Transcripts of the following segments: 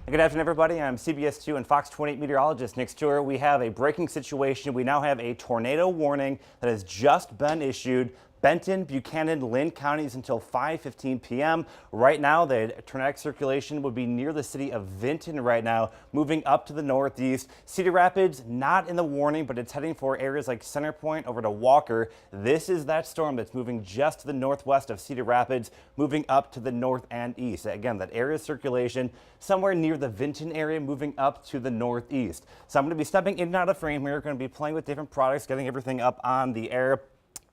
Good afternoon, everybody. I'm CBS2 and Fox 28 meteorologist Nick Stewart. We have a breaking situation. We now have a tornado warning that has just been issued. Benton, Buchanan, Linn counties until 5:15 p.m. Right now, the tornadic circulation would be near the city of Vinton right now, moving up to the northeast. Cedar Rapids, not in the warning, but it's heading for areas like Center Point over to Walker. This is that storm that's moving just to the northwest of Cedar Rapids, moving up to the north and east. Again, that area of circulation somewhere near the Vinton area, moving up to the northeast. So I'm going to be stepping in and out of frame here. We're going to be playing with different products, getting everything up on the air.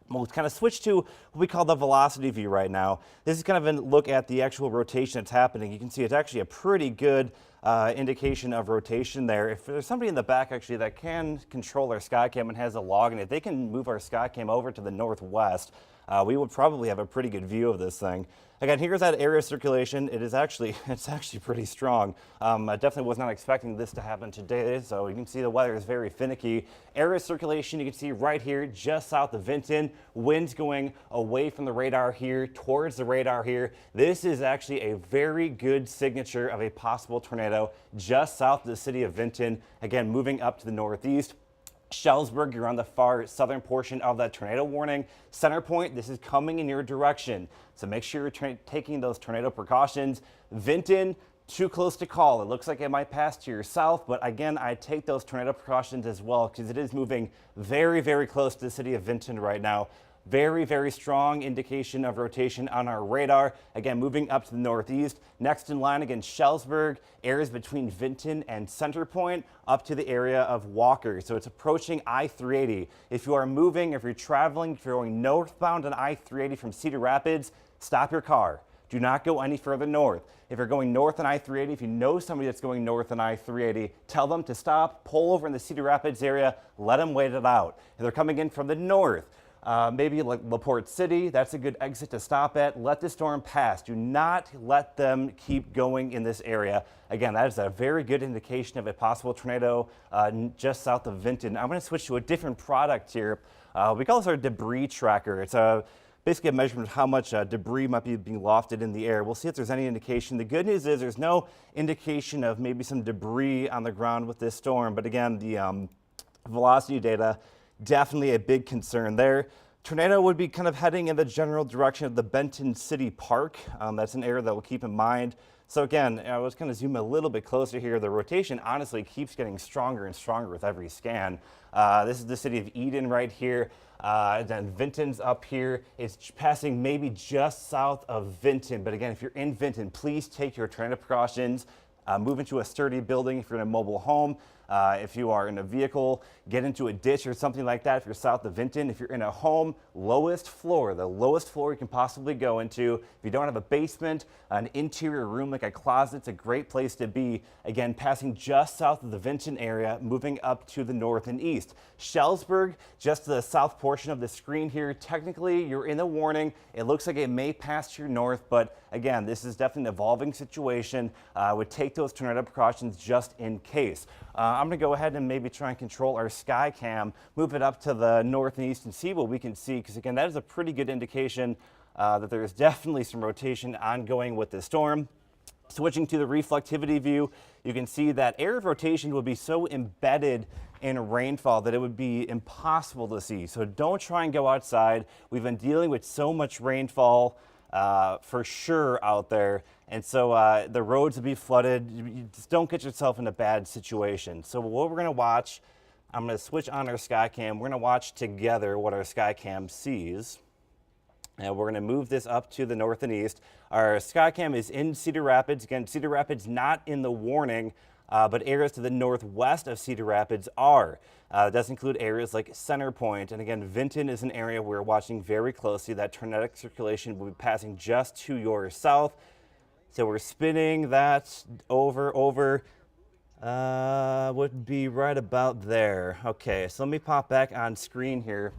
We'll kind of switch to what we call the velocity view right now. This is kind of a look at the actual rotation that's happening. You can see it's actually a pretty good indication of rotation there. If there's somebody in the back actually that can control our Skycam and has a log in it, they can move our Skycam over to the northwest. We would probably have a pretty good view of this thing. Again, here's that area of circulation. It's actually pretty strong. I definitely was not expecting this to happen today, so you can see the weather is very finicky. Area of circulation you can see right here just south of Vinton. Winds going away from the radar here towards the radar here. This is actually a very good signature of a possible tornado just south of the city of Vinton. Again, moving up to the northeast. Shelburne, you're on the far southern portion of that tornado warning. Center Point, this is coming in your direction. So make sure you're taking those tornado precautions. Vinton, too close to call. It looks like it might pass to your south, but again, I take those tornado precautions as well because it is moving very, very close to the city of Vinton right now. Very, very strong indication of rotation on our radar. Again, moving up to the northeast. Next in line, again, Shelburne, areas between Vinton and Center Point, up to the area of Walker. So it's approaching I-380. If you are moving, if you're traveling, if you're going northbound on I-380 from Cedar Rapids, stop your car. Do not go any further north. If you're going north on I-380, if you know somebody that's going north on I-380, tell them to stop, pull over in the Cedar Rapids area, let them wait it out. If they're coming in from the north, maybe like LaPorte City, that's a good exit to stop at. Let the storm pass. Do not let them keep going in this area. Again, that is a very good indication of a possible tornado just south of Vinton. I'm going to switch to a different product here. We call this our debris tracker. It's basically a measurement of how much debris might be being lofted in the air. We'll see if there's any indication. The good news is there's no indication of maybe some debris on the ground with this storm. But again, the velocity data, definitely a big concern there. Tornado would be kind of heading in the general direction of the Benton City Park. That's an area that we'll keep in mind. So again, I was going to zoom a little bit closer here. The rotation honestly keeps getting stronger and stronger with every scan. This is the city of Eden right here. Then Vinton's up here. It's passing maybe just south of Vinton. But again, if you're in Vinton, please take your tornado precautions. Move into a sturdy building if you're in a mobile home. If you are in a vehicle, get into a ditch or something like that if you're south of Vinton. If you're in a home, lowest floor, the lowest floor you can possibly go into. If you don't have a basement, an interior room like a closet, it's a great place to be. Again, passing just south of the Vinton area, moving up to the north and east. Shelburne, just the south portion of the screen here. Technically, you're in the warning. It looks like it may pass to your north, but again, this is definitely an evolving situation. I would take those tornado precautions just in case. I'm going to go ahead and maybe try and control our Skycam, move it up to the north and east and see what we can see, because again, that is a pretty good indication that there is definitely some rotation ongoing with the storm. Switching to the reflectivity view, you can see that area of rotation will be so embedded in rainfall that it would be impossible to see. So don't try and go outside. We've been dealing with so much rainfall for sure out there. And so the roads will be flooded. You just don't get yourself in a bad situation. So what we're going to watch, I'm going to switch on our Skycam. We're going to watch together what our Skycam sees. And we're going to move this up to the north and east. Our Skycam is in Cedar Rapids. Again, Cedar Rapids not in the warning, but areas to the northwest of Cedar Rapids are. It does include areas like Center Point. And again, Vinton is an area we're watching very closely. That tornadic circulation will be passing just to your south. So we're spinning that over, would be right about there. Okay, so let me pop back on screen here.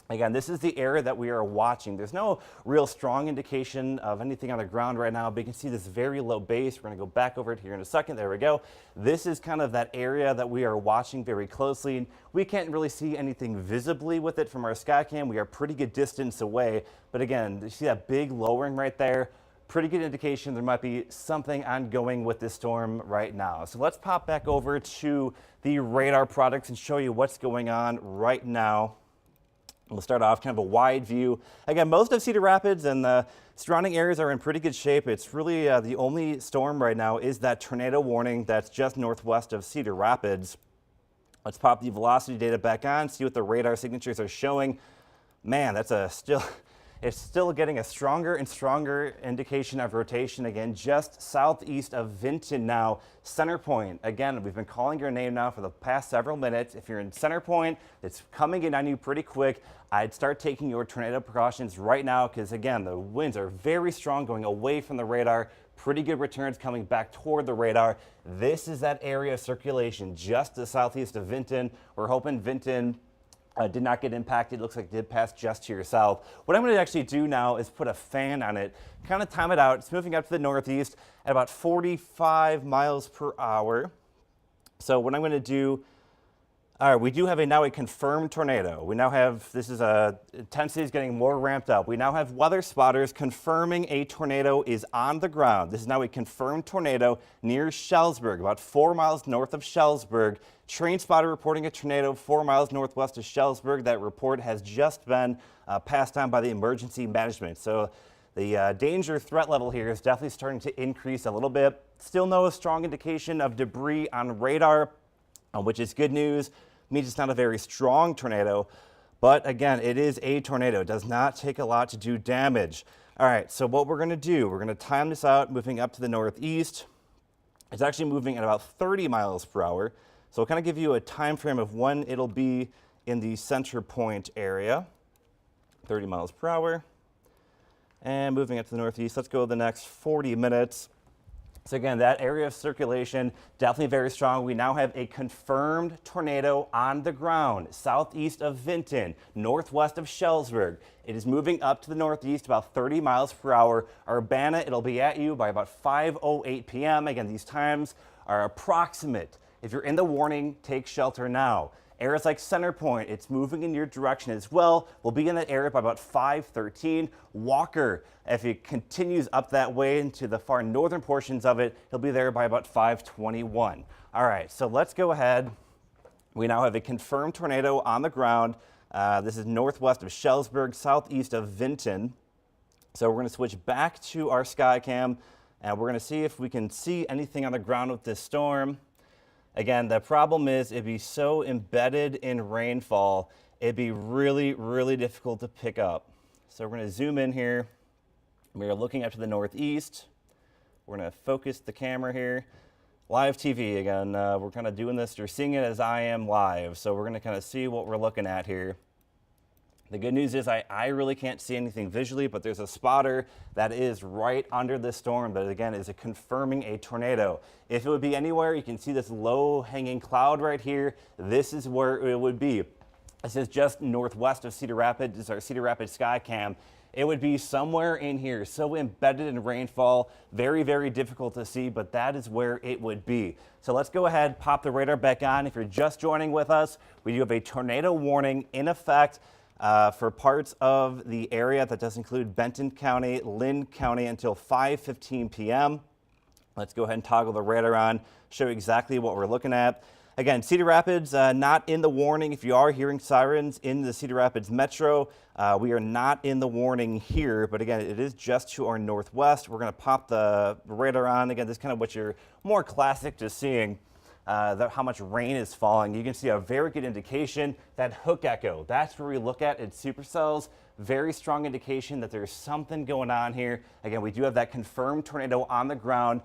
Again, this is the area that we are watching. There's no real strong indication of anything on the ground right now, but you can see this very low base. We're going to go back over it here in a second. There we go. This is kind of that area that we are watching very closely. We can't really see anything visibly with it from our Skycam. We are pretty good distance away. But again, you see that big lowering right there? pretty good indication there might be something ongoing with this storm right now. So let's pop back over to the radar products and show you what's going on right now. We'll start off kind of a wide view. Again, most of Cedar Rapids and the surrounding areas are in pretty good shape. It's really the only storm right now is that tornado warning that's just northwest of Cedar Rapids. Let's pop the velocity data back on, see what the radar signatures are showing. Man, that's it's still getting a stronger and stronger indication of rotation. Again, just southeast of Vinton now. Center Point, again, we've been calling your name now for the past several minutes. If you're in Center Point, it's coming in on you pretty quick. I'd start taking your tornado precautions right now because, again, the winds are very strong going away from the radar. Pretty good returns coming back toward the radar. This is that area of circulation just to the southeast of Vinton. We're hoping Vinton did not get impacted. Looks like it did pass just to your south. What I'm going to actually do now is put a fan on it, kind of time it out. It's moving up to the northeast at about 45 miles per hour. So what I'm going to do, all right, we do have now a confirmed tornado. We now have, this is intensity is getting more ramped up. We now have weather spotters confirming a tornado is on the ground. This is now a confirmed tornado near Shellsburg, about 4 miles north of Shellsburg. Train spotter reporting a tornado 4 miles northwest of Shellsburg. That report has just been passed on by the emergency management. So the danger threat level here is definitely starting to increase a little bit. Still no strong indication of debris on radar, which is good news. Means it's not a very strong tornado, but again, it is a tornado. It does not take a lot to do damage. All right, so what we're going to do, we're going to time this out, moving up to the northeast. It's actually moving at about 30 miles per hour. So I'll kind of give you a time frame of when it'll be in the Center Point area. 30 miles per hour. And moving up to the northeast, let's go the next 40 minutes. So again, that area of circulation, definitely very strong. We now have a confirmed tornado on the ground, southeast of Vinton, northwest of Shellsburg. It is moving up to the northeast about 30 miles per hour. Alburnett, it'll be at you by about 5:08 p.m. Again, these times are approximate. If you're in the warning, take shelter now. Areas like Center Point, it's moving in your direction as well. We'll be in that area by about 5:13. Walker, if it continues up that way into the far northern portions of it, he'll be there by about 5:21. All right, so let's go ahead. We now have a confirmed tornado on the ground. This is northwest of Shellsburg, southeast of Vinton. So we're going to switch back to our sky cam, and we're going to see if we can see anything on the ground with this storm. Again, the problem is it'd be so embedded in rainfall, it'd be really, really difficult to pick up. So we're going to zoom in here. We're looking up to the northeast. We're going to focus the camera here. Live TV again. We're kind of doing this. You're seeing it as I am live. So we're going to kind of see what we're looking at here. The good news is I really can't see anything visually, but there's a spotter that is right under this storm that, again, is confirming a tornado. If it would be anywhere, you can see this low-hanging cloud right here. This is where it would be. This is just northwest of Cedar Rapids. This is our Cedar Rapids sky cam. It would be somewhere in here, so embedded in rainfall, very, very difficult to see, but that is where it would be. So let's go ahead, pop the radar back on. If you're just joining with us, we do have a tornado warning in effect for parts of the area. That does include Benton County, Linn County until 5:15 p.m. Let's go ahead and toggle the radar on, show you exactly what we're looking at. Again, Cedar Rapids, not in the warning. If you are hearing sirens in the Cedar Rapids metro, we are not in the warning here, but again, it is just to our northwest. We're going to pop the radar on. Again, this is kind of what you're more classic to seeing. How much rain is falling. You can see a very good indication, that hook echo. That's where we look at in supercells. Very strong indication that there's something going on here. Again, we do have that confirmed tornado on the ground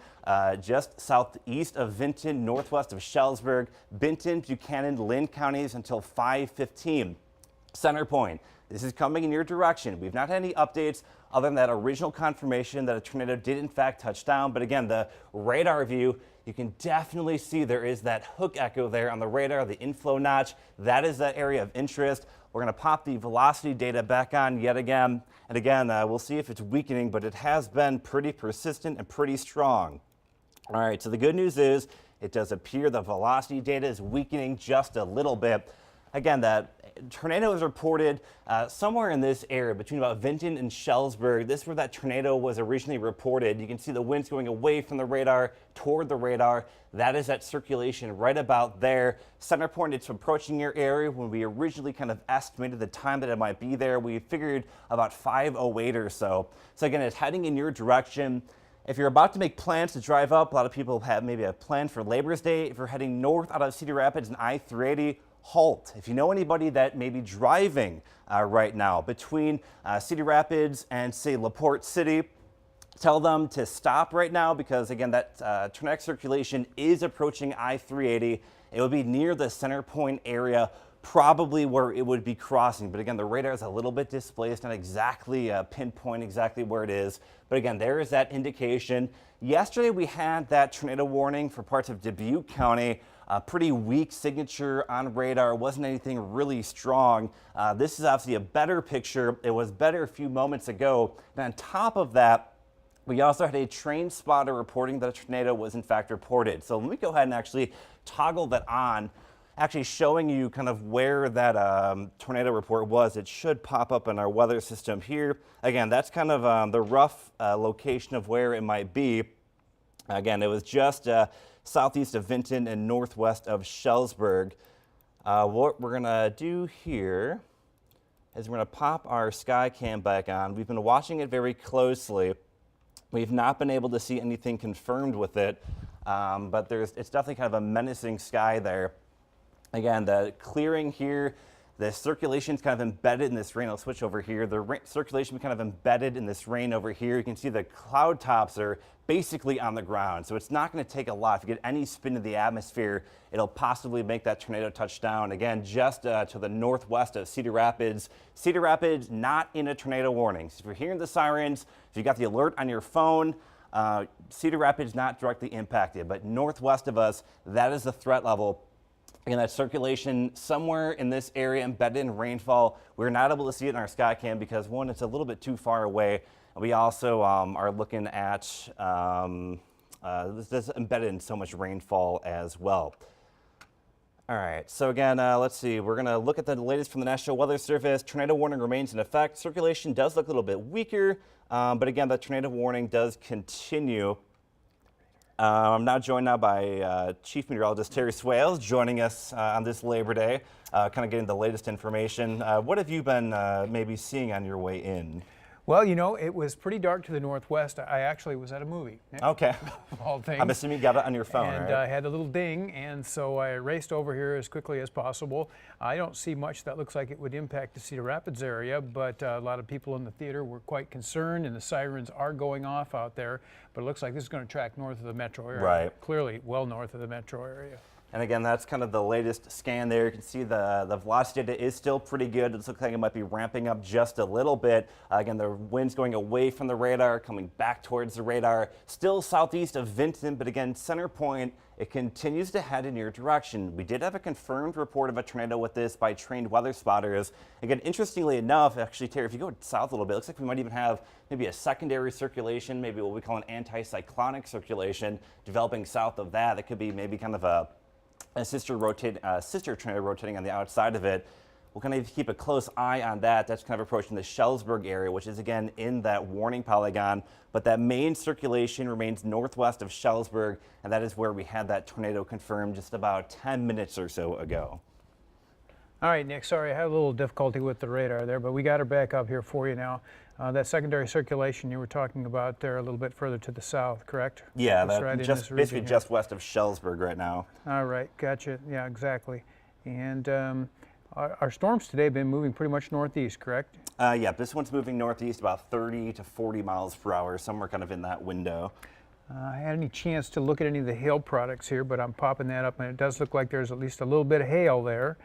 just southeast of Vinton, northwest of Shellsburg, Benton, Buchanan, Linn counties until 5:15. Center Point. This is coming in your direction. We've not had any updates other than that original confirmation that a tornado did in fact touch down. But again, the radar view, you can definitely see there is that hook echo there on the radar, the inflow notch. That is that area of interest. We're going to pop the velocity data back on yet again. And again, we'll see if it's weakening, but it has been pretty persistent and pretty strong. All right, so the good news is it does appear the velocity data is weakening just a little bit. again, that tornado was reported somewhere in this area between about Vinton and Shelesburg. This is where that tornado was originally reported. You can see the winds going away from the radar toward the radar. That is that circulation right about there. Center point, it's approaching your area. When we originally kind of estimated the time that it might be there, we figured about 5:08 or so. So again, it's heading in your direction. If you're about to make plans to drive up, a lot of people have maybe a plan for Labor's Day. If you're heading north out of Cedar Rapids and I-380, halt. If you know anybody that may be driving right now between Cedar Rapids and, say, LaPorte City, tell them to stop right now because, again, that tornadic circulation is approaching I-380. It will be near the center point area, probably where it would be crossing. But again, the radar is a little bit displaced, not exactly pinpoint exactly where it is. But again, there is that indication. Yesterday, we had that tornado warning for parts of Dubuque County. A pretty weak signature on radar. It wasn't anything really strong. This is obviously a better picture. It was better a few moments ago. And on top of that, we also had a train spotter reporting that a tornado was in fact reported. So let me go ahead and actually toggle that on, actually showing you kind of where that tornado report was. It should pop up in our weather system here. Again, that's kind of the rough location of where it might be. Again, it was just southeast of Vinton and northwest of Shelesburg. What we're gonna do here is we're gonna pop our sky cam back on. We've been watching it very closely. We've not been able to see anything confirmed with it, but it's definitely kind of a menacing sky there. Again, the clearing here, the circulation is kind of embedded in this rain. I'll switch over here. The circulation is kind of embedded in this rain over here. You can see the cloud tops are basically on the ground, so it's not going to take a lot. If you get any spin in the atmosphere, it'll possibly make that tornado touch down. Again, just to the northwest of Cedar Rapids. Cedar Rapids not in a tornado warning. So if you're hearing the sirens, if you got the alert on your phone, Cedar Rapids not directly impacted, but northwest of us, that is the threat level. Again, that circulation somewhere in this area embedded in rainfall. We're not able to see it in our sky cam because, one, it's a little bit too far away. We also are looking at this is embedded in so much rainfall as well. All right, so again, let's see. We're going to look at the latest from the National Weather Service. Tornado warning remains in effect. Circulation does look a little bit weaker, but again, the tornado warning does continue. I'm now joined by Chief Meteorologist Terry Swails joining us on this Labor Day, kind of getting the latest information. What have you been maybe seeing on your way in? Well, you know, it was pretty dark to the northwest. I actually was at a movie. Okay. Of all things. I'm assuming you got it on your phone, and right? I had a little ding, and so I raced over here as quickly as possible. I don't see much that looks like it would impact the Cedar Rapids area, but a lot of people in the theater were quite concerned, and the sirens are going off out there. But it looks like this is going to track north of the metro area. Right. Clearly well north of the metro area. And again, that's kind of the latest scan there. You can see the velocity data is still pretty good. It looks like it might be ramping up just a little bit. Again, the wind's going away from the radar, coming back towards the radar. Still southeast of Vinton, but again, center point, it continues to head in your direction. We did have a confirmed report of a tornado with this by trained weather spotters. Again, interestingly enough, actually, Terry, if you go south a little bit, it looks like we might even have maybe a secondary circulation, maybe what we call an anticyclonic circulation developing south of that. That could be maybe kind of a sister tornado rotating on the outside of it. We'll kind of keep a close eye on that. That's kind of approaching the Shelesburg area, which is again in that warning polygon. But that main circulation remains northwest of Shelesburg, and that is where we had that tornado confirmed just about 10 minutes or so ago. All right, Nick, sorry, I had a little difficulty with the radar there, but we got her back up here for you now. That secondary circulation you were talking about there a little bit further to the south, correct? Yeah, that's right, just basically just west of Shelesburg right now. All right, gotcha. Yeah, exactly. And our storms today have been moving pretty much northeast, correct? Yeah, this one's moving northeast about 30 to 40 miles per hour, somewhere kind of in that window. I had any chance to look at any of the hail products here, but I'm popping that up, and it does look like there's at least a little bit of hail there.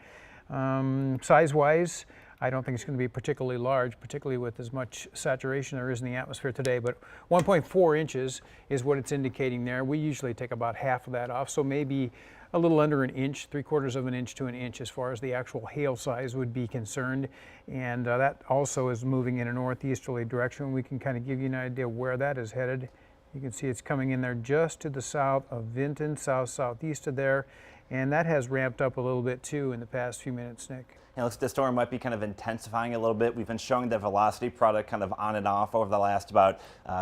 Size-wise, I don't think it's going to be particularly large, particularly with as much saturation there is in the atmosphere today, but 1.4 inches is what it's indicating there. We usually take about half of that off, so maybe a little under an inch, 3/4 of an inch to an inch as far as the actual hail size would be concerned. And that also is moving in a northeasterly direction. We can kind of give you an idea where that is headed. You can see it's coming in there just to the south of Vinton, southeast of there. and that has ramped up a little bit too in the past few minutes, Nick. It looks like the storm might be kind of intensifying a little bit. We've been showing the velocity product kind of on and off over the last about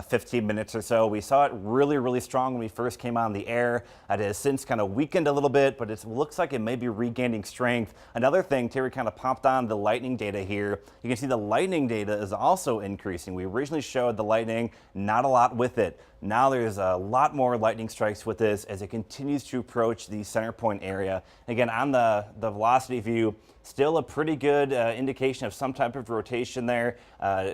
15 minutes or so. We saw it really strong when we first came on the air. It has since kind of weakened a little bit, but it looks like it may be regaining strength. Another thing, Terry kind of popped on the lightning data here. You can see the lightning data is also increasing. We originally showed the lightning, not a lot with it. Now there's a lot more lightning strikes with this as it continues to approach the center point area. Again, on the velocity view, still a pretty good indication of some type of rotation there.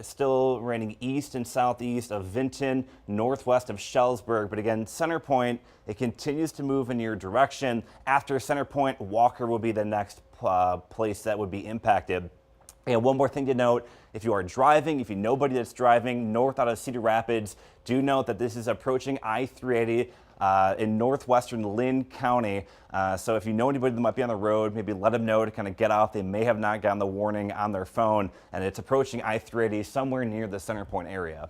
Still raining east and southeast of Vinton, northwest of Shelesburg. But again, center point, it continues to move in your direction. After center point, Walker will be the next place that would be impacted. And one more thing to note, if you are driving, if you know anybody that's driving north out of Cedar Rapids, do note that this is approaching I-380 in northwestern Linn County. So if you know anybody that might be on the road, maybe let them know to kind of get off. They may have not gotten the warning on their phone, and it's approaching I-380 somewhere near the center point area.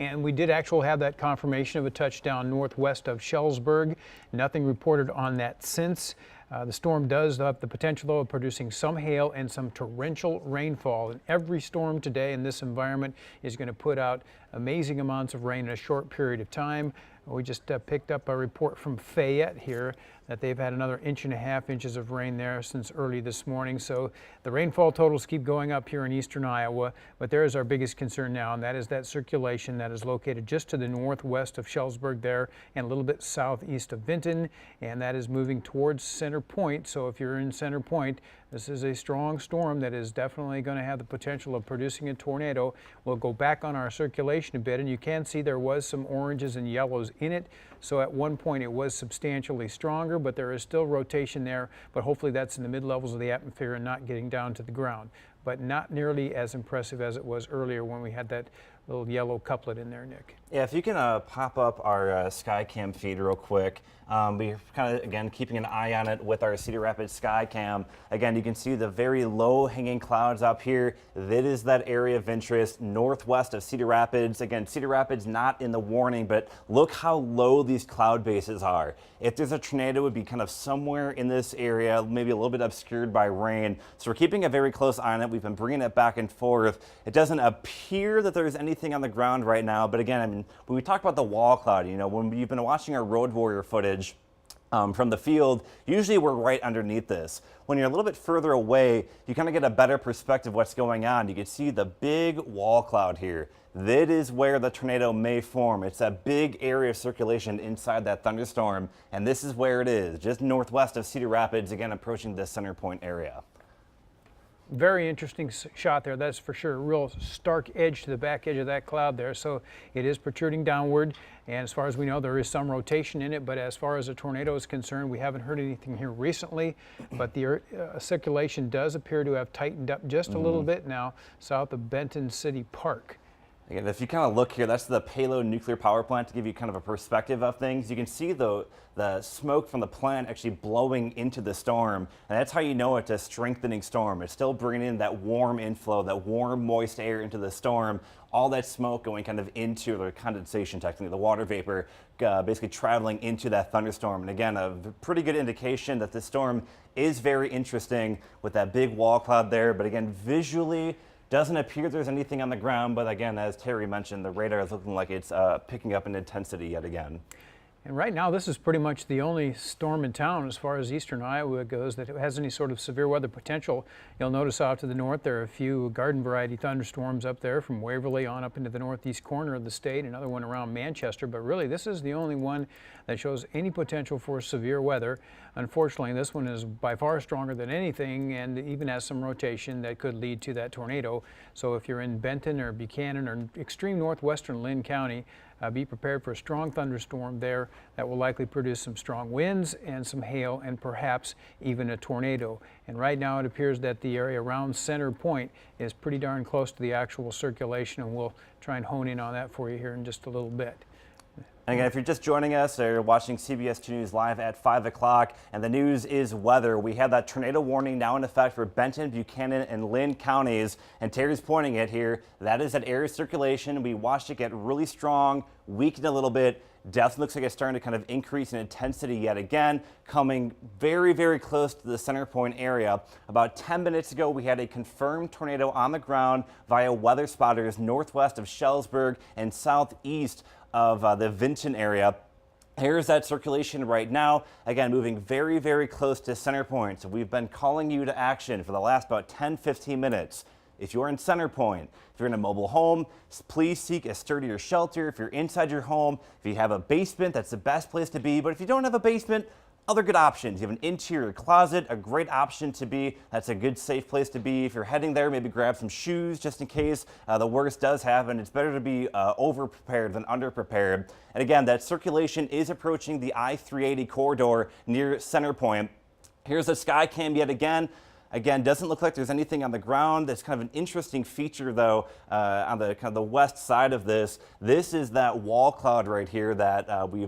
And we did actually have that confirmation of a touchdown northwest of Shelesburg. Nothing reported on that since. The storm does have the potential, though, of producing some hail and some torrential rainfall. And every storm today in this environment is going to put out amazing amounts of rain in a short period of time. We just picked up a report from Fayette here that they've had another 1.5 inches of rain there since early this morning. So the rainfall totals keep going up here in eastern Iowa, but there is our biggest concern now, and that is that circulation that is located just to the northwest of Shelesburg there and a little bit southeast of Vinton, and that is moving towards Center Point. So if you're in Center Point, this is a strong storm that is definitely going to have the potential of producing a tornado. We'll go back on our circulation a bit, and you can see there was some oranges and yellows in it. So at one point it was substantially stronger, but there is still rotation there. But hopefully that's in the mid-levels of the atmosphere and not getting down to the ground. But not nearly as impressive as it was earlier when we had that little yellow couplet in there, Nick. Yeah, if you can pop up our Skycam feed real quick. We're kind of, again, keeping an eye on it with our Cedar Rapids Skycam. Again, you can see the very low hanging clouds up here. That is that area of interest northwest of Cedar Rapids. Again, Cedar Rapids not in the warning, but look how low these cloud bases are. If there's a tornado, it would be kind of somewhere in this area, maybe a little bit obscured by rain. So we're keeping a very close eye on it. We've been bringing it back and forth. It doesn't appear that there's anything on the ground right now, but again, I mean, when we talk about the wall cloud, you know, when you've been watching our Road Warrior footage from the field, usually we're right underneath this. When you're a little bit further away, you kind of get a better perspective of what's going on. You can see the big wall cloud here. That is where the tornado may form. It's a big area of circulation inside that thunderstorm, and this is where it is, just northwest of Cedar Rapids, again approaching the center point area. Very interesting shot there, that's for sure. Real stark edge to the back edge of that cloud there. So it is protruding downward, and as far as we know, there is some rotation in it, but as far as a tornado is concerned, we haven't heard anything here recently, but the circulation does appear to have tightened up just a little bit now south of Benton City Park. Again, if you kind of look here, that's the Palo nuclear power plant to give you kind of a perspective of things. You can see the smoke from the plant actually blowing into the storm, and that's how you know it's a strengthening storm. It's still bringing in that warm inflow, that warm, moist air into the storm. All that smoke going kind of into the condensation, technically, the water vapor basically traveling into that thunderstorm. And again, a pretty good indication that the storm is very interesting with that big wall cloud there. But again, visually, doesn't appear there's anything on the ground, but again, as Terry mentioned, the radar is looking like it's picking up in intensity yet again. And right now, this is pretty much the only storm in town as far as eastern Iowa goes that has any sort of severe weather potential. You'll notice out to the north there are a few garden variety thunderstorms up there from Waverly on up into the northeast corner of the state, another one around Manchester, but really this is the only one that shows any potential for severe weather. Unfortunately, this one is by far stronger than anything and even has some rotation that could lead to that tornado. So if you're in Benton or Buchanan or extreme northwestern Linn County, be prepared for a strong thunderstorm there that will likely produce some strong winds and some hail and perhaps even a tornado. And right now it appears that the area around Center Point is pretty darn close to the actual circulation, and we'll try and hone in on that for you here in just a little bit. And again, if you're just joining us or you're watching CBS2 News live at 5 o'clock and the news is weather, we have that tornado warning now in effect for Benton, Buchanan, and Linn counties. And Terry's pointing it here. That is that air circulation. We watched it get really strong, weaken a little bit, definitely looks like it's starting to kind of increase in intensity yet again, coming very, very close to the center point area. About 10 minutes ago, we had a confirmed tornado on the ground via weather spotters northwest of Shelesburg and southeast of the Vinton area. Here's that circulation right now, again, moving very, very close to center point. So we've been calling you to action for the last about 10-15 minutes. If you're in center point, if you're in a mobile home, please seek a sturdier shelter. If you're inside your home, if you have a basement, that's the best place to be. But if you don't have a basement, other good options. You have an interior closet, a great option to be. That's a good, safe place to be. If you're heading there, maybe grab some shoes just in case the worst does happen. It's better to be over-prepared than under-prepared. And again, that circulation is approaching the I-380 corridor near center point. Here's the sky cam yet again. Again, doesn't look like there's anything on the ground. That's kind of an interesting feature, though, on the kind of the west side of this. This is that wall cloud right here that we,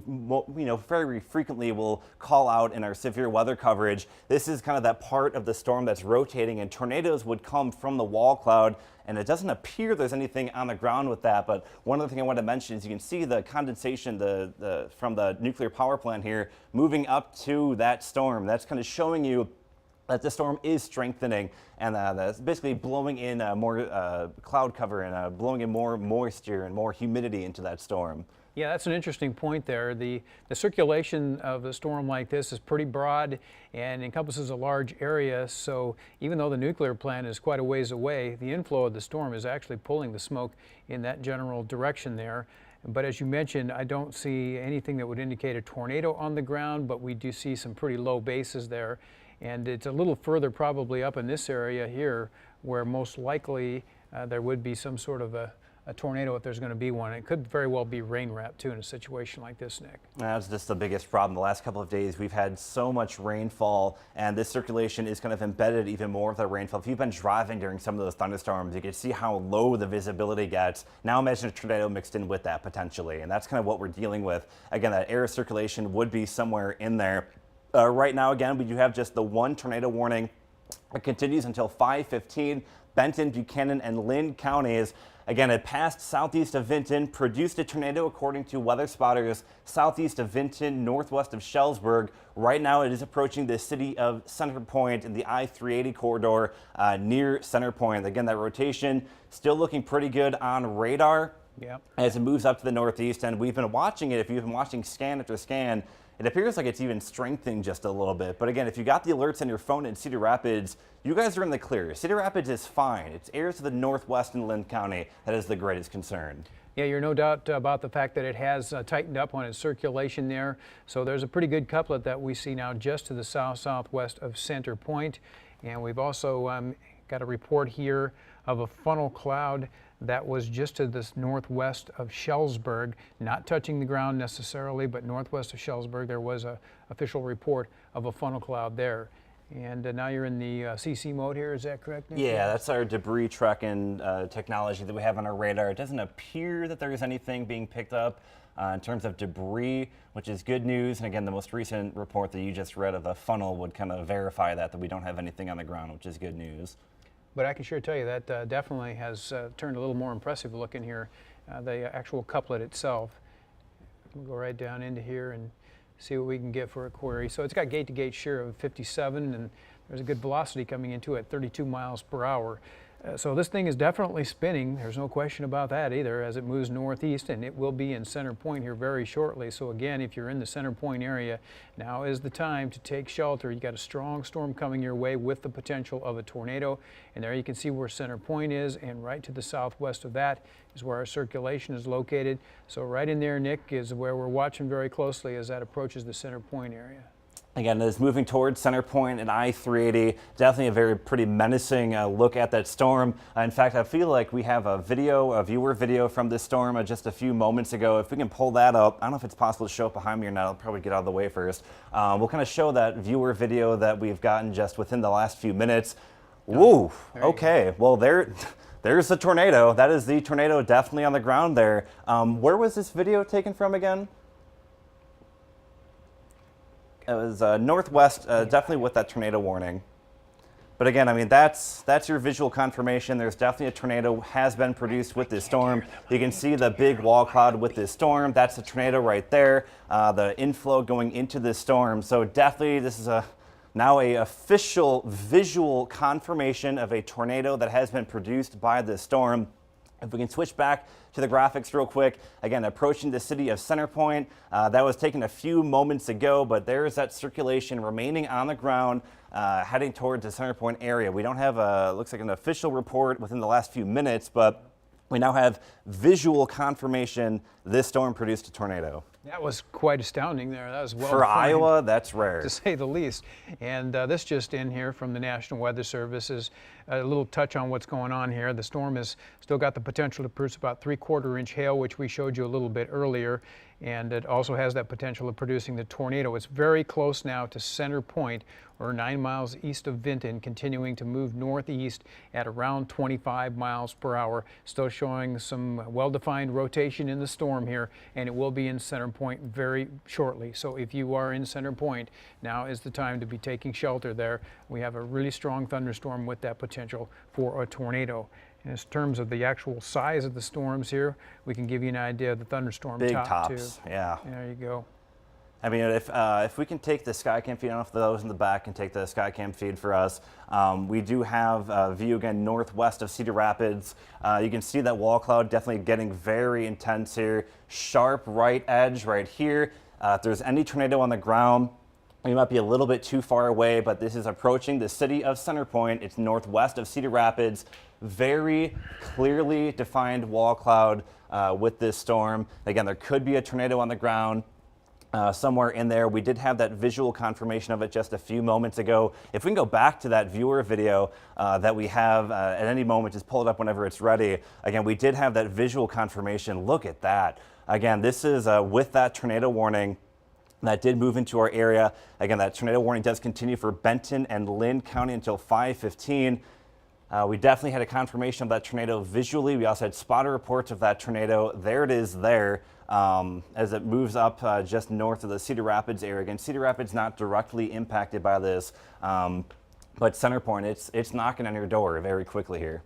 very frequently will call out in our severe weather coverage. This is kind of that part of the storm that's rotating, and tornadoes would come from the wall cloud. And it doesn't appear there's anything on the ground with that. But one other thing I want to mention is you can see the condensation from the nuclear power plant here moving up to that storm. That's kind of showing you that the storm is strengthening, and that's basically blowing in more cloud cover and blowing in more moisture and more humidity into that storm. Yeah, that's an interesting point there. The circulation of a storm like this is pretty broad and encompasses a large area, so even though the nuclear plant is quite a ways away, the inflow of the storm is actually pulling the smoke in that general direction there. But as you mentioned, I don't see anything that would indicate a tornado on the ground, but we do see some pretty low bases there. And it's a little further probably up in this area here where most likely there would be some sort of a tornado if there's going to be one. It could very well be rain wrap too in a situation like this, Nick. That's just the biggest problem. The last couple of days we've had so much rainfall, and this circulation is kind of embedded even more with the rainfall. If you've been driving during some of those thunderstorms, you can see how low the visibility gets. Now imagine a tornado mixed in with that potentially, and that's kind of what we're dealing with. Again, that air circulation would be somewhere in there. Right now, again, we do have just the one tornado warning. It continues until 5:15. Benton, Buchanan, and Linn counties. Again, it passed southeast of Vinton, produced a tornado according to weather spotters southeast of Vinton, northwest of Shelesburg. Right now, it is approaching the city of Center Point in the I-380 corridor near Center Point. Again, that rotation still looking pretty good on radar. Yep. As it moves up to the northeast, and we've been watching it. If you've been watching scan after scan, it appears like it's even strengthening just a little bit. But again, if you got the alerts on your phone in Cedar Rapids, you guys are in the clear. Cedar Rapids is fine. It's areas to the northwest in Linn County that is the greatest concern. Yeah, you're no doubt about the fact that it has tightened up on its circulation there. So there's a pretty good couplet that we see now just to the south-southwest of Center Point. And we've also got a report here of a funnel cloud that was just to the northwest of Shelesburg, not touching the ground necessarily, but northwest of Shelesburg. There was an official report of a funnel cloud there. And now you're in the CC mode here, is that correct, Nick? Yeah, that's our debris tracking technology that we have on our radar. It doesn't appear that there's anything being picked up in terms of debris, which is good news. And again, the most recent report that you just read of the funnel would kind of verify that we don't have anything on the ground, which is good news. But I can sure tell you that definitely has turned a little more impressive looking here, the actual couplet itself. We'll go right down into here and see what we can get for a query. So it's got gate-to-gate shear of 57, and there's a good velocity coming into it, 32 miles per hour. So this thing is definitely spinning. There's no question about that either as it moves northeast, and it will be in Center Point here very shortly. So again, if you're in the Center Point area, now is the time to take shelter. You got a strong storm coming your way with the potential of a tornado, and there you can see where Center Point is, and right to the southwest of that is where our circulation is located. So right in there, Nick, is where we're watching very closely as that approaches the Center Point area. Again, it's moving towards Center Point and I-380. Definitely a very pretty menacing look at that storm. In fact, I feel like we have a viewer video from this storm just a few moments ago. If we can pull that up, I don't know if it's possible to show it behind me or not. I'll probably get out of the way first. We'll kind of show that viewer video that we've gotten just within the last few minutes. Woo, okay, well there's the tornado. That is the tornado definitely on the ground there. Where was this video taken from again? It was northwest, definitely with that tornado warning. But again, I mean, that's your visual confirmation. There's definitely a tornado has been produced with this storm. You can see the big wall cloud with this storm. That's a tornado right there, the inflow going into this storm. So definitely this is now a official visual confirmation of a tornado that has been produced by this storm. If we can switch back to the graphics real quick, again, approaching the city of Center Point. That was taken a few moments ago, but there's that circulation remaining on the ground, heading towards the Center Point area. We don't have looks like an official report within the last few minutes, but we now have visual confirmation this storm produced a tornado. That was quite astounding there. That was well For defined, Iowa, that's rare. to say the least. And this just in here from the National Weather Service is a little touch on what's going on here. The storm has still got the potential to produce about 3/4 inch hail, which we showed you a little bit earlier. And it also has that potential of producing the tornado. It's very close now to Center Point, or 9 miles east of Vinton, continuing to move northeast at around 25 miles per hour. Still showing some well-defined rotation in the storm here, and it will be in Center Point very shortly. So if you are in Center Point, now is the time to be taking shelter there. We have a really strong thunderstorm with that potential for a tornado. In terms of the actual size of the storms here, we can give you an idea of the thunderstorm Big top tops, too. yeah. There you go. I mean, if we can take the Skycam feed, I don't know if those in the back can take the Skycam feed for us. We do have a view again northwest of Cedar Rapids. You can see that wall cloud definitely getting very intense here. Sharp right edge right here. If there's any tornado on the ground, we might be a little bit too far away, but this is approaching the city of Center Point. It's northwest of Cedar Rapids. Very clearly defined wall cloud with this storm. Again, there could be a tornado on the ground somewhere in there. We did have that visual confirmation of it just a few moments ago. If we can go back to that viewer video that we have at any moment, just pull it up whenever it's ready. Again, we did have that visual confirmation. Look at that. Again, this is with that tornado warning that did move into our area. Again, that tornado warning does continue for Benton and Linn County until 5:15. We definitely had a confirmation of that tornado visually. We also had spotter reports of that tornado. There it is there as it moves up just north of the Cedar Rapids area. Again, Cedar Rapids not directly impacted by this, but Center Point, it's knocking on your door very quickly here.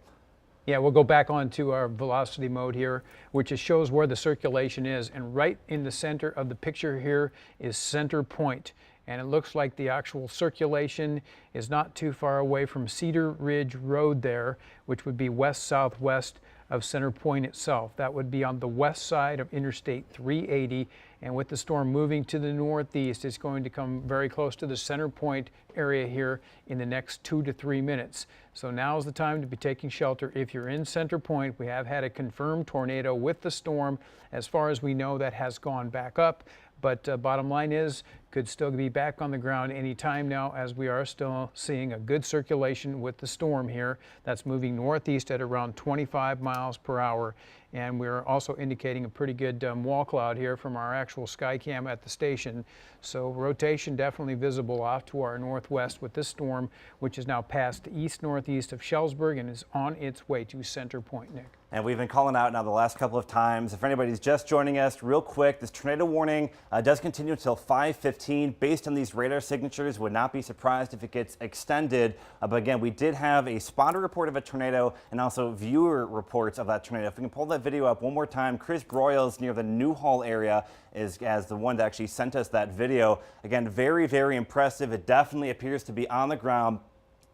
Yeah, we'll go back onto our velocity mode here, which just shows where the circulation is. And right in the center of the picture here is Center Point. And it looks like the actual circulation is not too far away from Cedar Ridge Road there, which would be west-southwest of Center Point itself. That would be on the west side of Interstate 380. And with the storm moving to the northeast, it's going to come very close to the Center Point area here in the next 2 to 3 minutes. So now is the time to be taking shelter. If you're in Center Point, we have had a confirmed tornado with the storm. As far as we know, that has gone back up. But bottom line is, could still be back on the ground any time now, as we are still seeing a good circulation with the storm here. That's moving northeast at around 25 miles per hour. And we're also indicating a pretty good wall cloud here from our actual Skycam at the station. So rotation definitely visible off to our northwest with this storm, which is now past east-northeast of Schellsburg and is on its way to Center Point, Nick. And we've been calling out now the last couple of times. If anybody's just joining us, real quick, this tornado warning does continue until 5:15. Based on these radar signatures, would not be surprised if it gets extended. But again, we did have a spotter report of a tornado and also viewer reports of that tornado. If we can pull that video up one more time, Chris Broyles near the Newhall area is as the one that actually sent us that video. Again, very, very impressive. It definitely appears to be on the ground.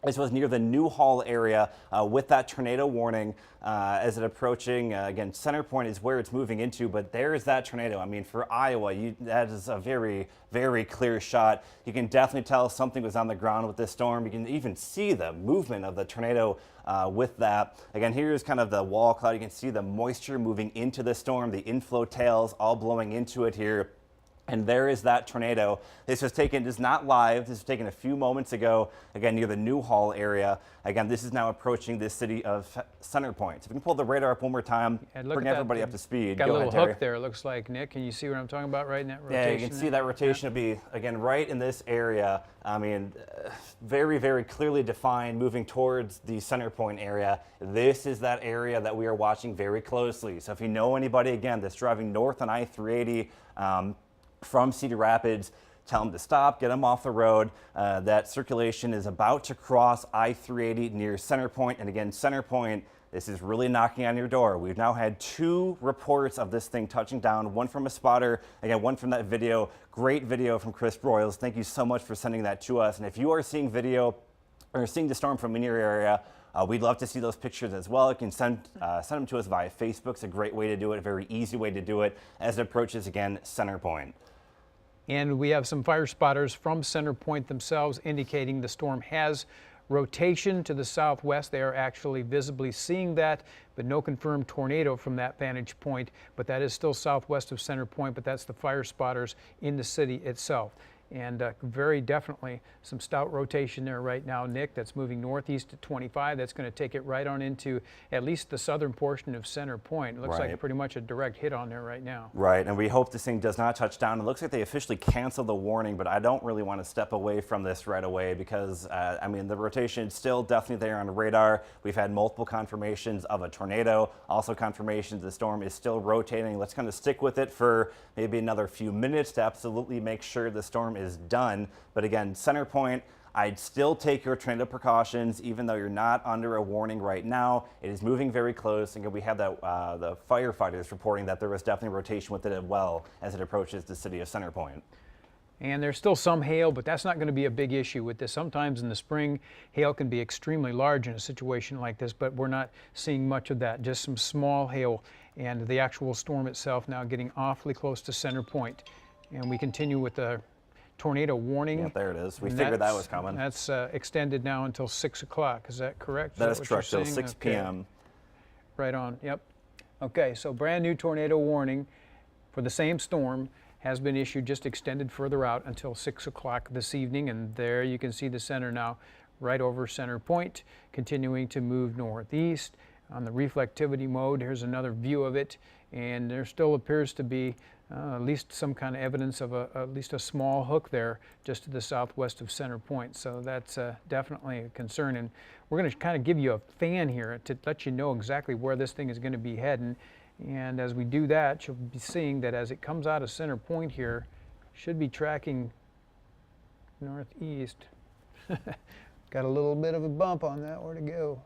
This was near the Newhall area with that tornado warning as it approaching. Again, Center Point is where it's moving into, but there's that tornado. I mean, for Iowa, that is a very, very clear shot. You can definitely tell something was on the ground with this storm. You can even see the movement of the tornado with that. Again, here's kind of the wall cloud. You can see the moisture moving into the storm, the inflow tails all blowing into it here. And there is that tornado. This was taken, this is not live, this was taken a few moments ago, again, near the Newhall area. Again, this is now approaching the city of Center Point. So if we can pull the radar up one more time, bring everybody up to speed. Got Go a little ahead, hook there, it looks like, Nick. Can you see what I'm talking about right in that rotation? Yeah, you can see that rotation will be, again, right in this area. I mean, very, very clearly defined, moving towards the Center Point area. This is that area that we are watching very closely. So if you know anybody, again, that's driving north on I-380, from Cedar Rapids, tell them to stop, get them off the road. That circulation is about to cross I-380 near Center Point. And again, Center Point, this is really knocking on your door. We've now had 2 reports of this thing touching down, one from a spotter, again, one from that video. Great video from Chris Swails. Thank you so much for sending that to us. And if you are seeing video or seeing the storm from in your area, we'd love to see those pictures as well. You can send them to us via Facebook. It's a great way to do it, a very easy way to do it as it approaches, again, Center Point. And we have some fire spotters from Center Point themselves indicating the storm has rotation to the southwest. They are actually visibly seeing that, but no confirmed tornado from that vantage point. But that is still southwest of Center Point, but that's the fire spotters in the city itself. And very definitely some stout rotation there right now, Nick. That's moving northeast at 25. That's going to take it right on into at least the southern portion of Center Point. It looks like pretty much a direct hit on there right now. Right, and we hope this thing does not touch down. It looks like they officially canceled the warning, but I don't really want to step away from this right away because, I mean, the rotation is still definitely there on the radar. We've had multiple confirmations of a tornado, also confirmations the storm is still rotating. Let's kind of stick with it for maybe another few minutes to absolutely make sure the storm is done. But again, Center Point, I'd still take your tornado precautions even though you're not under a warning right now. It is moving very close, and we have that the firefighters reporting that there was definitely rotation with it as well as it approaches the city of Center Point. And there's still some hail, but that's not going to be a big issue with this. Sometimes in the spring, hail can be extremely large in a situation like this, but we're not seeing much of that, just some small hail. And the actual storm itself now getting awfully close to Center Point. And we continue with the tornado warning. Yeah, there it is. We figured that was coming. That's extended now until 6 o'clock. Is that correct? That is correct, till 6 p.m. Right on, yep. Okay, so brand new tornado warning for the same storm has been issued, just extended further out until 6 o'clock this evening. And there you can see the center now right over Center Point, continuing to move northeast. On the reflectivity mode, here's another view of it. And there still appears to be at least some kind of evidence of at least a small hook there just to the southwest of Center Point. So that's definitely a concern. And we're going to kind of give you a fan here to let you know exactly where this thing is going to be heading. And as we do that, you'll be seeing that as it comes out of Center Point here, should be tracking northeast. Got a little bit of a bump on that. Where to go?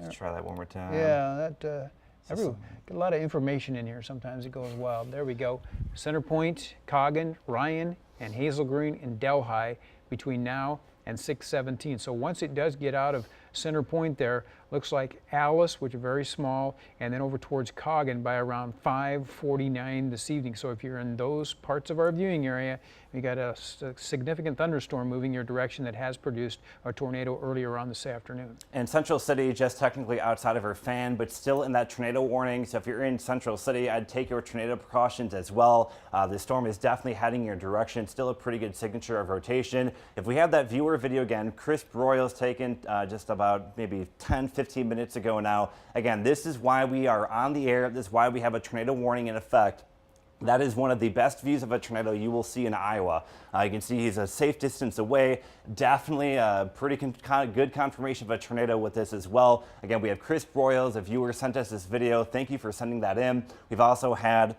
Let's try that one more time. Yeah, that get a lot of information in here. Sometimes it goes wild. There we go. Center Point, Coggan, Ryan, and Hazel Green and Delhi between now and 6:17. So once it does get out of Center Point there, looks like Alice, which is very small, and then over towards Coggan by around 5:49 this evening. So if you're in those parts of our viewing area, we got a significant thunderstorm moving your direction that has produced a tornado earlier on this afternoon. And Central City just technically outside of her fan, but still in that tornado warning. So if you're in Central City, I'd take your tornado precautions as well. The storm is definitely heading your direction. Still a pretty good signature of rotation. If we have that viewer video again, Chris Swails taken just about maybe 10-15 minutes ago now. Again, this is why we are on the air. This is why we have a tornado warning in effect. That is one of the best views of a tornado you will see in Iowa. You can see he's a safe distance away. Definitely a pretty good confirmation of a tornado with this as well. Again, we have Chris Swails, a viewer, sent us this video. Thank you for sending that in. We've also had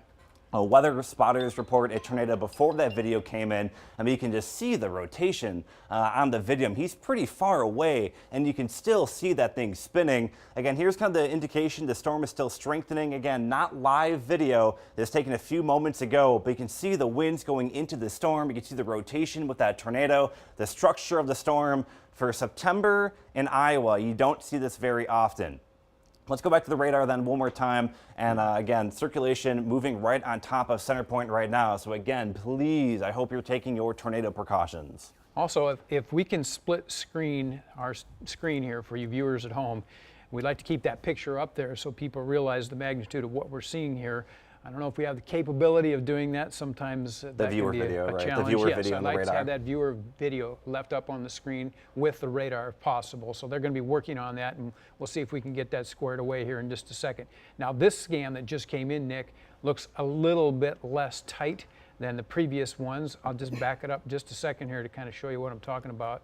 weather spotters report a tornado before that video came in. I mean, you can just see the rotation on the video. He's pretty far away, and you can still see that thing spinning. Again, here's kind of the indication the storm is still strengthening. Again, not live video. It's taken a few moments ago, but you can see the winds going into the storm. You can see the rotation with that tornado, the structure of the storm. For September in Iowa, you don't see this very often. Let's go back to the radar then one more time. And again, circulation moving right on top of Center Point right now. So again, please, I hope you're taking your tornado precautions. Also, if we can split screen our screen here for you viewers at home, we'd like to keep that picture up there so people realize the magnitude of what we're seeing here. I don't know if we have the capability of doing that. Sometimes that can be a challenge. The viewer video on the radar. I'd like to have that viewer video left up on the screen with the radar if possible. So they're going to be working on that, and we'll see if we can get that squared away here in just a second. Now, this scan that just came in, Nick, looks a little bit less tight than the previous ones. I'll just back it up just a second here to kind of show you what I'm talking about.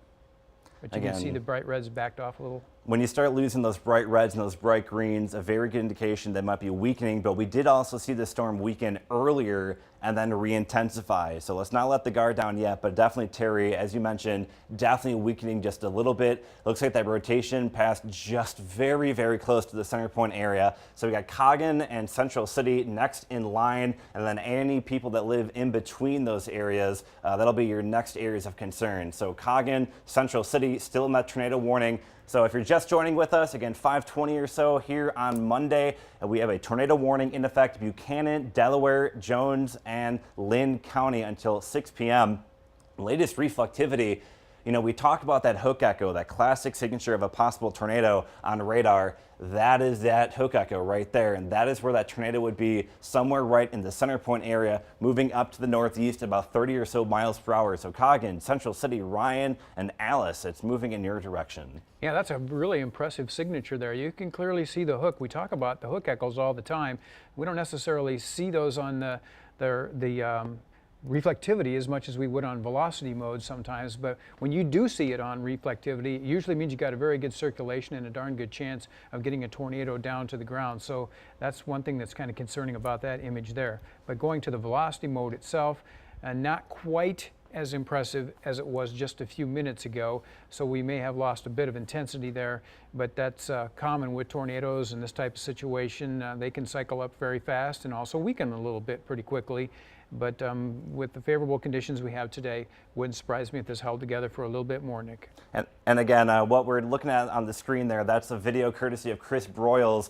But you can see the bright red's backed off a little. when you start losing those bright reds and those bright greens, a very good indication that might be weakening, but we did also see the storm weaken earlier and then re-intensify. So let's not let the guard down yet, but definitely, Terry, as you mentioned, definitely weakening just a little bit. Looks like that rotation passed just very, very close to the center point area. So we got KGAN and Central City next in line, and then any people that live in between those areas, that'll be your next areas of concern. So KGAN, Central City, still in that tornado warning. So if you're just joining with us, again, 5:20 or so here on Monday, we have a tornado warning in effect, Buchanan, Delaware, Jones, and Linn County until 6 p.m. Latest reflectivity, you know, we talked about that hook echo, that classic signature of a possible tornado on radar. That is that hook echo right there, and that is where that tornado would be, somewhere right in the center point area, moving up to the northeast about 30 or so miles per hour. So KGAN, Central City, Ryan, and Alice, it's moving in your direction. Yeah, that's a really impressive signature there. You can clearly see the hook. We talk about the hook echoes all the time. We don't necessarily see those on the reflectivity as much as we would on velocity mode sometimes, but when you do see it on reflectivity, it usually means you got a very good circulation and a darn good chance of getting a tornado down to the ground. So that's one thing that's kind of concerning about that image there. But going to the velocity mode itself, not quite as impressive as it was just a few minutes ago, so we may have lost a bit of intensity there, but that's common with tornadoes in this type of situation. They can cycle up very fast and also weaken a little bit pretty quickly. But with the favorable conditions we have today, wouldn't surprise me if this held together for a little bit more, Nick. And again, what we're looking at on the screen there, that's a video courtesy of Chris Broyles,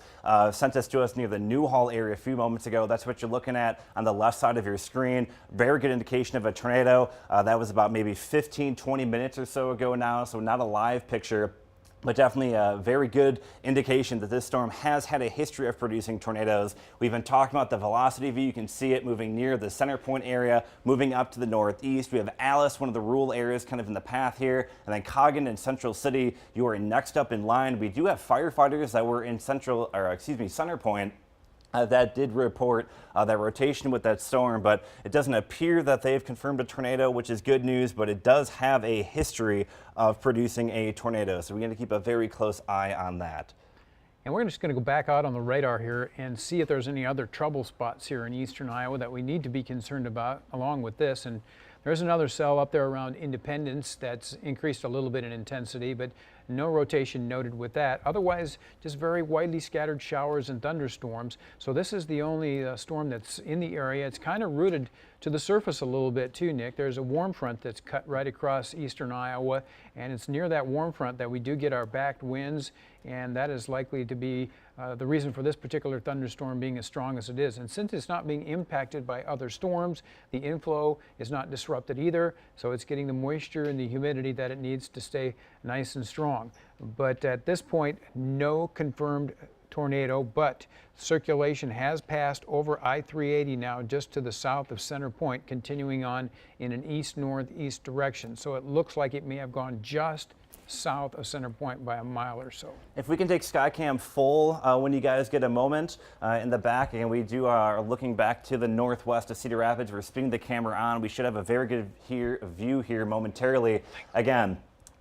sent this to us near the Newhall area a few moments ago. That's what you're looking at on the left side of your screen. Very good indication of a tornado. That was about maybe 15, 20 minutes or so ago now, so not a live picture, but definitely a very good indication that this storm has had a history of producing tornadoes. We've been talking about the velocity view. You can see it moving near the center point area, moving up to the northeast. We have Alice, one of the rural areas kind of in the path here, and then KGAN and Central City, you are next up in line. We do have firefighters that were in center point. That did report that rotation with that storm, but it doesn't appear that they've confirmed a tornado, which is good news, but it does have a history of producing a tornado. So we're going to keep a very close eye on that. And we're just going to go back out on the radar here and see if there's any other trouble spots here in eastern Iowa that we need to be concerned about along with this. And there's another cell up there around Independence that's increased a little bit in intensity, but no rotation noted with that. Otherwise, just very widely scattered showers and thunderstorms. So this is the only storm that's in the area. It's kind of rooted to the surface a little bit too, Nick. There's a warm front that's cut right across eastern Iowa, and it's near that warm front that we do get our backed winds, and that is likely to be the reason for this particular thunderstorm being as strong as it is. And since it's not being impacted by other storms, the inflow is not disrupted either, so it's getting the moisture and the humidity that it needs to stay nice and strong. But at this point, no confirmed tornado, but circulation has passed over I-380 now just to the south of Center Point, continuing on in an east-northeast direction. So it looks like it may have gone just south of Center Point by a mile or so. If we can take Skycam full when you guys get a moment in the back, and we are looking back to the northwest of Cedar Rapids. We're spinning the camera on. We should have a very good view here momentarily. Again,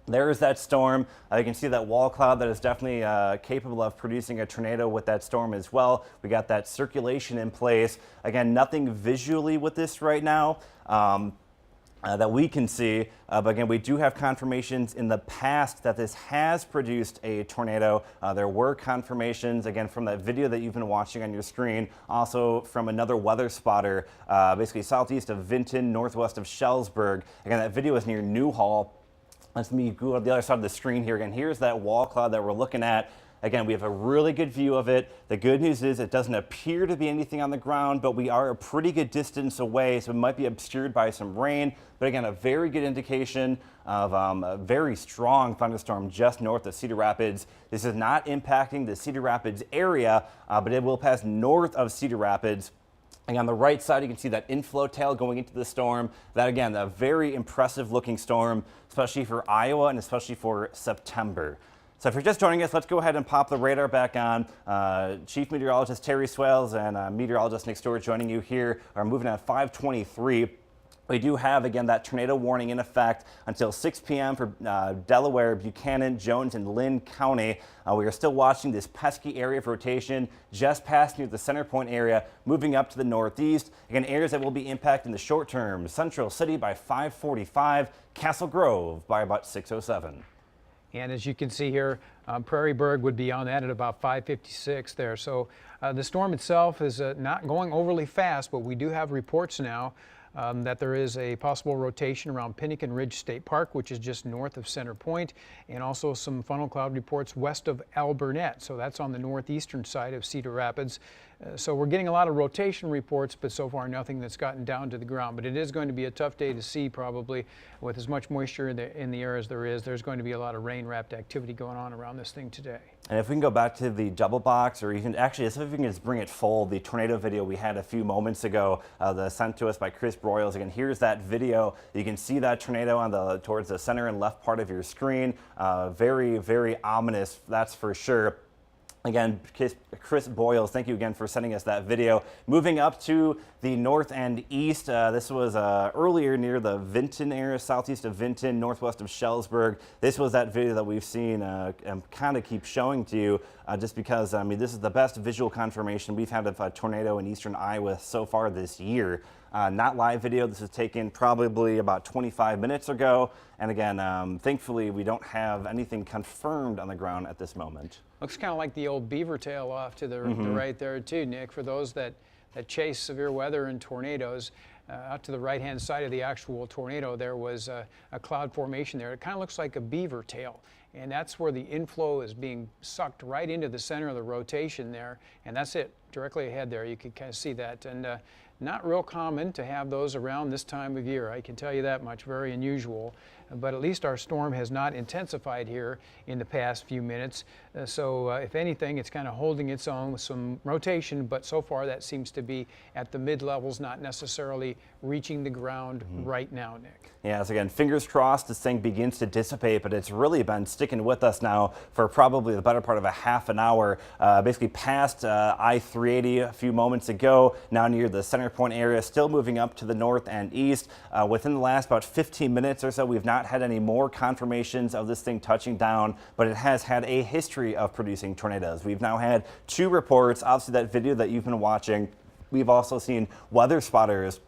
there is that storm. You can see that wall cloud that is definitely capable of producing a tornado with that storm as well. We got that circulation in place. Again, nothing visually with this right now that we can see, but again, we do have confirmations in the past that this has produced a tornado. There were confirmations, again, from that video that you've been watching on your screen, also from another weather spotter, basically southeast of Vinton, northwest of Schellsburg. Again, that video is near Newhall. Let me go to the other side of the screen here. Again, here's that wall cloud that we're looking at. Again, we have a really good view of it. The good news is it doesn't appear to be anything on the ground, but we are a pretty good distance away, so it might be obscured by some rain. But again, a very good indication of a very strong thunderstorm just north of Cedar Rapids. This is not impacting the Cedar Rapids area, but it will pass north of Cedar Rapids. And on the right side, you can see that inflow tail going into the storm. That, again, a very impressive looking storm, especially for Iowa and especially for September. So if you're just joining us, let's go ahead and pop the radar back on. Chief Meteorologist Terry Swails and Meteorologist Nick Stewart joining you here are moving at 5:23. We do have, again, that tornado warning in effect until 6 p.m. for Delaware, Buchanan, Jones, and Linn County. We are still watching this pesky area of rotation just past near the center point area, moving up to the northeast. Again, areas that will be impacted in the short term: Central City by 5:45, Castle Grove by about 6:07. And as you can see here, Prairie Burg would be on that at about 5:56 there. So the storm itself is not going overly fast, but we do have reports now that there is a possible rotation around Pinnacle Ridge State Park, which is just north of Center Point, and also some funnel cloud reports west of Alburnett. So that's on the northeastern side of Cedar Rapids. So we're getting a lot of rotation reports, but so far nothing that's gotten down to the ground. But it is going to be a tough day to see, probably, with as much moisture in the air as there is. There's going to be a lot of rain-wrapped activity going on around this thing today. And if we can go back to the double box, or even actually, if we can just bring it full, the tornado video we had a few moments ago, that sent to us by Chris Broyles. Again, here's that video. You can see that tornado on towards the center and left part of your screen. Very, very ominous, that's for sure. Again, Chris Broyles, thank you again for sending us that video. Moving up to the north and east, this was earlier near the Vinton area, southeast of Vinton, northwest of Schellsburg. This was that video that we've seen and kind of keep showing to you just because, I mean, this is the best visual confirmation we've had of a tornado in eastern Iowa so far this year. Not live video. This was taken probably about 25 minutes ago. And again, thankfully, we don't have anything confirmed on the ground at this moment. Looks kind of like the old beaver tail off to the right there too, Nick. For those that chase severe weather and tornadoes, out to the right-hand side of the actual tornado, there was a cloud formation there. It kind of looks like a beaver tail. And that's where the inflow is being sucked right into the center of the rotation there. And that's it, directly ahead there. You can kind of see that. And not real common to have those around this time of year. I can tell you that much, very unusual. But at least our storm has not intensified here in the past few minutes. So if anything, it's kind of holding its own with some rotation, but so far that seems to be at the mid-levels, not necessarily reaching the ground right now, Nick. Yeah, so again, fingers crossed this thing begins to dissipate, but it's really been sticking with us now for probably the better part of a half an hour, basically past I-380 a few moments ago, now near the center point area, still moving up to the north and east. Within the last about 15 minutes or so, we've not had any more confirmations of this thing touching down, but it has had a history of producing tornadoes. We've now had 2 reports, obviously that video that you've been watching. We've also seen weather spotters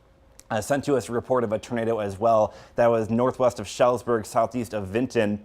sent to us a report of a tornado as well that was northwest of Schellsburg, southeast of Vinton.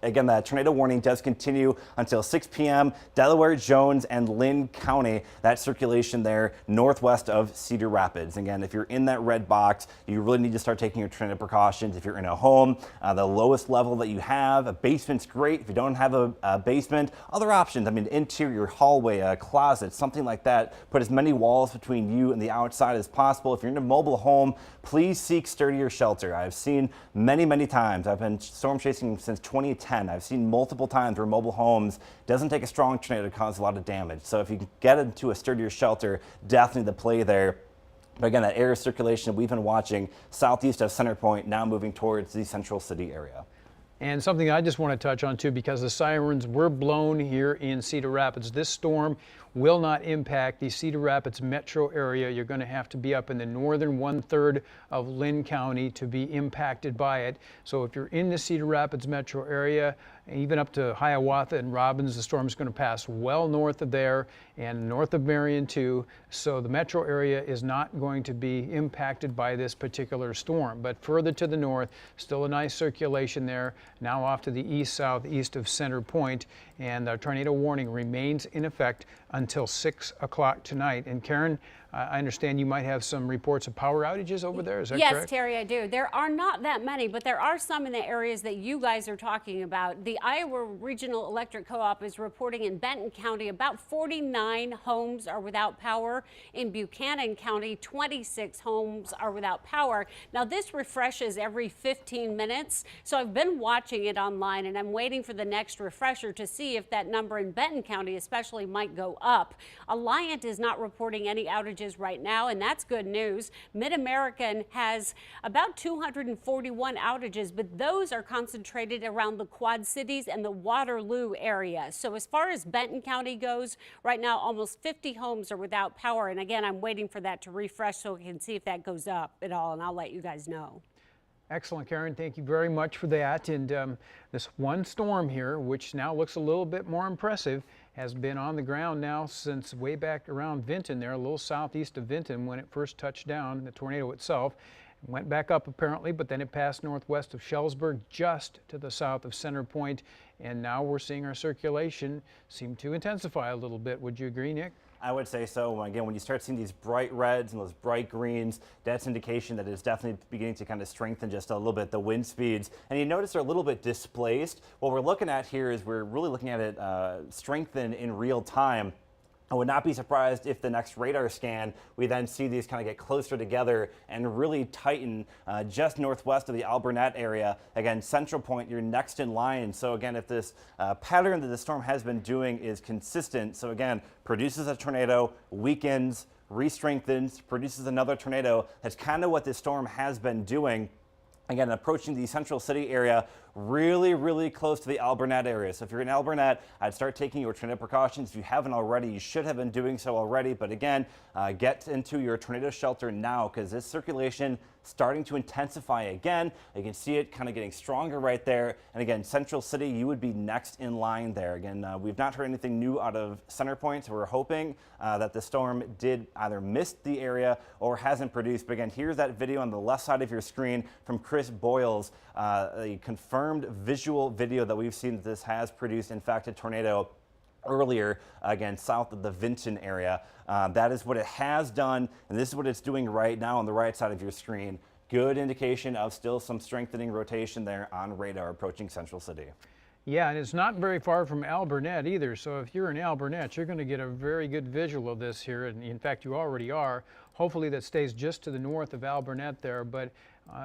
Again, that tornado warning does continue until 6 p.m. Delaware, Jones, and Linn County, that circulation there northwest of Cedar Rapids. Again, if you're in that red box, you really need to start taking your tornado precautions. If you're in a home, the lowest level that you have, a basement's great. If you don't have a basement, other options, I mean, interior, hallway, a closet, something like that. Put as many walls between you and the outside as possible. If you're in a mobile home, please seek sturdier shelter. I've seen many, many times. I've been storm chasing since 2010. I've seen multiple times where mobile homes doesn't take a strong tornado to cause a lot of damage. So if you can get into a sturdier shelter, definitely the play there. But again, that air circulation we've been watching southeast of Center Point, now moving towards the Central City area. And something I just want to touch on too, because the sirens were blown here in Cedar Rapids. This storm will not impact the Cedar Rapids metro area. You're going to have to be up in the northern 1/3 of Linn County to be impacted by it. So if you're in the Cedar Rapids metro area, even up to Hiawatha and Robbins, the storm is going to pass well north of there and north of Marion too. So the metro area is not going to be impacted by this particular storm. But further to the north, still a nice circulation there, now off to the east, southeast of Center Point. And the tornado warning remains in effect until 6 o'clock tonight. And Karen, I understand you might have some reports of power outages over there, is that correct? Yes, Terry, I do. There are not that many, but there are some in the areas that you guys are talking about. The Iowa Regional Electric Co-op is reporting in Benton County about 49 homes are without power. In Buchanan County, 26 homes are without power. Now, this refreshes every 15 minutes, so I've been watching it online, and I'm waiting for the next refresher to see if that number in Benton County especially might go up. Alliant is not reporting any outages outages right now, and that's good news. Mid-American has about 241 outages, but those are concentrated around the Quad Cities and the Waterloo area. So as far as Benton County goes, right now almost 50 homes are without power. And again, I'm waiting for that to refresh so we can see if that goes up at all, and I'll let you guys know. Excellent, Karen. Thank you very much for that. And this one storm here, which now looks a little bit more impressive, has been on the ground now since way back around Vinton there, a little southeast of Vinton when it first touched down, the tornado itself. It went back up apparently, but then it passed northwest of Shellisburg, just to the south of Center Point. And now we're seeing our circulation seem to intensify a little bit. Would you agree, Nick? I would say so. Again, when you start seeing these bright reds and those bright greens, that's indication that it's definitely beginning to kind of strengthen just a little bit the wind speeds. And you notice they're a little bit displaced. What we're looking at here is we're really looking at it strengthen in real time. I would not be surprised if the next radar scan, we then see these kind of get closer together and really tighten just northwest of the Alburnett area. Again, Central Point, you're next in line. So again, if this pattern that the storm has been doing is consistent, so again, produces a tornado, weakens, re-strengthens, produces another tornado, that's kind of what this storm has been doing. Again, approaching the Central City area, really close to the Alburnett area. So if you're in Alburnett, I'd start taking your tornado precautions. If you haven't already, you should have been doing so already. But again, get into your tornado shelter now, because this circulation starting to intensify again. You can see it kind of getting stronger right there. And again, Central City, you would be next in line there. Again, we've not heard anything new out of Center Point, so we're hoping that the storm did either miss the area or hasn't produced. But again, here's that video on the left side of your screen from Chris Boyles, a confirmed visual video that we've seen that this has produced, in fact, a tornado earlier, again, south of the Vinton area. That is what it has done, and this is what it's doing right now on the right side of your screen. Good indication of still some strengthening rotation there on radar approaching Central City. Yeah, and it's not very far from Alburnett either. So if you're in Alburnett, you're going to get a very good visual of this here. And in fact, you already are. Hopefully that stays just to the north of Alburnett there. But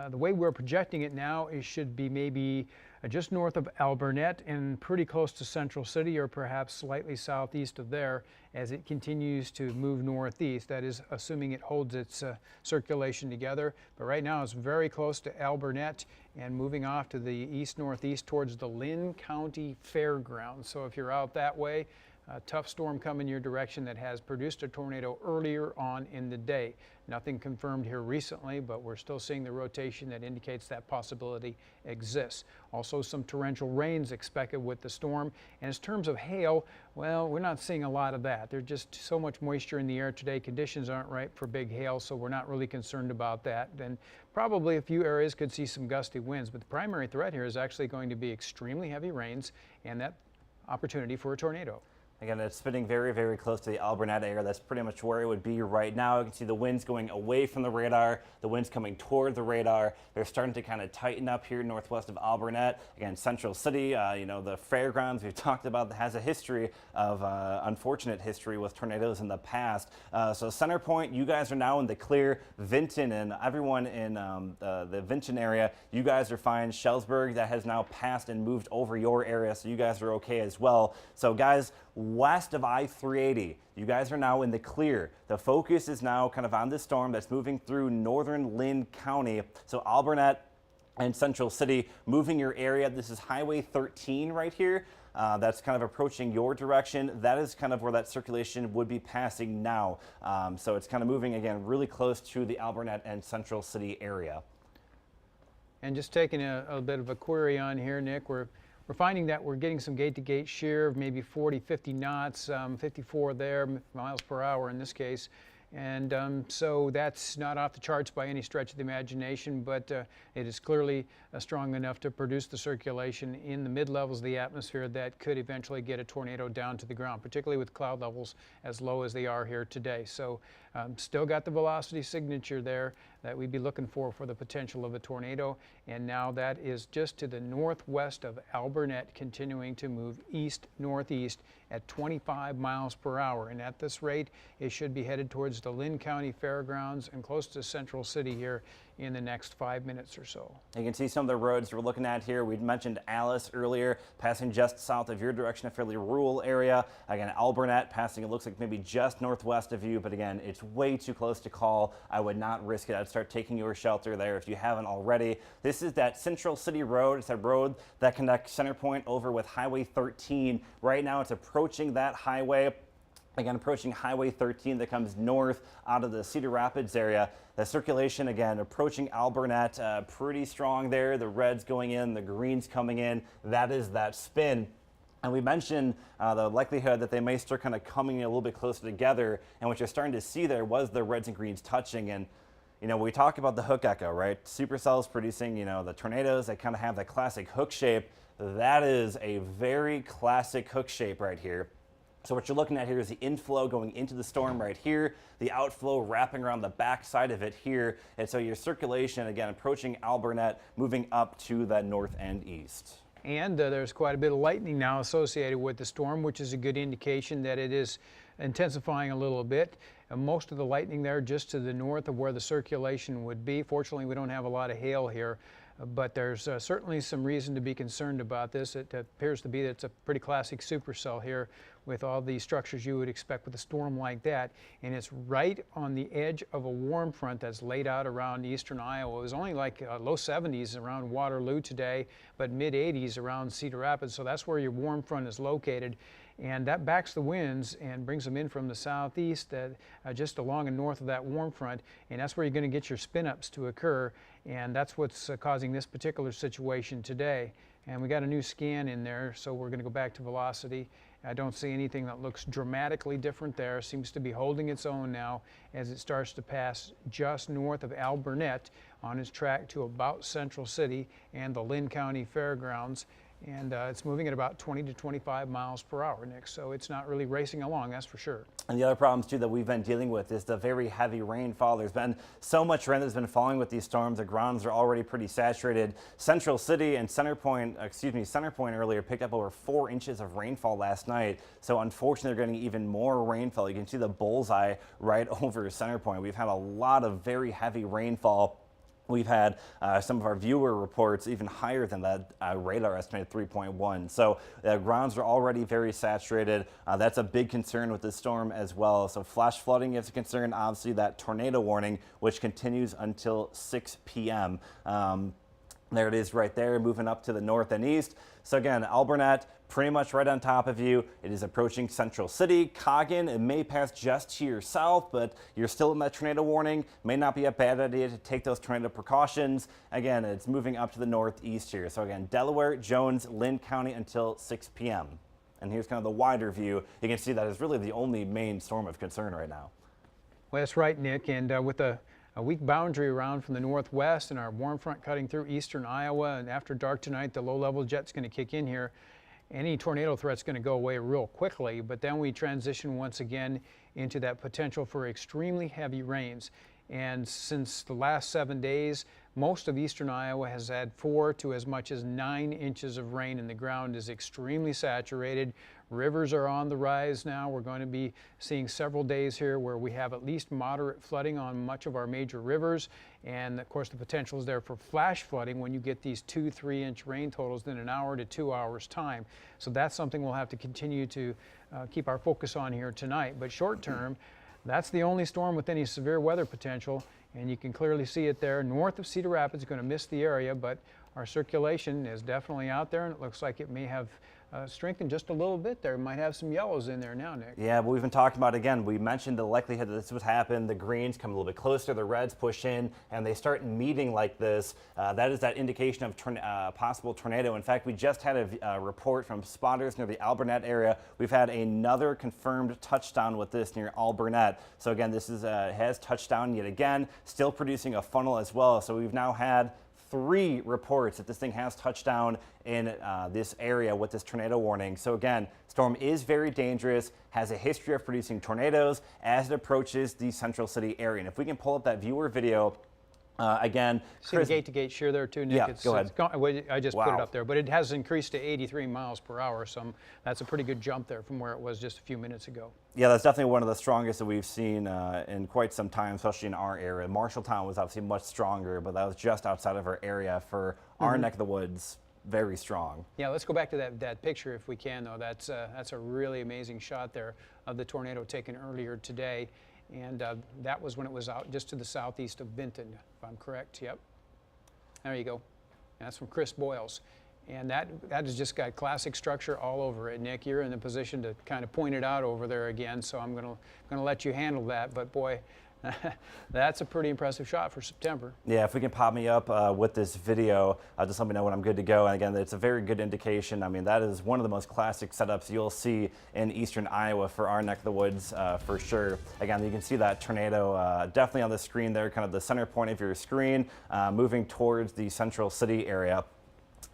the way we're projecting it now, it should be maybe just north of Alburnett and pretty close to Central City, or perhaps slightly southeast of there as it continues to move northeast. That is, assuming it holds its circulation together. But right now it's very close to Alburnett and moving off to the east-northeast towards the Linn County Fairgrounds. So if you're out that way, a tough storm coming your direction that has produced a tornado earlier on in the day. Nothing confirmed here recently, but we're still seeing the rotation that indicates that possibility exists. Also, some torrential rains expected with the storm. And in terms of hail, well, we're not seeing a lot of that. There's just so much moisture in the air today. Conditions aren't right for big hail, so we're not really concerned about that. And probably a few areas could see some gusty winds, but the primary threat here is actually going to be extremely heavy rains and that opportunity for a tornado. Again, it's spinning very close to the Alburnett area. That's pretty much where it would be right now. You can see the winds going away from the radar, the winds coming toward the radar. They're starting to kind of tighten up here northwest of Alburnett. Again, Central City, you know, the fairgrounds we've talked about that has a history of unfortunate history with tornadoes in the past. So Center Point, you guys are now in the clear. Vinton and everyone in the Vinton area, you guys are fine. Shellisburg, that has now passed and moved over your area, so you guys are okay as well. So guys, west of I-380, you guys are now in the clear. The focus is now kind of on this storm that's moving through northern Linn County. So Alburnett and Central City moving your area. This is Highway 13 right here. That's kind of approaching your direction. That is kind of where that circulation would be passing now. So it's kind of moving again really close to the Alburnett and Central City area. And just taking a bit of a query on here, Nick, we're finding that we're getting some gate-to-gate shear of maybe 40, 50 knots, 54 there, miles per hour in this case. And so that's not off the charts by any stretch of the imagination, but it is clearly strong enough to produce the circulation in the mid-levels of the atmosphere that could eventually get a tornado down to the ground, particularly with cloud levels as low as they are here today. So still got the velocity signature there that we'd be looking for the potential of a tornado. And now that is just to the northwest of Alburnett, continuing to move east-northeast at 25 miles per hour. And at this rate, it should be headed towards the Linn County Fairgrounds and close to Central City here in the next 5 minutes or so. You can see some of the roads we're looking at here. We mentioned Alice earlier, passing just south of your direction, a fairly rural area. Again, Alburnett passing, it looks like maybe just northwest of you, but again, it's way too close to call. I would not risk it. I'd start taking your shelter there if you haven't already. This is that Central City Road. It's a road that connects Center Point over with Highway 13. Right now, it's approaching that highway. Again, approaching Highway 13 that comes north out of the Cedar Rapids area. The circulation, again, approaching Alburnett, pretty strong there. The reds going in, the greens coming in. That is that spin. And we mentioned the likelihood that they may start kind of coming a little bit closer together. And what you're starting to see there was the reds and greens touching. And you know, we talk about the hook echo, right? Supercells producing, you know, the tornadoes that kind of have that classic hook shape. That is a very classic hook shape right here. So what you're looking at here is the inflow going into the storm right here, the outflow wrapping around the back side of it here. And so your circulation, again, approaching Alburnett, moving up to the north and east. And there's quite a bit of lightning now associated with the storm, which is a good indication that it is intensifying a little bit. And most of the lightning there just to the north of where the circulation would be. Fortunately, we don't have a lot of hail here. But there's certainly some reason to be concerned about this. It appears to be that it's a pretty classic supercell here with all the structures you would expect with a storm like that. And it's right on the edge of a warm front that's laid out around eastern Iowa. It was only like low 70s around Waterloo today, but mid 80s around Cedar Rapids. So that's where your warm front is located. And that backs the winds and brings them in from the southeast just along and north of that warm front. And that's where you're going to get your spin-ups to occur. And that's what's causing this particular situation today. And we got a new scan in there, so we're going to go back to velocity. I don't see anything that looks dramatically different there. Seems to be holding its own now as it starts to pass just north of Alburnett on its track to about Central City and the Linn County Fairgrounds. And it's moving at about 20 to 25 miles per hour, Nick. So it's not really racing along, that's for sure. And the other problems, too, that we've been dealing with is the very heavy rainfall. There's been so much rain that's been falling with these storms. The grounds are already pretty saturated. Central City and Center Point earlier picked up over 4 inches of rainfall last night. So unfortunately, they're getting even more rainfall. You can see the bullseye right over Center Point. We've had a lot of very heavy rainfall. We've had some of our viewer reports even higher than that radar estimated 3.1. So the grounds are already very saturated. That's a big concern with this storm as well. So flash flooding is a concern. Obviously, that tornado warning, which continues until 6 p.m. There it is right there, moving up to the north and east. So again, Alburnett, pretty much right on top of you. It is approaching Central City. KGAN, it may pass just to your south, but you're still in that tornado warning. May not be a bad idea to take those tornado precautions. Again, it's moving up to the northeast here. So again, Delaware, Jones, Linn County until 6 p.m. And here's kind of the wider view. You can see that is really the only main storm of concern right now. Well, that's right, Nick. And with a weak boundary around from the northwest and our warm front cutting through eastern Iowa, and after dark tonight, the low-level jet's going to kick in here. Any tornado threat's going to go away real quickly, but then we transition once again into that potential for extremely heavy rains. And since the last 7 days, most of eastern Iowa has had 4 to as much as 9 inches of rain, and the ground is extremely saturated. Rivers are on the rise now. We're going to be seeing several days here where we have at least moderate flooding on much of our major rivers. And of course, the potential is there for flash flooding when you get these 2-3 inch rain totals in an hour to 2 hours time. So that's something we'll have to continue to keep our focus on here tonight. But short term, that's the only storm with any severe weather potential, and you can clearly see it there. North of Cedar Rapids, going to miss the area, but our circulation is definitely out there, and it looks like it may have strengthened just a little bit there. Might have some yellows in there now, Nick. Yeah, but we've been talking about, again, we mentioned the likelihood that this would happen. The greens come a little bit closer, the reds push in, and they start meeting like this. That is that indication of possible tornado. In fact, we just had a report from spotters near the Alburnett area. We've had another confirmed touchdown with this near Alburnett. So again, this is has touchdown yet again, still producing a funnel as well. So we've now had 3 reports that this thing has touched down in this area with this tornado warning. So again, storm is very dangerous, has a history of producing tornadoes as it approaches the Central City area. And if we can pull up that viewer video Again, See the gate-to-gate shear there too, Nick? Yeah, go ahead. I just put it Wow. up there, but it has increased to 83 miles per hour. So that's a pretty good jump there from where it was just a few minutes ago. Yeah, that's definitely one of the strongest that we've seen in quite some time, especially in our area. Marshalltown was obviously much stronger, but that was just outside of our area. For our neck of the woods, very strong. Yeah, let's go back to that picture if we can, though. That's a really amazing shot there of the tornado taken earlier today. And that was when it was out just to the southeast of Vinton, if I'm correct. Yep. There you go. And that's from Chris Boyles. And that has just got classic structure all over it. Nick, you're in the position to kind of point it out over there again, so I'm gonna let you handle that. But boy, that's a pretty impressive shot for September. Yeah, if we can pop me up with this video, just let me know when I'm good to go. And again, it's a very good indication. I mean, that is one of the most classic setups you'll see in eastern Iowa for our neck of the woods for sure. Again, you can see that tornado definitely on the screen there, kind of the center point of your screen, moving towards the central city area.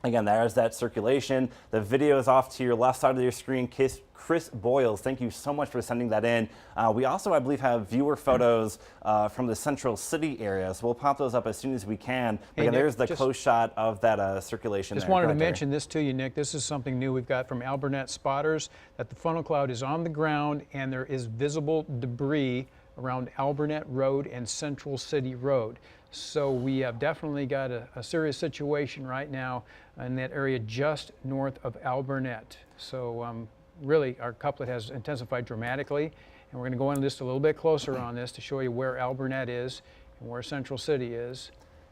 Again, there's that circulation. The video is off to your left side of your screen. Chris Boyles, thank you so much for sending that in. We also, I believe, have viewer photos from the central city area, so we'll pop those up as soon as we can. Hey, Again, Nick, there's the close shot of that circulation. Just there. wanted to Go ahead, mention this to you, Nick. This is something new we've got from Alburnett spotters, that the funnel cloud is on the ground and there is visible debris around Alburnett Road and Central City Road. So we have definitely got a serious situation right now in that area just north of Alburnett. So really our couplet has intensified dramatically, and we're going to go in just a little bit closer on this to show you where Alburnett is and where Central City is.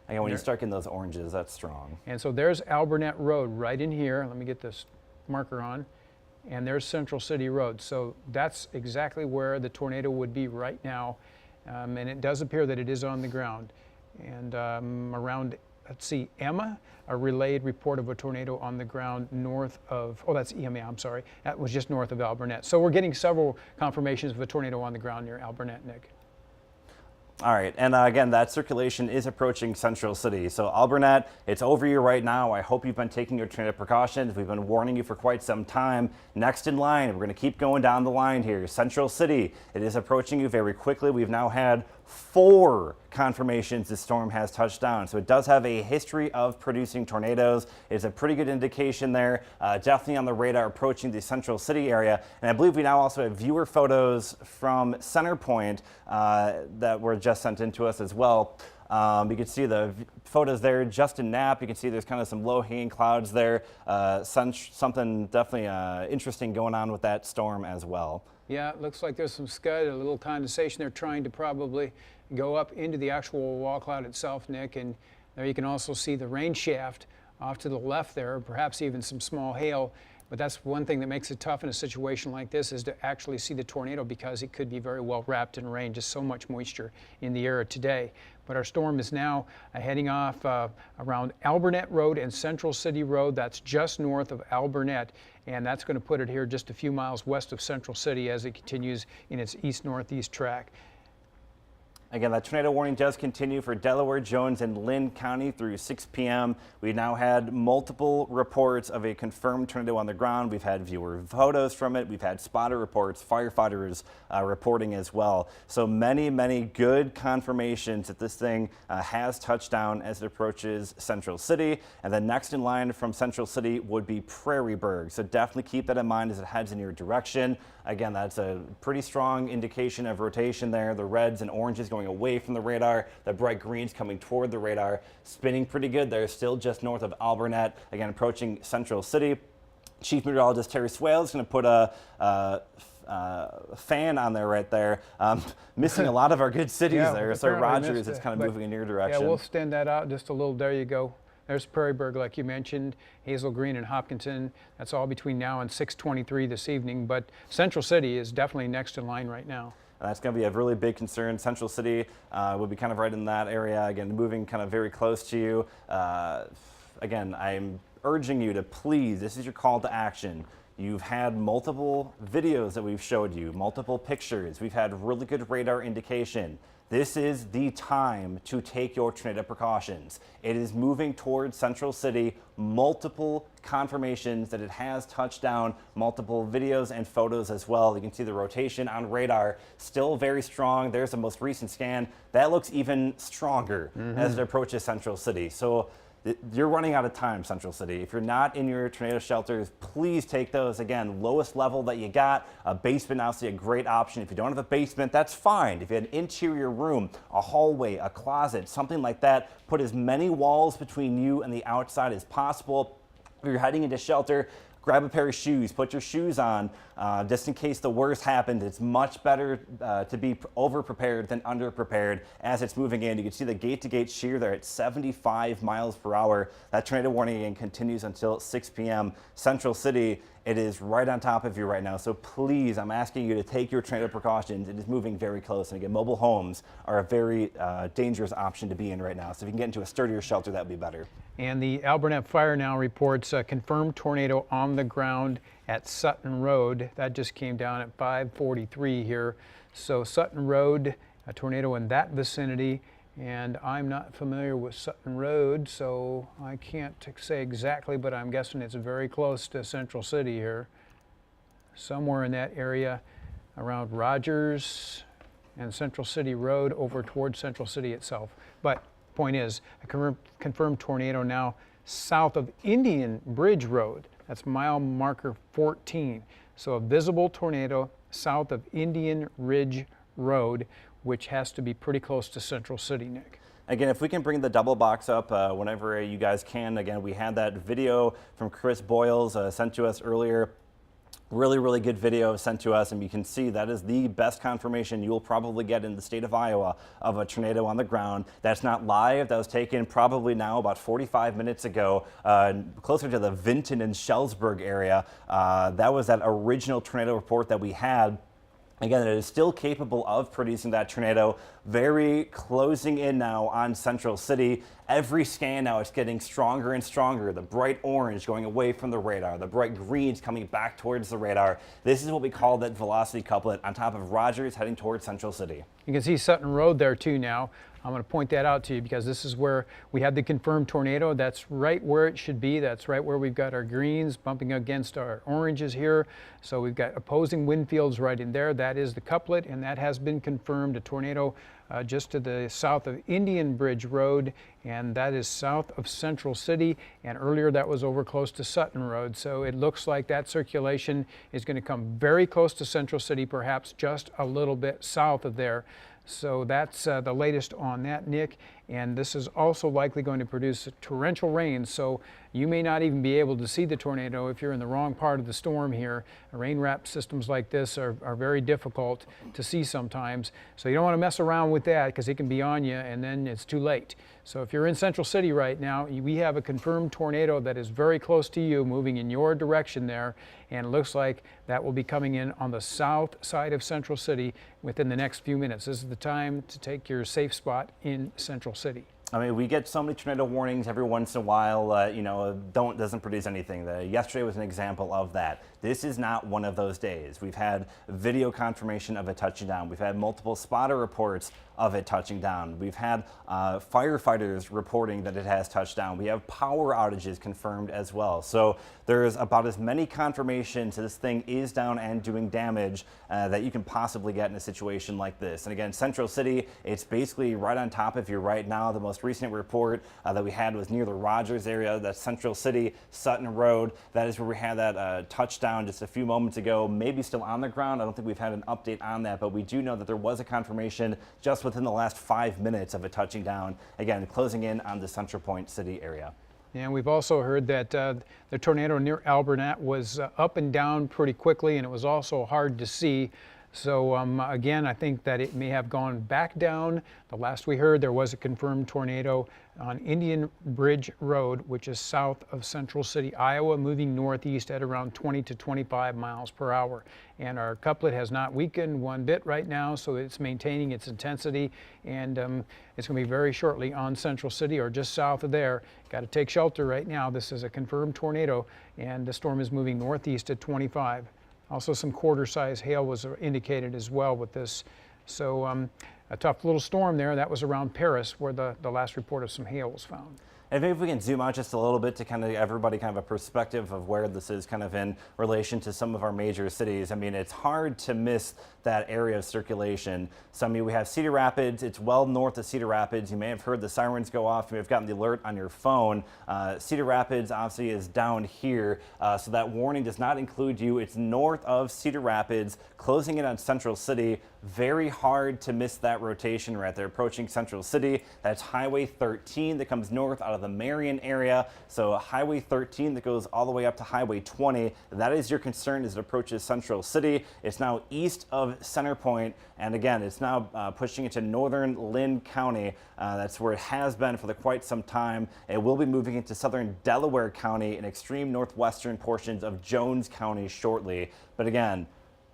Again, when you start getting those oranges, that's strong. And so there's Alburnett Road right in here. Let me get this marker on. And there's Central City Road. So that's exactly where the tornado would be right now. And it does appear that it is on the ground. And around, let's see, Emma, a relayed report of a tornado on the ground north of, oh, that's EMA, I'm sorry. That was just north of Alburnett. So we're getting several confirmations of a tornado on the ground near Alburnett, Nick. All right, and again, that circulation is approaching Central City. So Alburnett, it's over you right now. I hope you've been taking your tornado precautions. We've been warning you for quite some time. Next in line, we're going to keep going down the line here. Central City, it is approaching you very quickly. We've now had 4 confirmations the storm has touched down. So it does have a history of producing tornadoes. It's a pretty good indication there. Definitely on the radar approaching the Central City area. And I believe we now also have viewer photos from Center Point that were just sent in to us as well. You can see the photos there. Justin Knapp, you can see there's kind of some low-hanging clouds there. Something definitely interesting going on with that storm as well. Yeah, it looks like there's some scud, a little condensation. They're trying to probably go up into the actual wall cloud itself, Nick. And there you can also see the rain shaft off to the left there, perhaps even some small hail. But that's one thing that makes it tough in a situation like this, is to actually see the tornado, because it could be very well wrapped in rain. Just so much moisture in the air today. But our storm is now heading off around Alburnett Road and Central City Road. That's just north of Alburnett. And that's going to put it here just a few miles west of Central City as it continues in its east-northeast track. Again, that tornado warning does continue for Delaware, Jones, and Linn County through 6 p.m. We now had multiple reports of a confirmed tornado on the ground. We've had viewer photos from it. We've had spotter reports, firefighters reporting as well. So many, many good confirmations that this thing has touched down as it approaches Central City. And then next in line from Central City would be Prairie Burg. So definitely keep that in mind as it heads in your direction. Again, that's a pretty strong indication of rotation there. The reds and oranges going away from the radar, the bright greens coming toward the radar, spinning pretty good there, still just north of Alburnett, again approaching Central City. Chief Meteorologist Terry Swails is going to put a fan on there right there, missing a lot of our good cities there. So Rogers is kind of moving in your direction. Yeah, we'll stand that out just a little. There you go. There's Prairie Burg, like you mentioned, Hazel Green and Hopkinton. That's all between now and 6:23 this evening. But Central City is definitely next in line right now. That's going to be a really big concern. Central City will be kind of right in that area, again, moving kind of very close to you. Again, I'm urging you to please, this is your call to action. You've had multiple videos that we've showed you, multiple pictures. We've had really good radar indication. this is the time to take your tornado precautions. It is moving towards Central City, multiple confirmations that it has touched down, multiple videos and photos as well. You can see the rotation on radar still very strong. There's the most recent scan. That looks even stronger as it approaches Central City. So you're running out of time, Central City. If you're not in your tornado shelters, please take those. Again, lowest level that you got. A basement, obviously a great option. If you don't have a basement, that's fine. If you had an interior room, a hallway, a closet, something like that, put as many walls between you and the outside as possible. If you're heading into shelter, grab a pair of shoes, put your shoes on, just in case the worst happens. It's much better to be over-prepared than under-prepared as it's moving in. You can see the gate-to-gate shear there at 75 miles per hour. That tornado warning again continues until 6 p.m. Central City, it is right on top of you right now. So please, I'm asking you to take your tornado precautions. It is moving very close. And again, mobile homes are a very dangerous option to be in right now. So if you can get into a sturdier shelter, that would be better. And the Alburnett Fire now reports a confirmed tornado on the ground at Sutton Road. That just came down at 5:43 here. So Sutton Road, a tornado in that vicinity. And I'm not familiar with Sutton Road, so I can't say exactly, but I'm guessing it's very close to Central City here. Somewhere in that area around Rogers and Central City Road over towards Central City itself. But point is, a confirmed tornado now south of Indian Bridge Road. That's mile marker 14. So a visible tornado south of Indian Ridge Road, which has to be pretty close to Central City, Nick. Again, if we can bring the double box up whenever you guys can. Again, we had that video from Chris Boyles sent to us earlier. Really good video sent to us, and you can see that is the best confirmation you'll probably get in the state of Iowa of a tornado on the ground. That's not live. That was taken probably now about 45 minutes ago, closer to the Vinton and Shellsburg area. That was that original tornado report that we had. Again, it is still capable of producing that tornado. Very closing in now on Central City. Every scan now it's getting stronger and stronger. The bright orange going away from the radar. The bright greens coming back towards the radar. This is what we call that velocity couplet on top of Rogers heading towards Central City. You can see Sutton Road there too now. I'm going to point that out to you because this is where we had the confirmed tornado. That's right where it should be. That's right where we've got our greens bumping against our oranges here. So we've got opposing wind fields right in there. That is the couplet, and that has been confirmed. A tornado just to the south of Indian Bridge Road, and that is south of Central City. And earlier that was over close to Sutton Road. So it looks like that circulation is going to come very close to Central City, perhaps just a little bit south of there. So that's the latest on that, Nick. And this is also likely going to produce torrential rain, so you may not even be able to see the tornado if you're in the wrong part of the storm here. Rain-wrapped systems like this are very difficult to see sometimes, so you don't want to mess around with that because it can be on you and then it's too late. So if you're in Central City right now, we have a confirmed tornado that is very close to you, moving in your direction there, and it looks like that will be coming in on the south side of Central City within the next few minutes. This is the time to take your safe spot in Central City. I mean, we get so many tornado warnings every once in a while, you know, doesn't produce anything. Yesterday was an example of that. This is not one of those days. We've had video confirmation of it touching down. We've had multiple spotter reports of it touching down. We've had firefighters reporting that it has touched down. We have power outages confirmed as well. So there's about as many confirmations that this thing is down and doing damage that you can possibly get in a situation like this. And again, Central City, it's basically right on top of you right now. The most recent report that we had was near the Rogers area. That's Central City, Sutton Road. That is where we had that touchdown just a few moments ago, maybe still on the ground. I don't think we've had an update on that, but we do know that there was a confirmation just within the last 5 minutes of it touching down, again, closing in on the Central Point City area. And we've also heard that the tornado near Alburnett was up and down pretty quickly, and it was also hard to see. So again, I think that it may have gone back down. The last we heard, there was a confirmed tornado on Indian Bridge Road, which is south of Central City, Iowa, moving northeast at around 20 to 25 miles per hour. And our couplet has not weakened one bit right now, so it's maintaining its intensity, and it's going to be very shortly on Central City or just south of there. Got to take shelter right now. This is a confirmed tornado, and the storm is moving northeast at 25. Also, some quarter-size hail was indicated as well with this. So a tough little storm there. That was around Paris, where the last report of some hail was found. And maybe if we can zoom out just a little bit to kind of everybody kind of a perspective of where this is kind of in relation to some of our major cities. I mean, it's hard to miss that area of circulation. So I mean, we have Cedar Rapids. It's well north of Cedar Rapids. You may have heard the sirens go off. You may have gotten the alert on your phone. Cedar Rapids obviously is down here. So that warning does not include you. It's north of Cedar Rapids, closing in on Central City. Very hard to miss that rotation right there, approaching Central City. That's Highway 13 that comes north out of the Marion area. So Highway 13 that goes all the way up to Highway 20. That is your concern as it approaches Central City. It's now east of Center Point, and again, it's now pushing into northern Linn County. That's where it has been for quite some time. It will be moving into southern Delaware County and extreme northwestern portions of Jones County shortly. But again,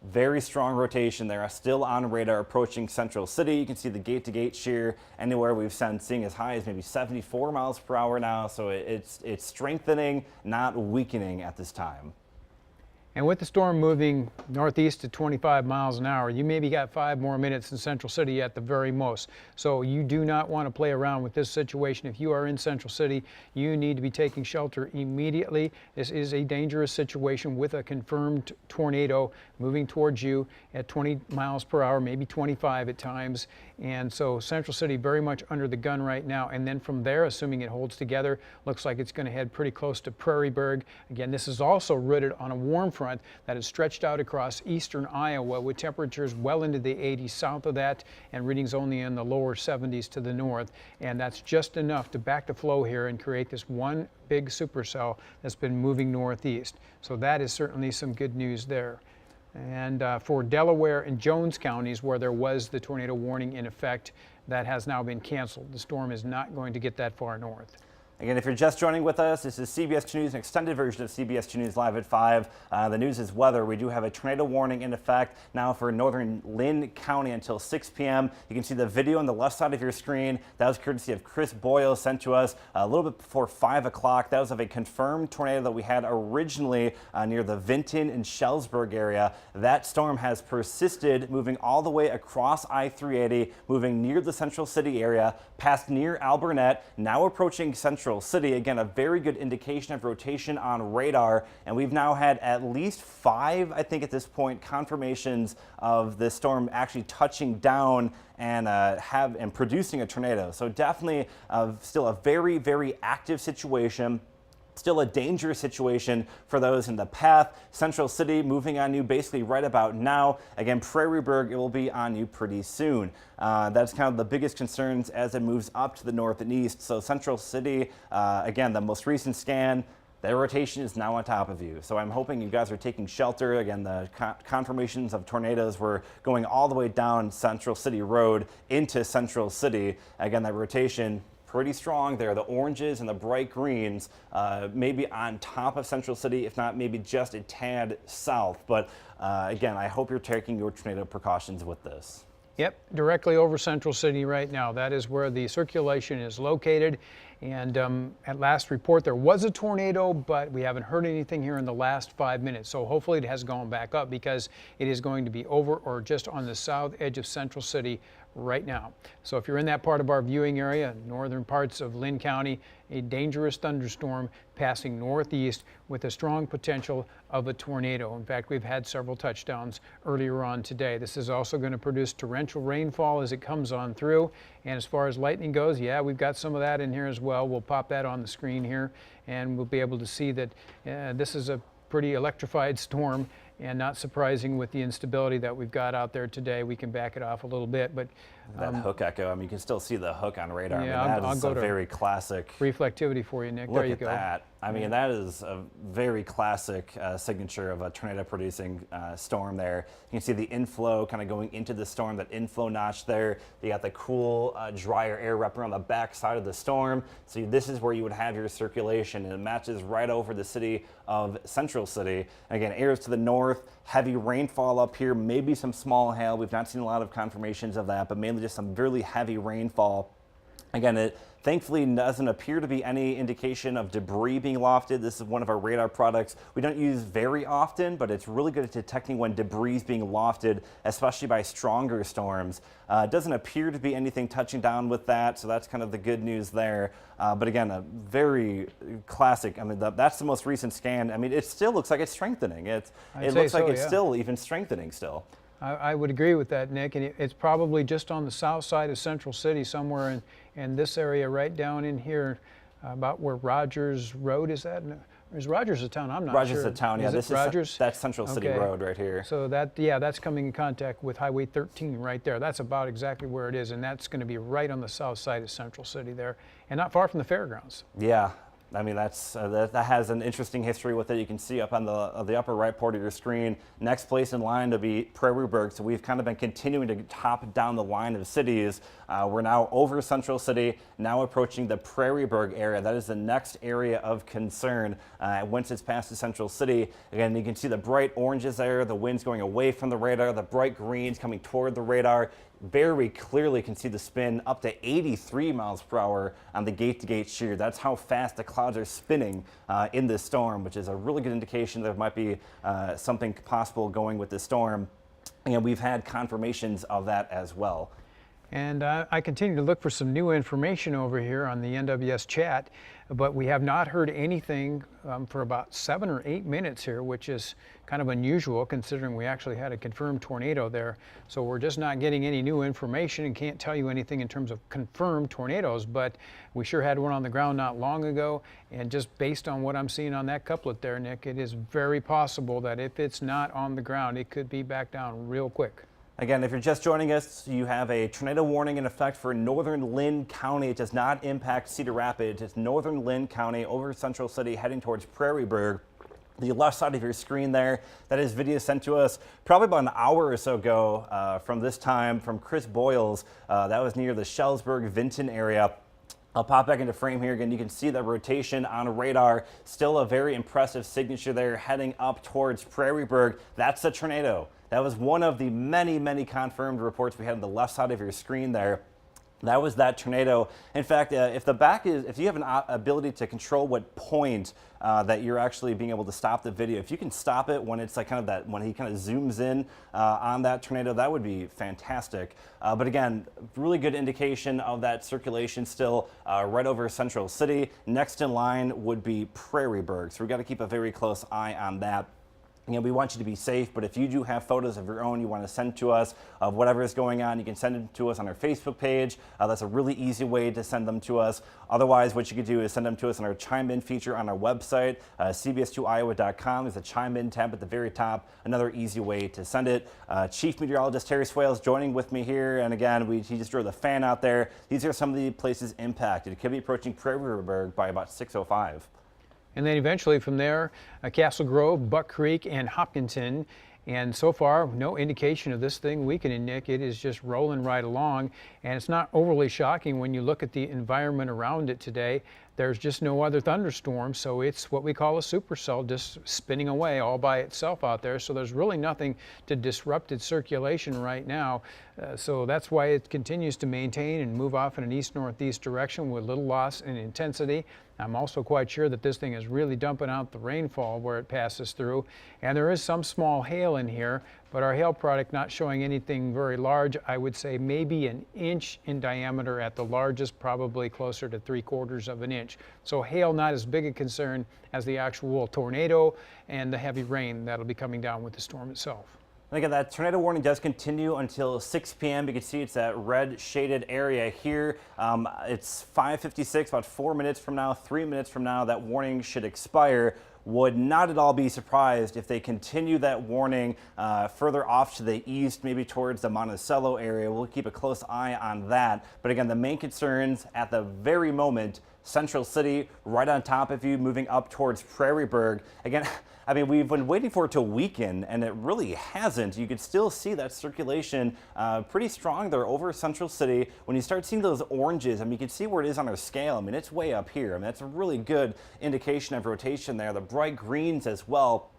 very strong rotation there, still on radar approaching Central City. You can see the gate-to-gate shear anywhere we've seeing as high as maybe 74 miles per hour now. So it's strengthening, not weakening at this time. And with the storm moving northeast to 25 miles an hour, you maybe got 5 more minutes in Central City at the very most. So you do not want to play around with this situation. If you are in Central City, you need to be taking shelter immediately. This is a dangerous situation with a confirmed tornado moving towards you at 20 miles per hour, maybe 25 at times. And so Central City very much under the gun right now. And then from there, assuming it holds together, looks like it's going to head pretty close to Prairie Burg. Again, this is also rooted on a warm front that is stretched out across eastern Iowa with temperatures well into the 80s south of that and readings only in the lower 70s to the north. And that's just enough to back the flow here and create this one big supercell that's been moving northeast. So that is certainly some good news there. And for Delaware and Jones counties, where there was the tornado warning in effect, that has now been canceled. The storm is not going to get that far north. Again, if you're just joining with us, this is CBS 2 News, an extended version of CBS 2 News Live at 5. The news is weather. We do have a tornado warning in effect now for northern Linn County until 6 p.m. You can see the video on the left side of your screen. That was courtesy of Chris Boyle, sent to us a little bit before 5 o'clock. That was of a confirmed tornado that we had originally near the Vinton and Shellsburg area. That storm has persisted, moving all the way across I-380, moving near the Central City area, past near Alburnett, now approaching Central City. Again, a very good indication of rotation on radar, and we've now had at least 5, I think at this point, confirmations of the storm actually touching down and producing a tornado. So definitely still a very, very active situation. Still a dangerous situation for those in the path. Central City moving on you basically right about now. Again, Prairie Burg, it will be on you pretty soon. That's kind of the biggest concerns as it moves up to the north and east. So Central City, again, the most recent scan, the rotation is now on top of you. So I'm hoping you guys are taking shelter. Again, the confirmations of tornadoes were going all the way down Central City Road into Central City. Again, that rotation pretty strong there. The oranges and the bright greens maybe on top of Central City, if not maybe just a tad south. But again, I hope you're taking your tornado precautions with this. Yep, directly over Central City right now. That is where the circulation is located. And at last report, there was a tornado, but we haven't heard anything here in the last 5 minutes. So hopefully it has gone back up because it is going to be over or just on the south edge of Central City right now. So if you're in that part of our viewing area, northern parts of Linn County, a dangerous thunderstorm passing northeast with a strong potential of a tornado. In fact, we've had several touchdowns earlier on today. This is also going to produce torrential rainfall as it comes on through. And as far as lightning goes, yeah, we've got some of that in here as well. We'll pop that on the screen here and we'll be able to see that this is a pretty electrified storm. And not surprising with the instability that we've got out there today. We can back it off a little bit, but that hook echo, I mean, you can still see the hook on radar. Yeah, I mean, that is a very classic reflectivity for you, Nick. There you go. Look at that. I mean, that is a very classic signature of a tornado-producing storm there. You can see the inflow kind of going into the storm, that inflow notch there. You got the cool, drier air wrapping around the back side of the storm. So this is where you would have your circulation, and it matches right over the city of Central City. And again, areas to the north, heavy rainfall up here, maybe some small hail. We've not seen a lot of confirmations of that, but mainly just some really heavy rainfall Again, it thankfully doesn't appear to be any indication of debris being lofted. This is one of our radar products we don't use very often, but it's really good at detecting when debris is being lofted, especially by stronger storms. It doesn't appear to be anything touching down with that, so that's kind of the good news there. But again, a very classic. I mean, that's the most recent scan. I mean, it still looks like it's strengthening. It looks like it's still even strengthening still. I would agree with that, Nick, and it's probably just on the south side of Central City, somewhere in this area right down in here, about where Rogers Road is at. Is Rogers a town? I'm not sure. Rogers is a town, yeah. This is Rogers? That's Central City Road right here. So that's coming in contact with Highway 13 right there. That's about exactly where it is, and that's going to be right on the south side of Central City there, and not far from the fairgrounds. Yeah. I mean, that has an interesting history with it. You can see up on the upper right part of your screen. Next place in line to be Prairie Burg. So we've kind of been continuing to hop down the line of cities. We're now over Central City, now approaching the Prairie Burg area. That is the next area of concern once it's past the Central City. Again, you can see the bright oranges there, the winds going away from the radar, the bright greens coming toward the radar. Very clearly can see the spin up to 83 miles per hour on the gate-to-gate shear. That's how fast the clouds are spinning in this storm, which is a really good indication there might be something possible going with this storm. And we've had confirmations of that as well. And I continue to look for some new information over here on the NWS chat, but we have not heard anything for about 7 or 8 minutes here, which is kind of unusual considering we actually had a confirmed tornado there. So we're just not getting any new information and can't tell you anything in terms of confirmed tornadoes, but we sure had one on the ground not long ago. And just based on what I'm seeing on that couplet there, Nick, it is very possible that if it's not on the ground, it could be back down real quick. Again, if you're just joining us, you have a tornado warning in effect for northern Linn County. It does not impact Cedar Rapids. It's northern Linn County over Central City heading towards Prairie Burg. The left side of your screen there, that is video sent to us probably about an hour or so ago from this time from Chris Boyles. That was near the Shellsburg, Vinton area. I'll pop back into frame here again. You can see the rotation on radar. Still a very impressive signature there heading up towards Prairie Burg. That's a tornado. That was one of the many, many confirmed reports we had on the left side of your screen there. That was that tornado. In fact, if you have an ability to control what point that you're actually being able to stop the video, if you can stop it when it's like kind of that, when he kind of zooms in on that tornado, that would be fantastic. But again, really good indication of that circulation still right over Central City. Next in line would be Prairie Burg. So we've got to keep a very close eye on that. You know, we want you to be safe, but if you do have photos of your own you want to send to us of whatever is going on, you can send them to us on our Facebook page. That's a really easy way to send them to us. Otherwise, what you could do is send them to us on our Chime In feature on our website, CBS2Iowa.com. There's a Chime In tab at the very top, another easy way to send it. Chief Meteorologist Terry Swails joining with me here, and again, he just drew the fan out there. These are some of the places impacted. It could be approaching Prairie Burg by about 6:05. And then eventually from there, Castle Grove, Buck Creek, and Hopkinton. And so far, no indication of this thing weakening, Nick. It is just rolling right along. And it's not overly shocking when you look at the environment around it today. There's just no other thunderstorm, so it's what we call a supercell, just spinning away all by itself out there. So there's really nothing to disrupt its circulation right now. So that's why it continues to maintain and move off in an east-northeast direction with little loss in intensity. I'm also quite sure that this thing is really dumping out the rainfall where it passes through. And there is some small hail in here, but our hail product not showing anything very large. I would say maybe an inch in diameter at the largest, probably closer to 3/4 of an inch. So hail not as big a concern as the actual tornado and the heavy rain that'll be coming down with the storm itself. And again, that tornado warning does continue until 6 p.m. You can see it's that red shaded area here. It's 5:56, about 4 minutes from now, 3 minutes from now, that warning should expire. Would not at all be surprised if they continue that warning further off to the east, maybe towards the Monticello area. We'll keep a close eye on that. But again, the main concerns at the very moment, Central City right on top of you, moving up towards Prairie Burg. Again, I mean, we've been waiting for it to weaken, and it really hasn't. You could still see that circulation pretty strong there over Central City. When you start seeing those oranges, I mean, you can see where it is on our scale. I mean, it's way up here. I mean, that's a really good indication of rotation there. The bright greens as well.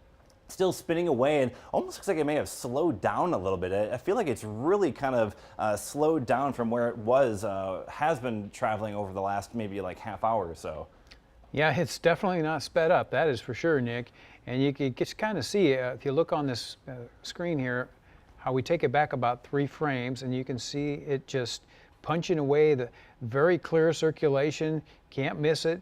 still spinning away and almost looks like it may have slowed down a little bit. I feel like it's really kind of slowed down from where it was, has been traveling over the last maybe like half hour or so. Yeah, it's definitely not sped up, that is for sure, Nick. And you can just kind of see, if you look on this screen here, how we take it back about 3 frames, and you can see it just punching away, the very clear circulation, can't miss it.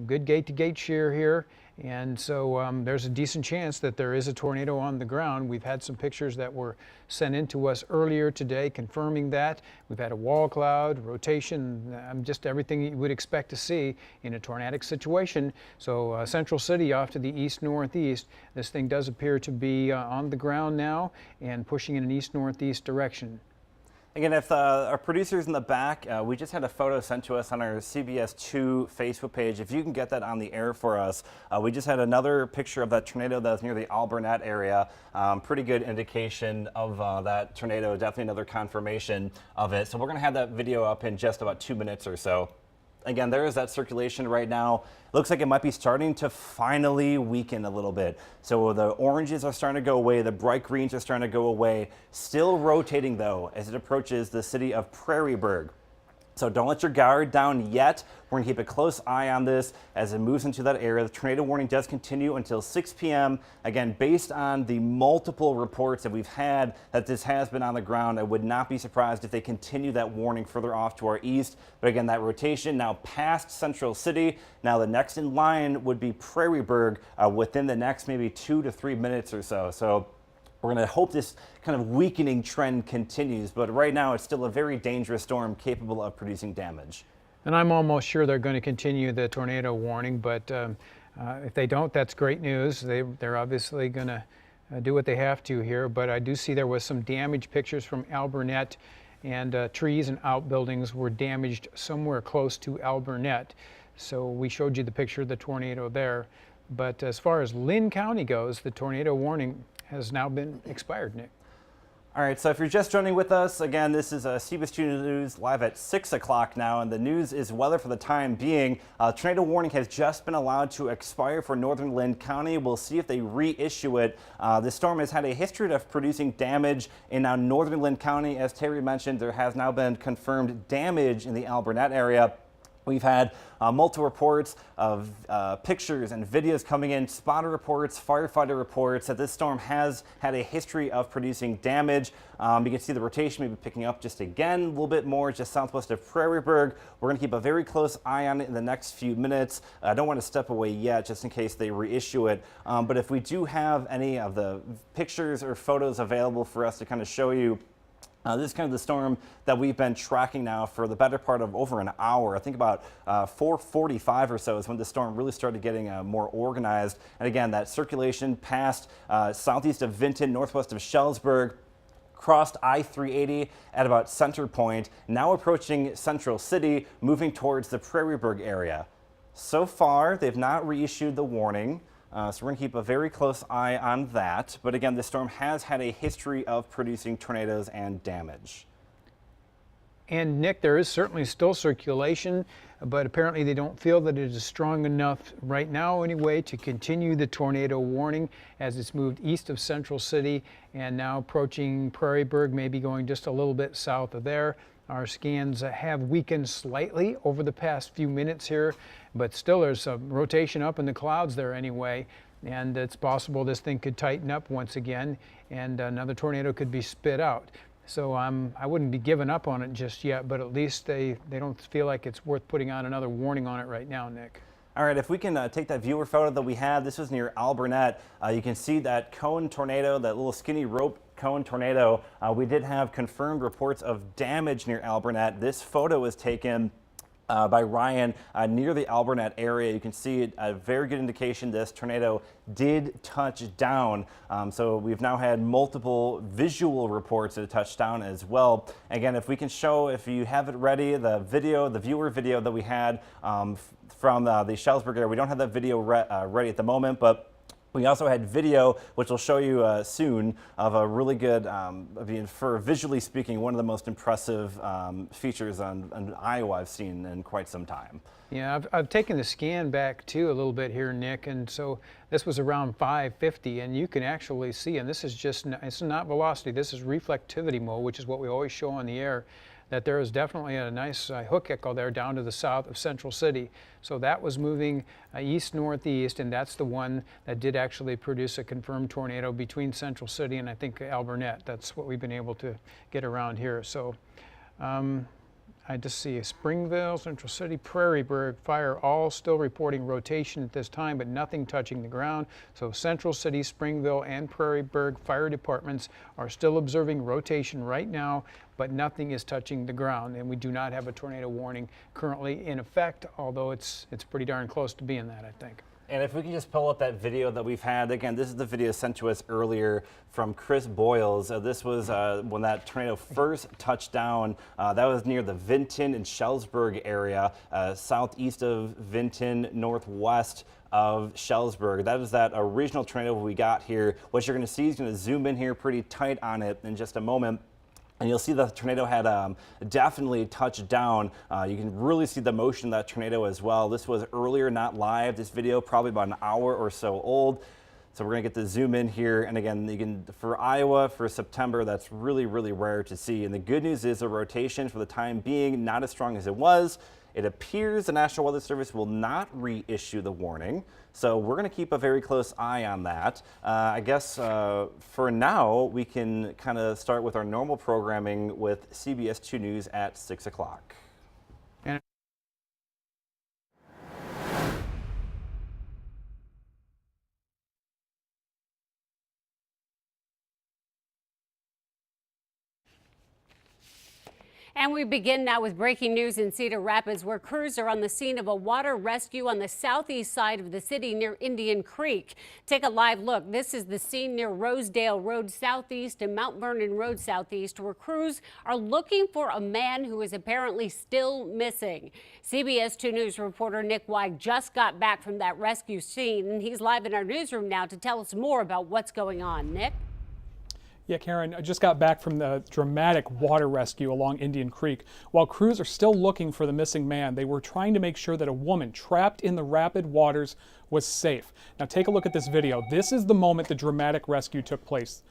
Good gate-to-gate shear here, and so there's a decent chance that there is a tornado on the ground. We've had some pictures that were sent in to us earlier today confirming that. We've had a wall cloud, rotation, just everything you would expect to see in a tornadic situation. So Central City off to the east-northeast, this thing does appear to be on the ground now and pushing in an east-northeast direction. Again, if our producers in the back, we just had a photo sent to us on our CBS2 Facebook page. If you can get that on the air for us. We just had another picture of that tornado that was near the Alburnett area. Pretty good indication of that tornado, definitely another confirmation of it. So we're going to have that video up in just about 2 minutes or so. Again, there is that circulation right now. Looks like it might be starting to finally weaken a little bit. So the oranges are starting to go away. The bright greens are starting to go away. Still rotating, though, as it approaches the city of Prairie Burg. So don't let your guard down yet. We're going to keep a close eye on this as it moves into that area. The tornado warning does continue until 6 p.m. Again, based on the multiple reports that we've had that this has been on the ground, I would not be surprised if they continue that warning further off to our east. But again, that rotation now past Central City. Now the next in line would be Prairie Burg within the next maybe 2 to 3 minutes or so. So we're going to hope this kind of weakening trend continues, but right now it's still a very dangerous storm capable of producing damage. And I'm almost sure they're going to continue the tornado warning, but if they don't, that's great news. They're obviously going to do what they have to here, but I do see there was some damage pictures from Alburnett, and trees and outbuildings were damaged somewhere close to Alburnett. So we showed you the picture of the tornado there. But as far as Linn County goes, the tornado warning has now been expired, Nick. All right, so if you're just joining with us, again, this is CBS2 News live at 6 o'clock now, and the news is weather for the time being. Tornado warning has just been allowed to expire for northern Linn County. We'll see if they reissue it. This storm has had a history of producing damage in northern Linn County. As Terry mentioned, there has now been confirmed damage in the Alburnett area. We've had multiple reports of pictures and videos coming in, spotter reports, firefighter reports that this storm has had a history of producing damage. You can see the rotation maybe picking up just again a little bit more just southwest of Prairie Burg. We're going to keep a very close eye on it in the next few minutes. I don't want to step away yet just in case they reissue it. But if we do have any of the pictures or photos available for us to kind of show you, this is kind of the storm that we've been tracking now for the better part of over an hour. I think about 4:45 or so is when the storm really started getting more organized. And again, that circulation past southeast of Vinton, northwest of Schellsburg, crossed I-380 at about center point, now approaching Central City, moving towards the Prairie Burg area. So far, they've not reissued the warning. So we're going to keep a very close eye on that. But again, this storm has had a history of producing tornadoes and damage. And Nick, there is certainly still circulation, but apparently they don't feel that it is strong enough right now anyway to continue the tornado warning as it's moved east of Central City and now approaching Prairie Burg, maybe going just a little bit south of there. Our scans have weakened slightly over the past few minutes here, but still there's some rotation up in the clouds there anyway, and it's possible this thing could tighten up once again and another tornado could be spit out. So I wouldn't be giving up on it just yet, but at least they don't feel like it's worth putting out another warning on it right now, Nick. All right, if we can take that viewer photo that we had, this was near Alburnett. You can see that cone tornado, that little skinny rope cone tornado. We did have confirmed reports of damage near Alburnett. This photo was taken by Ryan near the Alburnett area. You can see a very good indication this tornado did touch down. So we've now had multiple visual reports that it touched down as well. Again, if we can show, if you have it ready, the video, the viewer video that we had from the Schellsburg area. We don't have that video ready at the moment, but We also had video, which we'll show you soon, of a really good, for visually speaking, one of the most impressive features on Iowa I've seen in quite some time. Yeah, I've taken the scan back too a little bit here, Nick, and so this was around 550, and you can actually see, and this is just, it's not velocity, this is reflectivity mode, which is what we always show on the air, that there is definitely a nice hook echo there down to the south of Central City. So that was moving east-northeast, and that's the one that did actually produce a confirmed tornado between Central City and I think Alburnett. That's what we've been able to get around here. So I just see Springville, Central City, Prairie Burg, fire all still reporting rotation at this time, but nothing touching the ground. So Central City, Springville, and Prairie Burg fire departments are still observing rotation right now, but nothing is touching the ground, and we do not have a tornado warning currently in effect, although it's pretty darn close to being that, I think. And if we can just pull up that video that we've had, again, this is the video sent to us earlier from Chris Boyles. This was when that tornado first touched down. That was near the Vinton and Schellsburg area, southeast of Vinton, northwest of Schellsburg. That is that original tornado we got here. What you're going to see is going to zoom in here pretty tight on it in just a moment. And you'll see the tornado had definitely touched down. You can really see the motion of that tornado as well. This was earlier, not live. This video probably about an hour or so old. So we're going to get the zoom in here. And again, you can, for Iowa, for September, that's really, really rare to see. And the good news is the rotation for the time being, not as strong as it was. It appears the National Weather Service will not reissue the warning. So we're going to keep a very close eye on that. I guess for now, we can kind of start with our normal programming with CBS2 News at 6 o'clock. And we begin now with breaking news in Cedar Rapids, where crews are on the scene of a water rescue on the southeast side of the city near Indian Creek. Take a live look. This is the scene near Rosedale Road Southeast and Mount Vernon Road Southeast, where crews are looking for a man who is apparently still missing. CBS 2 News reporter Nick Weig just got back from that rescue scene, and he's live in our newsroom now to tell us more about what's going on. Nick? Yeah, Karen, I just got back from the dramatic water rescue along Indian Creek. While crews are still looking for the missing man, they were trying to make sure that a woman trapped in the rapid waters was safe. Now take a look at this video. This is the moment the dramatic rescue took place.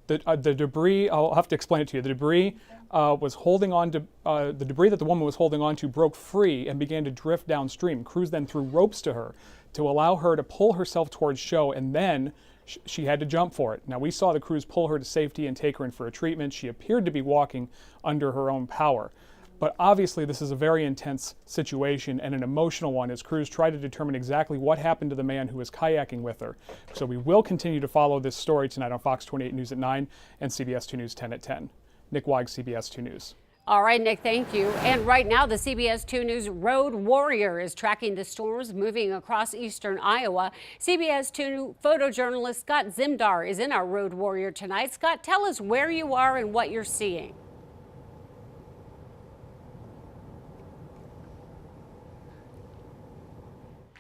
The debris, I'll have to explain it to you. The debris was holding on to, the debris that the woman was holding on to broke free and began to drift downstream. Crews then threw ropes to her to allow her to pull herself towards shore, and then she had to jump for it. Now we saw the crews pull her to safety and take her in for a treatment. She appeared to be walking under her own power. But obviously this is a very intense situation and an emotional one as crews try to determine exactly what happened to the man who was kayaking with her. So we will continue to follow this story tonight on Fox 28 News at 9 and CBS 2 News 10 at 10. Nick Weig, CBS 2 News. All right, Nick, thank you. And right now, the CBS 2 News Road Warrior is tracking the storms moving across eastern Iowa. CBS 2 photojournalist Scott Zimdar is in our Road Warrior tonight. Scott, tell us where you are and what you're seeing.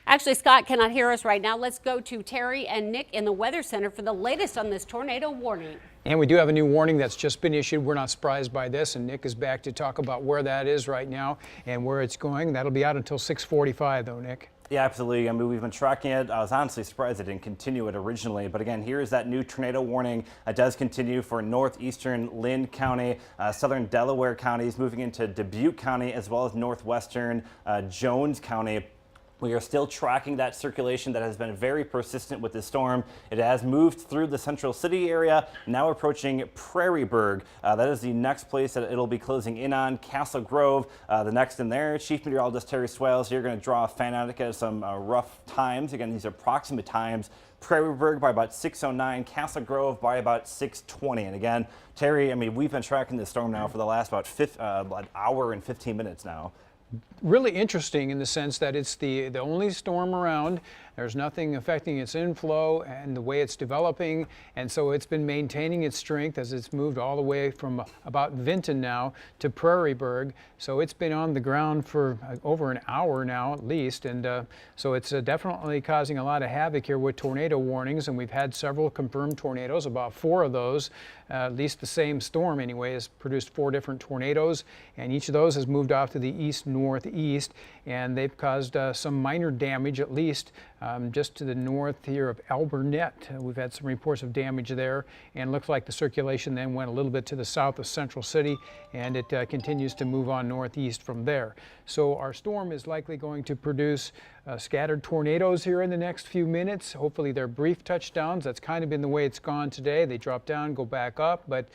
Actually, Scott cannot hear us right now. Let's go to Terry and Nick in the Weather Center for the latest on this tornado warning. And we do have a new warning that's just been issued. We're not surprised by this, and Nick is back to talk about where that is right now and where it's going. That'll be out until 6:45, though, Nick. Yeah, absolutely. I mean, we've been tracking it. I was honestly surprised it didn't continue it originally. But again, here is that new tornado warning. It does continue for northeastern Linn County, southern Delaware counties, moving into Dubuque County, as well as northwestern Jones County. We are still tracking that circulation that has been very persistent with this storm. It has moved through the Central City area, now approaching Prairie Burg. That is the next place that it'll be closing in on. Castle Grove, the next in there. Chief Meteorologist Terry Swails here going to draw a fanatic at some rough times. Again, these are approximate times. Prairie Burg by about 6:09, Castle Grove by about 6:20. And again, Terry, I mean, we've been tracking this storm now for the last about an hour and 15 minutes now. Really interesting in the sense that it's the only storm around There's nothing affecting its inflow and the way it's developing, and so it's been maintaining its strength as it's moved all the way from about Vinton now to Prairie Burg. So it's been on the ground for over an hour now at least, and so it's definitely causing a lot of havoc here with tornado warnings, and we've had several confirmed tornadoes, about 4 of those. At least the same storm anyway has produced 4 different tornadoes, and each of those has moved off to the east-northeast, and they've caused some minor damage, at least just to the north here of Alburnett. We've had some reports of damage there, and looks like the circulation then went a little bit to the south of Central City, and it continues to move on northeast from there. So our storm is likely going to produce scattered tornadoes here in the next few minutes. Hopefully they're brief touchdowns. That's kind of been the way it's gone today. They drop down, go back up, but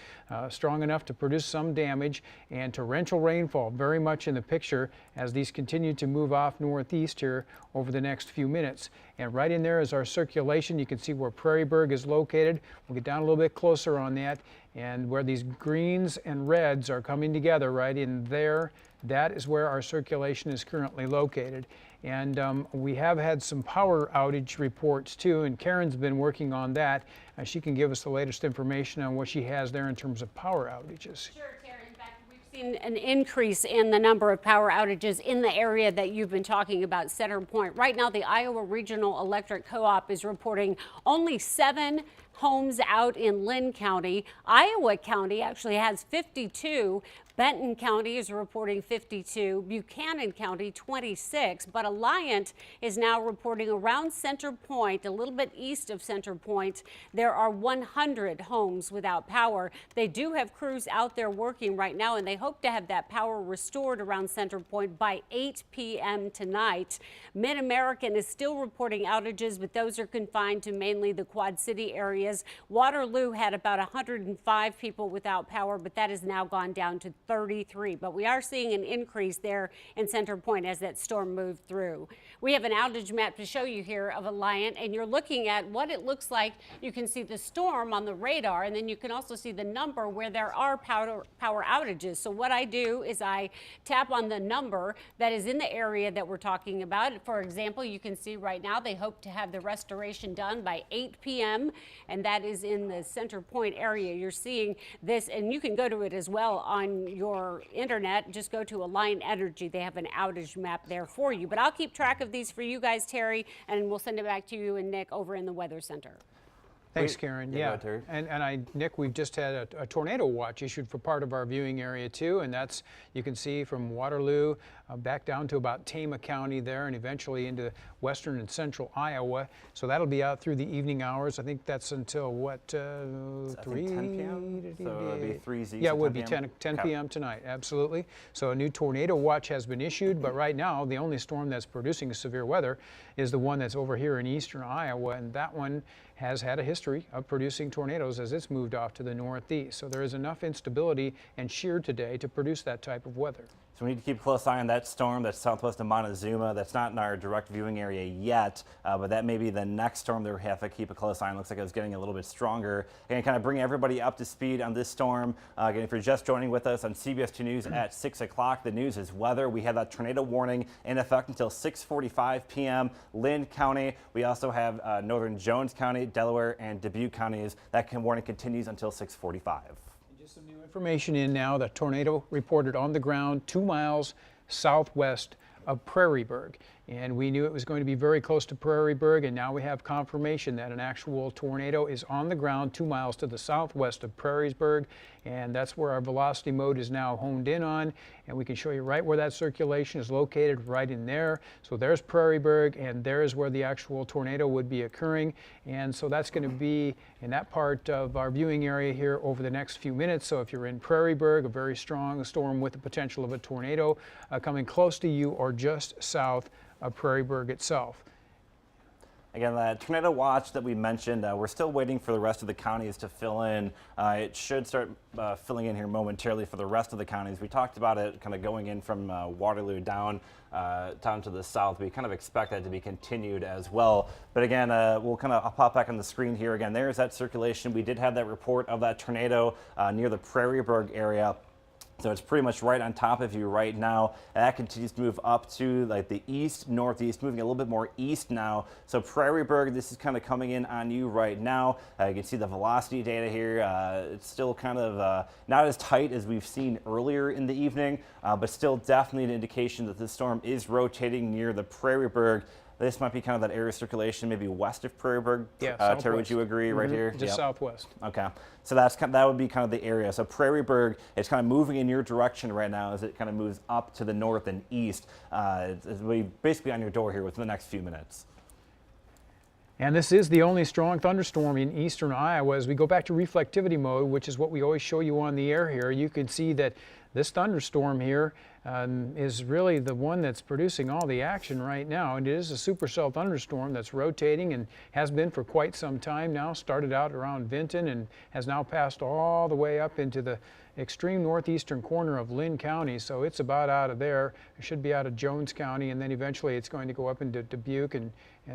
strong enough to produce some damage, and torrential rainfall very much in the picture as these continue to move off northeast here over the next few minutes. And right in there is our circulation. You can see where Prairie Burg is located. We'll get down a little bit closer on that, and where these greens and reds are coming together right in there, that is where our circulation is currently located. And we have had some power outage reports too, and Karen's been working on that. She can give us the latest information on what she has there in terms of power outages. Sure, Terry. In fact, we've seen an increase in the number of power outages in the area that you've been talking about, Cedar Point. Right now, the Iowa Regional Electric Co-op is reporting only 7 homes out in Linn County. Iowa County actually has 52. Benton County is reporting 52, Buchanan County 26, but Alliant is now reporting around Center Point, a little bit east of Center Point, there are 100 homes without power. They do have crews out there working right now, and they hope to have that power restored around Center Point by 8 p.m. tonight. Mid-American is still reporting outages, but those are confined to mainly the Quad City areas. Waterloo had about 105 people without power, but that has now gone down to 33, but we are seeing an increase there in Center Point as that storm moved through. We have an outage map to show you here of Alliant, and you're looking at what it looks like. You can see the storm on the radar, and then you can also see the number where there are power outages. So what I do is I tap on the number that is in the area that we're talking about. For example, you can see right now they hope to have the restoration done by 8 p.m., and that is in the Center Point area. You're seeing this, and you can go to it as well on your internet. Just go to Alliant Energy. They have an outage map there for you. But I'll keep track of these for you guys, Terry, and we'll send it back to you and Nick over in the Weather Center. Thanks, Karen. Yeah, Nick, we've just had a tornado watch issued for part of our viewing area too, and that's, you can see from Waterloo back down to about Tama County there, and eventually into western and central Iowa. So that'll be out through the evening hours. I think that's until what, 3? 10 p.m. So it'll be 3 Z. Yeah, it would be 10 p.m. tonight, absolutely. So a new tornado watch has been issued, but right now the only storm that's producing severe weather is the one that's over here in eastern Iowa, and that one has had a history of producing tornadoes as it's moved off to the northeast. So there is enough instability and shear today to produce that type of weather. So we need to keep a close eye on that storm that's southwest of Montezuma. That's not in our direct viewing area yet, but that may be the next storm that we have to keep a close eye on. Looks like it was getting a little bit stronger. And kind of bring everybody up to speed on this storm. Again, if you're just joining with us on CBS2 News at 6 o'clock, the news is weather. We have that tornado warning in effect until 6:45 p.m. Linn County. We also have northern Jones County, Delaware, and Dubuque counties. That warning continues until 6:45. Some new information in now. The tornado reported on the ground 2 miles southwest of Prairie Burg. And we knew it was going to be very close to Prairie Burg, and now we have confirmation that an actual tornado is on the ground 2 miles to the southwest of Prairie Burg, and that's where our velocity mode is now honed in on, and we can show you right where that circulation is located, right in there. So there's Prairie Burg, and there's where the actual tornado would be occurring, and so that's going to be in that part of our viewing area here over the next few minutes. So if you're in Prairie Burg, a very strong storm with the potential of a tornado coming close to you or just south of Prairie Burg itself. Again, that tornado watch that we mentioned, we're still waiting for the rest of the counties to fill in. It should start filling in here momentarily for the rest of the counties. We talked about it kind of going in from Waterloo down to the south. We kind of expect that to be continued as well. But again, I'll pop back on the screen here again. There's that circulation. We did have that report of that tornado near the Prairie Burg area. So it's pretty much right on top of you right now. And that continues to move up to like the east, northeast, moving a little bit more east now. So Prairie Burg, this is kind of coming in on you right now. You can see the velocity data here. It's still kind of not as tight as we've seen earlier in the evening, but still definitely an indication that this storm is rotating near the Prairie Burg. This might be kind of that area of circulation, maybe west of Prairie Burg. Yeah, Terry, would you agree right here? Just southwest. Okay, so that would be kind of the area. So Prairie Burg is kind of moving in your direction right now as it kind of moves up to the north and east. It's basically on your door here within the next few minutes. And this is the only strong thunderstorm in eastern Iowa. As we go back to reflectivity mode, which is what we always show you on the air here, you can see that this thunderstorm here is really the one that's producing all the action right now. And it is a supercell thunderstorm that's rotating and has been for quite some time now. Started out around Vinton and has now passed all the way up into the extreme northeastern corner of Linn County. So it's about out of there. It should be out of Jones County, and then eventually it's going to go up into Dubuque and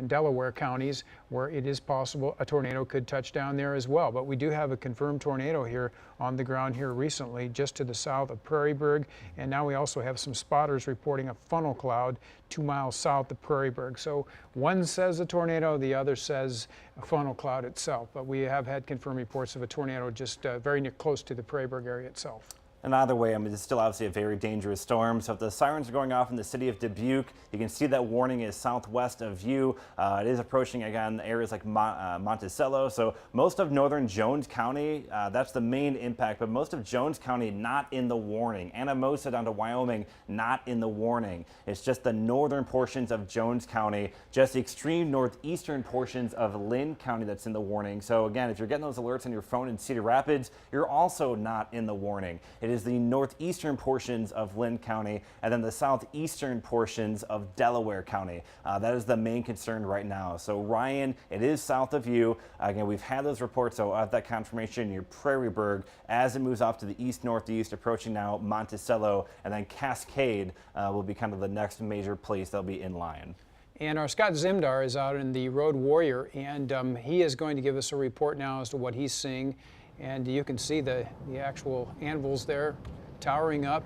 Delaware counties, where it is possible a tornado could touch down there as well. But we do have a confirmed tornado here on the ground here recently, just to the south of Prairie Burg. And now we also have some spotters reporting a funnel cloud 2 miles south of Prairie Burg. So one says a tornado, the other says a funnel cloud itself. But we have had confirmed reports of a tornado just very close to the Prairie Burg area itself. And either way, I mean, it's still obviously a very dangerous storm. So if the sirens are going off in the city of Dubuque, you can see that warning is southwest of you. It is approaching, again, areas like Monticello. So most of northern Jones County, that's the main impact, but most of Jones County not in the warning. Anamosa down to Wyoming, not in the warning. It's just the northern portions of Jones County, just the extreme northeastern portions of Linn County that's in the warning. So again, if you're getting those alerts on your phone in Cedar Rapids, you're also not in the warning. It is the northeastern portions of Linn County and then the southeastern portions of Delaware County. That is the main concern right now. So Ryan, it is south of you. Again, we've had those reports, so at that confirmation near Prairie Burg as it moves off to the east-northeast, approaching now Monticello, and then Cascade will be kind of the next major place that'll be in line. And our Scott Zimdar is out in the Road Warrior, and he is going to give us a report now as to what he's seeing. And you can see the actual anvils there towering up.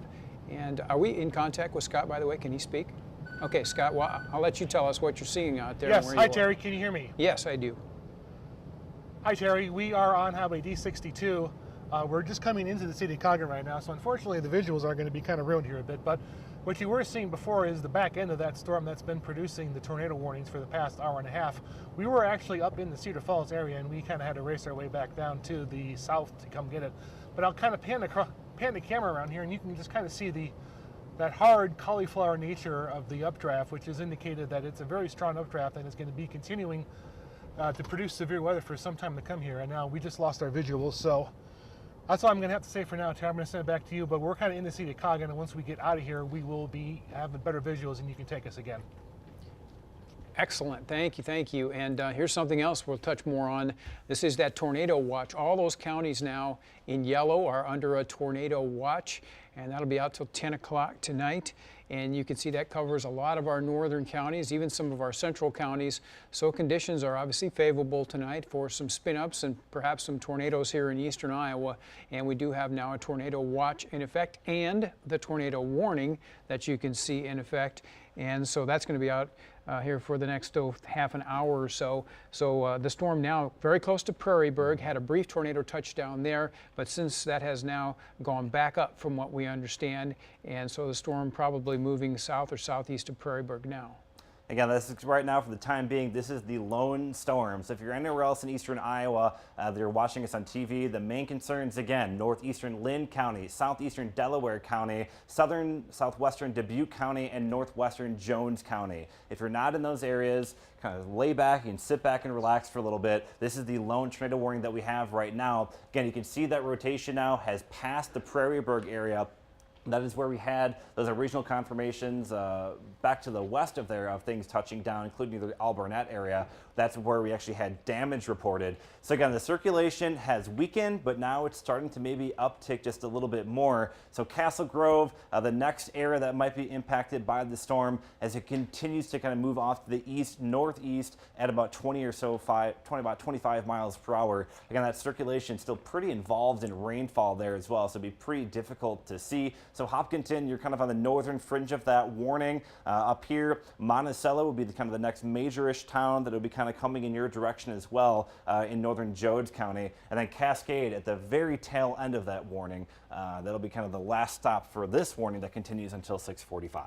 And are we in contact with Scott, by the way? Can he speak? Okay, Scott, well, I'll let you tell us what you're seeing out there. Yes, hi Terry, can you hear me? Yes, I do. Hi Terry, we are on Highway D62. We're just coming into the city of Coggan right now, so unfortunately the visuals are going to be kind of ruined here a bit, but what you were seeing before is the back end of that storm that's been producing the tornado warnings for the past hour and a half. We were actually up in the Cedar Falls area, and we kind of had to race our way back down to the south to come get it. But I'll kind of pan the camera around here, and you can just kind of see that hard cauliflower nature of the updraft, which has indicated that it's a very strong updraft and is going to be continuing to produce severe weather for some time to come here. And now we just lost our visuals, so that's all I'm going to have to say for now, Terry. I'm going to send it back to you, but we're kind of in the city of Coggan, and once we get out of here, we will be having better visuals, and you can take us again. Excellent, thank you, thank you. And here's something else we'll touch more on. This is that tornado watch. All those counties now in yellow are under a tornado watch, and that'll be out till 10 o'clock tonight. And you can see that covers a lot of our northern counties, even some of our central counties. So conditions are obviously favorable tonight for some spin-ups and perhaps some tornadoes here in eastern Iowa. And we do have now a tornado watch in effect and the tornado warning that you can see in effect. And so that's going to be out here for the next half an hour or so. So the storm now very close to Prairie Burg, had a brief tornado touchdown there, but since that has now gone back up from what we understand, and so the storm probably moving south or southeast of Prairie Burg now. Again, this is right now for the time being, this is the lone storm. So if you're anywhere else in eastern Iowa that you're watching us on TV, the main concerns, again, northeastern Linn County, southeastern Delaware County, southwestern Dubuque County, and northwestern Jones County. If you're not in those areas, kind of lay back and sit back and relax for a little bit. This is the lone tornado warning that we have right now. Again, you can see that rotation now has passed the Prairie Burg area, That is where we had those original confirmations back to the west of there of things touching down, including the Alburnett area. That's where we actually had damage reported. So again, the circulation has weakened, but now it's starting to maybe uptick just a little bit more. So Castle Grove, the next area that might be impacted by the storm as it continues to kind of move off to the east, northeast at about 25 miles per hour. Again, that circulation is still pretty involved in rainfall there as well, so it'd be pretty difficult to see. So Hopkinton, you're kind of on the northern fringe of that warning. Up here, Monticello will be kind of the next major-ish town that will be kind of coming in your direction as well in northern Jones County. And then Cascade at the very tail end of that warning. That'll be kind of the last stop for this warning that continues until 6:45.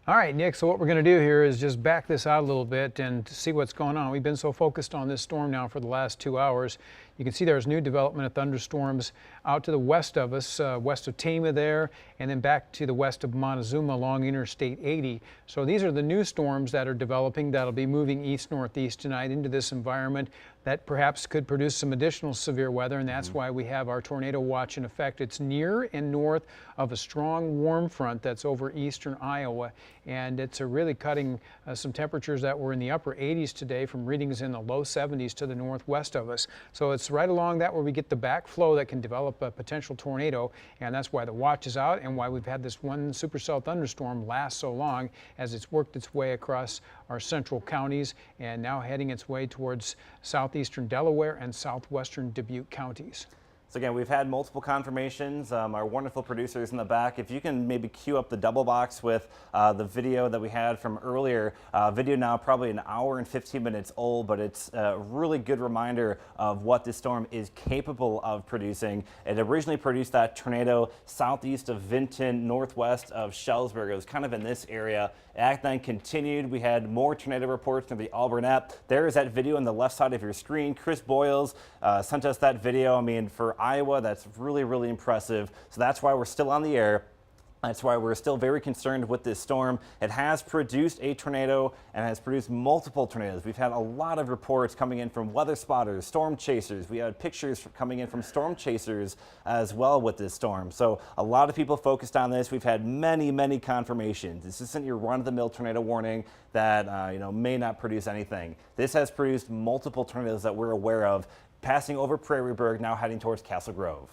All right, Nick, so what we're going to do here is just back this out a little bit and see what's going on. We've been so focused on this storm now for the last 2 hours. You can see there's new development of thunderstorms out to the west of us, west of Tama there, and then back to the west of Montezuma along Interstate 80. So these are the new storms that are developing that'll be moving east-northeast tonight into this environment that perhaps could produce some additional severe weather, and that's why we have our tornado watch in effect. It's near and north of a strong warm front that's over eastern Iowa, and it's really cutting some temperatures that were in the upper 80s today from readings in the low 70s to the northwest of us. So it's right along that where we get the backflow that can develop a potential tornado, and that's why the watch is out and why we've had this one supercell thunderstorm last so long as it's worked its way across our central counties and now heading its way towards southeastern Delaware and southwestern Dubuque counties. So again, we've had multiple confirmations. Our wonderful producers in the back, if you can maybe queue up the double box with the video that we had from earlier. Video now probably an hour and 15 minutes old, but it's a really good reminder of what this storm is capable of producing. It originally produced that tornado southeast of Vinton, northwest of Shellsburg. It was kind of in this area. That then continued. We had more tornado reports near the Alburnett. There is that video on the left side of your screen. Chris Boyles sent us that video. I mean, for Iowa, that's really, really impressive. So that's why we're still on the air. That's why we're still very concerned with this storm. It has produced a tornado and has produced multiple tornadoes. We've had a lot of reports coming in from weather spotters, storm chasers. We had pictures coming in from storm chasers as well with this storm. So a lot of people focused on this. We've had many, many confirmations. This isn't your run-of-the-mill tornado warning that may not produce anything. This has produced multiple tornadoes that we're aware of, passing over Prairie Burg, now heading towards Castle Grove.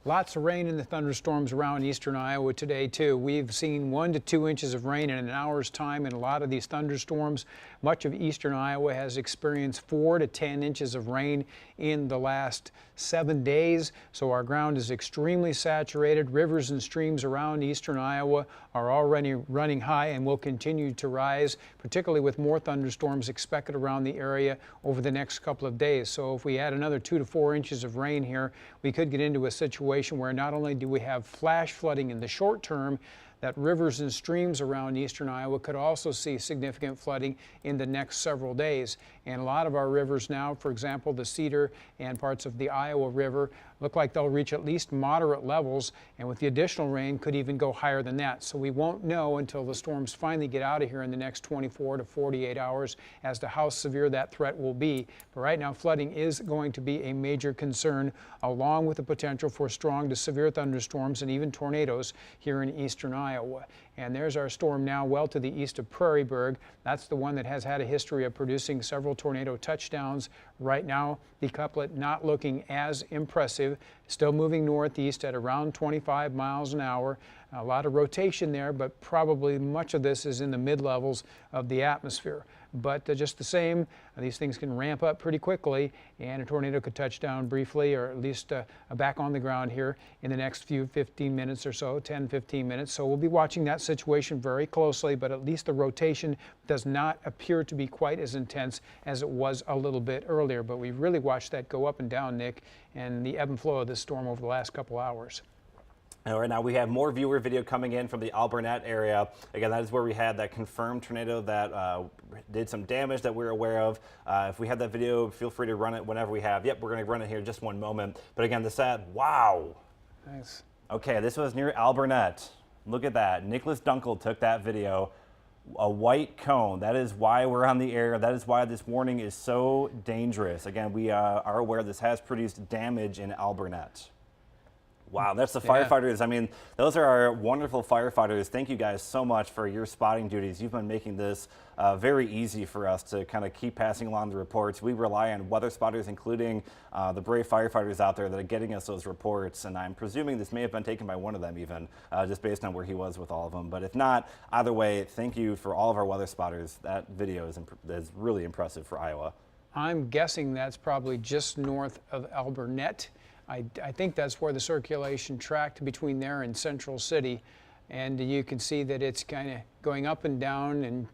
Lots of rain in the thunderstorms around eastern Iowa today, too. We've seen 1 to 2 inches of rain in an hour's time in a lot of these thunderstorms. Much of eastern Iowa has experienced 4 to 10 inches of rain in the last 7 days. So our ground is extremely saturated. Rivers and streams around eastern Iowa are already running high and will continue to rise, particularly with more thunderstorms expected around the area over the next couple of days. So if we add another 2 to 4 inches of rain here, we could get into a situation where not only do we have flash flooding in the short term, that rivers and streams around eastern Iowa could also see significant flooding in the next several days. And a lot of our rivers now, for example, the Cedar and parts of the Iowa River, look like they'll reach at least moderate levels, and with the additional rain could even go higher than that. So we won't know until the storms finally get out of here in the next 24 to 48 hours as to how severe that threat will be. But right now, flooding is going to be a major concern, along with the potential for strong to severe thunderstorms and even tornadoes here in eastern Iowa. And there's our storm now well to the east of Prairie Burg. That's the one that has had a history of producing several tornado touchdowns. Right now, the couplet not looking as impressive, still moving northeast at around 25 miles an hour. A lot of rotation there, but probably much of this is in the mid-levels of the atmosphere. But just the same, these things can ramp up pretty quickly, and a tornado could touch down briefly, or at least back on the ground here in the next 15 minutes or so, 10, 15 minutes. So we'll be watching that situation very closely, but at least the rotation does not appear to be quite as intense as it was a little bit earlier. But we've really watched that go up and down, Nick, and the ebb and flow of this storm over the last couple hours. And right now we have more viewer video coming in from the Alburnett area. Again, that is where we had that confirmed tornado that did some damage that we're aware of. If we have that video, feel free to run it whenever we have. Yep, we're going to run it here in just one moment. But again, wow. Nice. Okay, this was near Alburnett. Look at that. Nicholas Dunkel took that video. A white cone. That is why we're on the air. That is why this warning is so dangerous. Again, we are aware this has produced damage in Alburnett. Wow, that's the Yeah. firefighters. I mean, those are our wonderful firefighters. Thank you guys so much for your spotting duties. You've been making this very easy for us to kind of keep passing along the reports. We rely on weather spotters, including the brave firefighters out there that are getting us those reports. And I'm presuming this may have been taken by one of them even, just based on where he was with all of them. But if not, either way, thank you for all of our weather spotters. That video is really impressive for Iowa. I'm guessing that's probably just north of Alburnett. I think that's where the circulation tracked between there and Central City, and you can see that it's kind of going up and down and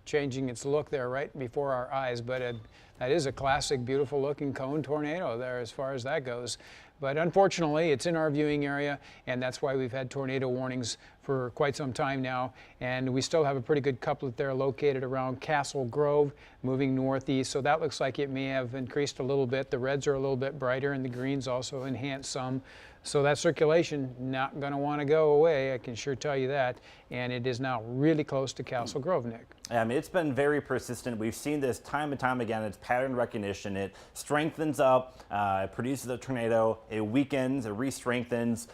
changing its look there right before our eyes. But that is a classic, beautiful looking cone tornado there as far as that goes. But unfortunately, it's in our viewing area, and that's why we've had tornado warnings for quite some time now. And we still have a pretty good couplet there located around Castle Grove, moving northeast. So that looks like it may have increased a little bit. The reds are a little bit brighter, and the greens also enhance some. So that circulation not going to want to go away, I can sure tell you that. And it is now really close to Castle Grove, Nick. I mean, it's been very persistent. We've seen this time and time again. It's pattern recognition. It strengthens up, it produces a tornado, it weakens, it re-strengthens.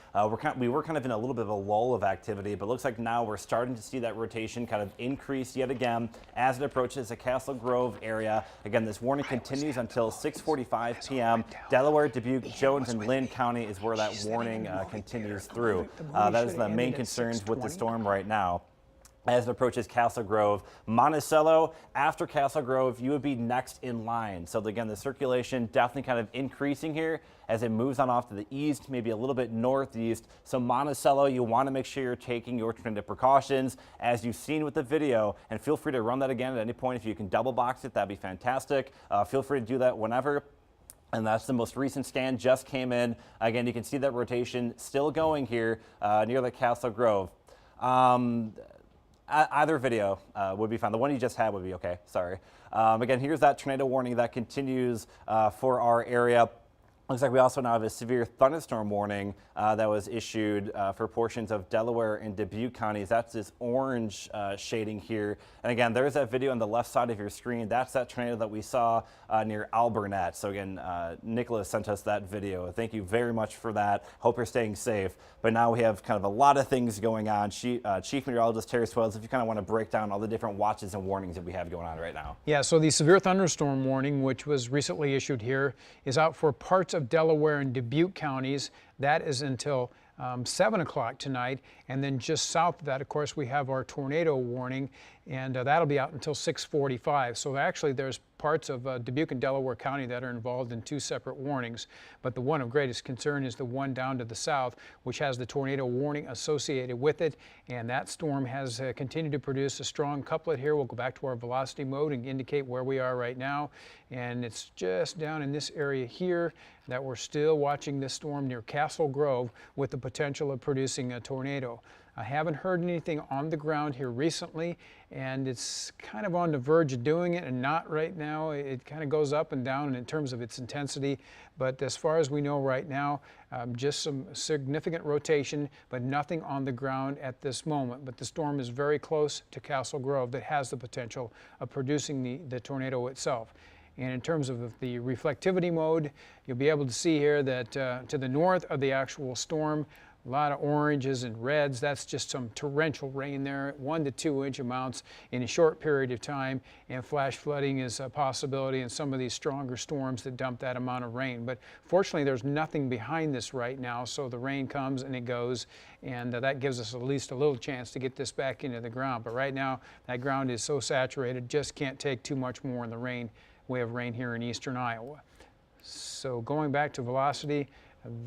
We were kind of in a little bit of a lull of activity, but it looks like now we're starting to see that rotation kind of increase yet again as it approaches the Castle Grove area. Again, this warning continues until 6:45 p.m. Delaware, Dubuque, Jones, and Linn County is where that warning continues through. That is the main concerns with the storm right now. As it approaches Castle Grove, Monticello, after Castle Grove, you would be next in line. So again, the circulation definitely kind of increasing here as it moves on off to the east, maybe a little bit northeast. So Monticello, you want to make sure you're taking your tornado precautions as you've seen with the video, and feel free to run that again at any point. If you can double box it, that'd be fantastic. Feel free to do that whenever. And that's the most recent scan, just came in. Again, you can see that rotation still going here near the Castle Grove. Either video would be fine. The one you just had would be okay, sorry. Again, here's that tornado warning that continues for our area. Looks like we also now have a severe thunderstorm warning that was issued for portions of Delaware and Dubuque counties. That's this orange shading here. And again, there's that video on the left side of your screen. That's that tornado that we saw near Alburnett. So again, Nicholas sent us that video. Thank you very much for that. Hope you're staying safe. But now we have kind of a lot of things going on. Chief Meteorologist Terry Swails, if you kind of want to break down all the different watches and warnings that we have going on right now. Yeah, so the severe thunderstorm warning, which was recently issued here, is out for parts of Delaware and Dubuque counties. That is until 7 o'clock tonight, and then just south of that, of course, we have our tornado warning, and that'll be out until 6:45. So actually there's parts of Dubuque and Delaware County that are involved in two separate warnings, but the one of greatest concern is the one down to the south, which has the tornado warning associated with it, and that storm has continued to produce a strong couplet here. We'll go back to our velocity mode and indicate where we are right now, and it's just down in this area here that we're still watching this storm near Castle Grove with the potential of producing a tornado. I haven't heard anything on the ground here recently, and it's kind of on the verge of doing it and not right now. It kind of goes up and down in terms of its intensity, but as far as we know right now, just some significant rotation, but nothing on the ground at this moment. But the storm is very close to Castle Grove that has the potential of producing the tornado itself. And in terms of the reflectivity mode, you'll be able to see here that to the north of the actual storm, a lot of oranges and reds. That's just some torrential rain there, 1 to 2 inch amounts in a short period of time, and flash flooding is a possibility in some of these stronger storms that dump that amount of rain. But fortunately, there's nothing behind this right now, so the rain comes and it goes, and that gives us at least a little chance to get this back into the ground. But right now, that ground is so saturated, just can't take too much more in the rain. We have rain here in eastern Iowa. So going back to velocity,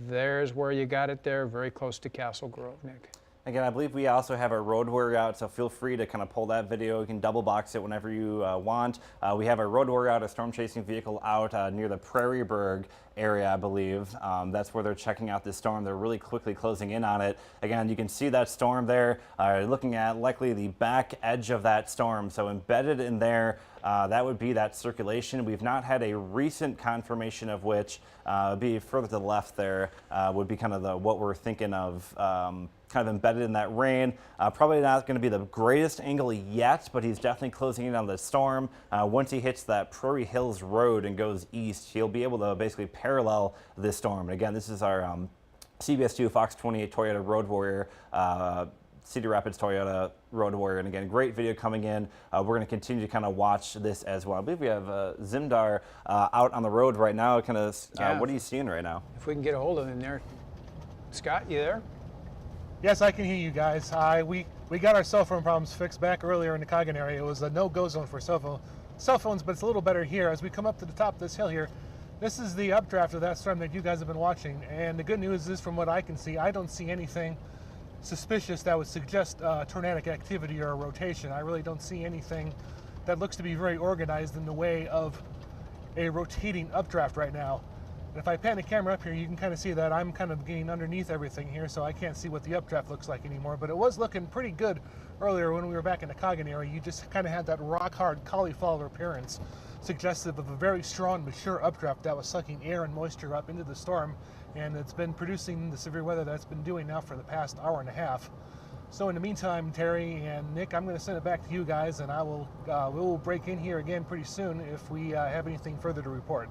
there's where you got it there, very close to Castle Grove, Nick. Again, I believe we also have our Road Warrior out, so feel free to kind of pull that video. You can double box it whenever you want. We have our Road Warrior out, a storm chasing vehicle out near the Prairie Burg area, I believe. That's where they're checking out this storm. They're really quickly closing in on it. Again, you can see that storm there. Looking at likely the back edge of that storm, so embedded in there, that would be that circulation. We've not had a recent confirmation of which be further to the left there would be kind of what we're thinking of. Kind of embedded in that rain. Probably not going to be the greatest angle yet, but he's definitely closing in on the storm. Once he hits that Prairie Hills Road and goes east, he'll be able to basically parallel this storm. And again, this is our CBS2 Fox 28 Toyota Road Warrior, Cedar Rapids Toyota Road Warrior. And again, great video coming in. We're going to continue to kind of watch this as well. I believe we have Zimdar out on the road right now. What are you seeing right now? If we can get a hold of him there. Scott, you there? Yes, I can hear you guys. We got our cell phone problems fixed back earlier in the KGAN area. It was a no-go zone for cell phones, but it's a little better here. As we come up to the top of this hill here, this is the updraft of that storm that you guys have been watching. And the good news is, from what I can see, I don't see anything suspicious that would suggest tornadic activity or a rotation. I really don't see anything that looks to be very organized in the way of a rotating updraft right now. And if I pan the camera up here, you can kind of see that I'm kind of getting underneath everything here, so I can't see what the updraft looks like anymore. But it was looking pretty good earlier when we were back in the KGAN area. You just kind of had that rock-hard cauliflower appearance, suggestive of a very strong, mature updraft that was sucking air and moisture up into the storm, and it's been producing the severe weather that it's been doing now for the past hour and a half. So in the meantime, Terry and Nick, I'm going to send it back to you guys, and we will break in here again pretty soon if we have anything further to report.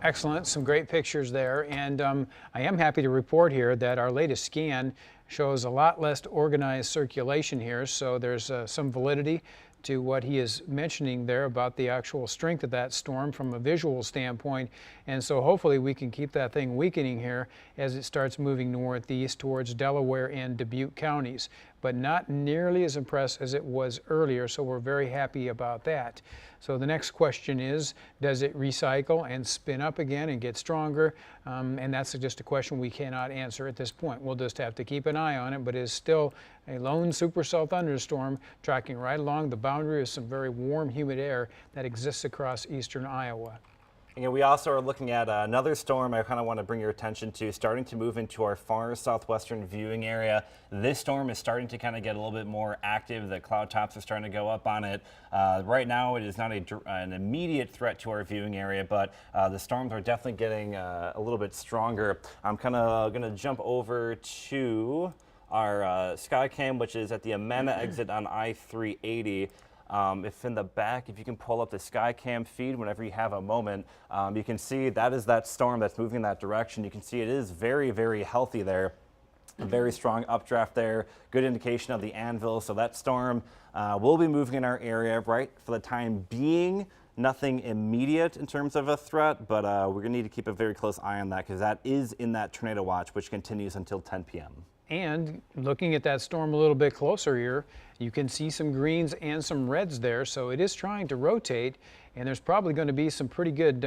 Excellent, some great pictures there, and I am happy to report here that our latest scan shows a lot less organized circulation here, so there's some validity to what he is mentioning there about the actual strength of that storm from a visual standpoint. And so hopefully we can keep that thing weakening here as it starts moving northeast towards Delaware and Dubuque counties, but not nearly as impressed as it was earlier, so we're very happy about that. So the next question is, does it recycle and spin up again and get stronger? And that's just a question we cannot answer at this point. We'll just have to keep an eye on it, but it is still a lone supercell thunderstorm tracking right along the boundary of some very warm, humid air that exists across eastern Iowa. And we also are looking at another storm I kind of want to bring your attention to, starting to move into our far southwestern viewing area. This storm is starting to kind of get a little bit more active. The cloud tops are starting to go up on it. Right now, it is not an immediate threat to our viewing area, but the storms are definitely getting a little bit stronger. I'm kind of going to jump over to our Skycam, which is at the Amana exit on I-380. If in the back, if you can pull up the Skycam feed whenever you have a moment, you can see that is that storm that's moving in that direction. You can see it is very, very healthy there. A very strong updraft there. Good indication of the anvil. So that storm will be moving in our area, right? For the time being, nothing immediate in terms of a threat, but we're going to need to keep a very close eye on that because that is in that tornado watch, which continues until 10 p.m. And looking at that storm a little bit closer here, you can see some greens and some reds there, so it is trying to rotate, and there's probably going to be some pretty good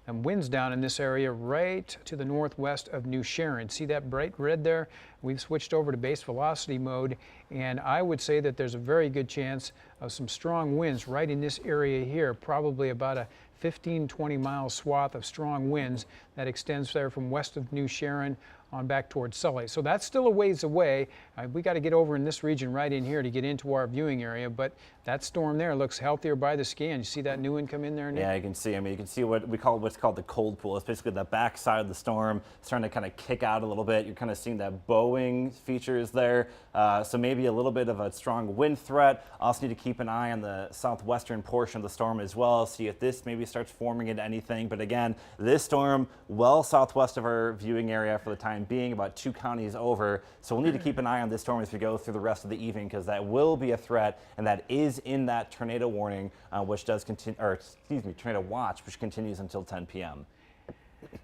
winds down in this area right to the northwest of New Sharon. See that bright red there? We've switched over to base velocity mode, and I would say that there's a very good chance of some strong winds right in this area here, probably about a 15-20 mile swath of strong winds that extends there from west of New Sharon on back towards Sully. So that's still a ways away. We got to get over in this region right in here to get into our viewing area, but that storm there looks healthier by the scan. You see that new one come in there, Nick? Yeah, you can see. I mean, you can see what we call what's called the cold pool. It's basically the back side of the storm starting to kind of kick out a little bit. You're kind of seeing that bowing features there. So maybe a little bit of a strong wind threat. Also need to keep an eye on the southwestern portion of the storm as well. See if this maybe starts forming into anything. But again, this storm well southwest of our viewing area for the time being, about 2 counties over. So we'll need to keep an eye on this storm as we go through the rest of the evening because that will be a threat, and that is in that tornado warning, which does continue, or excuse me, tornado watch, which continues until 10 p.m.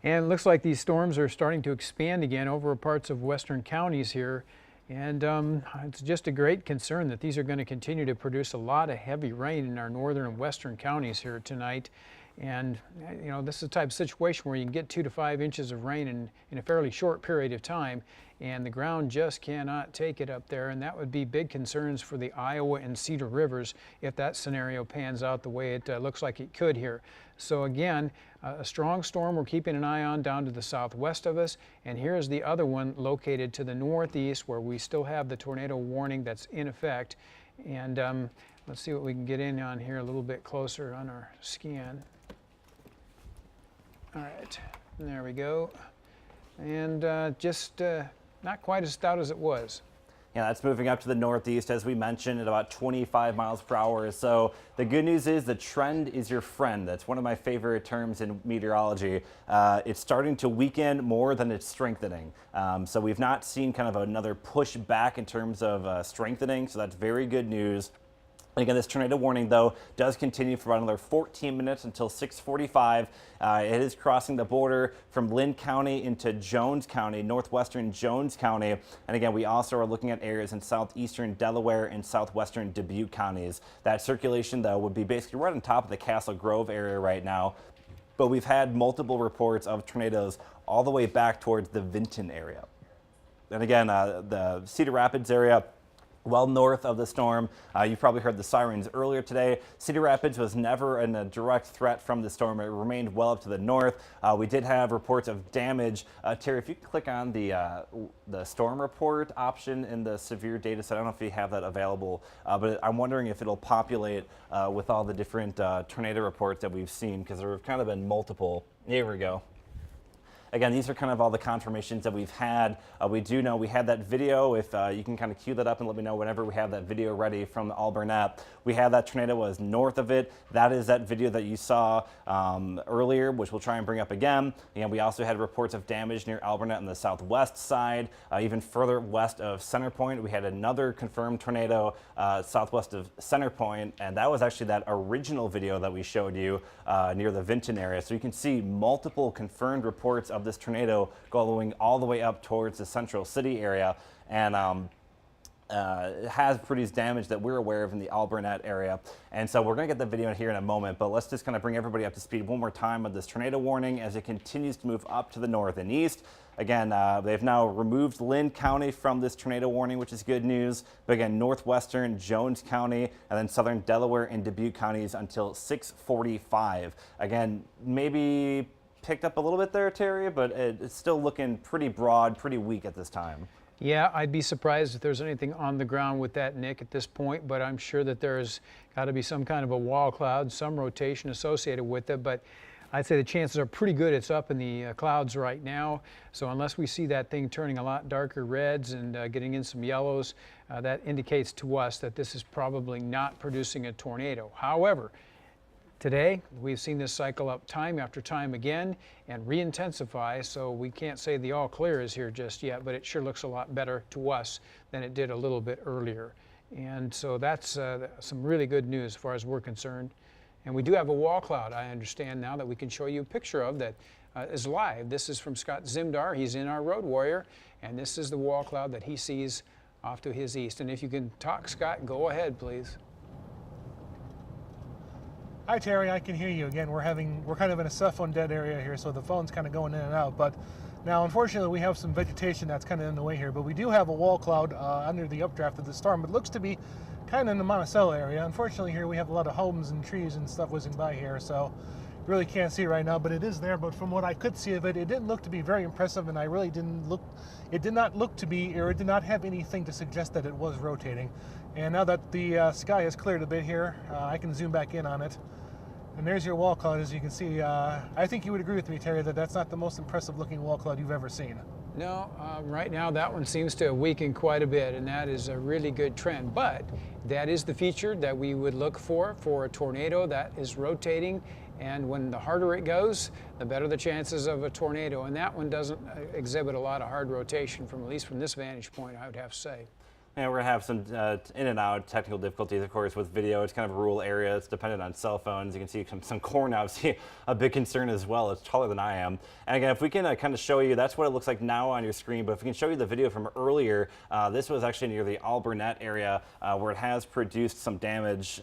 And it looks like these storms are starting to expand again over parts of western counties here. And it's just a great concern that these are going to continue to produce a lot of heavy rain in our northern and western counties here tonight. And you know, this is the type of situation where you can get 2 to 5 inches of rain in a fairly short period of time, and the ground just cannot take it up there, and that would be big concerns for the Iowa and Cedar rivers if that scenario pans out the way it looks like it could here. So again, a strong storm we're keeping an eye on down to the southwest of us, and here's the other one located to the northeast where we still have the tornado warning that's in effect. And let's see what we can get in on here a little bit closer on our scan. All right, there we go. And just not quite as stout as it was. Yeah, that's moving up to the northeast, as we mentioned, at about 25 miles per hour. So the good news is the trend is your friend. That's one of my favorite terms in meteorology. It's starting to weaken more than it's strengthening. So we've not seen kind of another push back in terms of strengthening. So that's very good news. Again, this tornado warning, though, does continue for about another 14 minutes until 6:45. It is crossing the border from Linn County into Jones County, northwestern Jones County. And again, we also are looking at areas in southeastern Delaware and southwestern Dubuque counties. That circulation, though, would be basically right on top of the Castle Grove area right now. But we've had multiple reports of tornadoes all the way back towards the Vinton area. And again, the Cedar Rapids area, well north of the storm. You probably heard the sirens earlier today. Cedar Rapids was never in a direct threat from the storm. It remained well up to the north. We did have reports of damage. Terry, if you can click on the storm report option in the severe data set, I don't know if you have that available, but I'm wondering if it'll populate with all the different tornado reports that we've seen, because there have kind of been multiple. Here we go. Again, these are kind of all the confirmations that we've had. We do know we had that video. If you can kind of cue that up and let me know whenever we have that video ready from the Alburnett. We have that tornado was north of it. That is that video that you saw earlier, which we'll try and bring up again. And we also had reports of damage near Alburnett on the southwest side. Even further west of Center Point, we had another confirmed tornado southwest of Center Point, and that was actually that original video that we showed you near the Vinton area. So you can see multiple confirmed reports of this tornado going all the way up towards the central city area, and it has produced damage that we're aware of in the Alburnett area. And so we're going to get the video in here in a moment, but let's just kind of bring everybody up to speed one more time on this tornado warning as it continues to move up to the north and east. Again, they've now removed Linn County from this tornado warning, which is good news. But again, northwestern Jones County and then southern Delaware and Dubuque counties until 6:45. Again, maybe picked up a little bit there, Terry, but it's still looking pretty broad, pretty weak at this time. Yeah, I'd be surprised if there's anything on the ground with that, Nick, at this point, but I'm sure that there's got to be some kind of a wall cloud, some rotation associated with it, but I'd say the chances are pretty good it's up in the clouds right now. So unless we see that thing turning a lot darker reds and getting in some yellows, that indicates to us that this is probably not producing a tornado. However, today, we've seen this cycle up time after time again and re-intensify, so we can't say the all clear is here just yet, but it sure looks a lot better to us than it did a little bit earlier. And so that's some really good news as far as we're concerned. And we do have a wall cloud, I understand now, that we can show you a picture of that is live. This is from Scott Zimdar. He's in our Road Warrior, and this is the wall cloud that he sees off to his east. And if you can talk, Scott, go ahead, please. Hi Terry, I can hear you again. We're kind of in a cell phone dead area here, so the phone's kind of going in and out. But now, unfortunately, we have some vegetation that's kind of in the way here. But we do have a wall cloud under the updraft of the storm. It looks to be kind of in the Monticello area. Unfortunately, here we have a lot of homes and trees and stuff whizzing by here, so you really can't see right now. But it is there. But from what I could see of it, it didn't look to be very impressive, and it did not look to be, or it did not have anything to suggest that it was rotating. And now that the sky has cleared a bit here, I can zoom back in on it. And there's your wall cloud, as you can see. I think you would agree with me, Terry, that that's not the most impressive looking wall cloud you've ever seen. No, right now that one seems to weaken quite a bit, and that is a really good trend. But that is the feature that we would look for a tornado that is rotating. And when the harder it goes, the better the chances of a tornado. And that one doesn't exhibit a lot of hard rotation, at least from this vantage point, I would have to say. And we're going to have some in and out technical difficulties, of course, with video. It's kind of a rural area. It's dependent on cell phones. You can see some corn, obviously, a big concern as well. It's taller than I am. And again, if we can kind of show you, that's what it looks like now on your screen. But if we can show you the video from earlier, this was actually near the Alburnett area where it has produced some damage.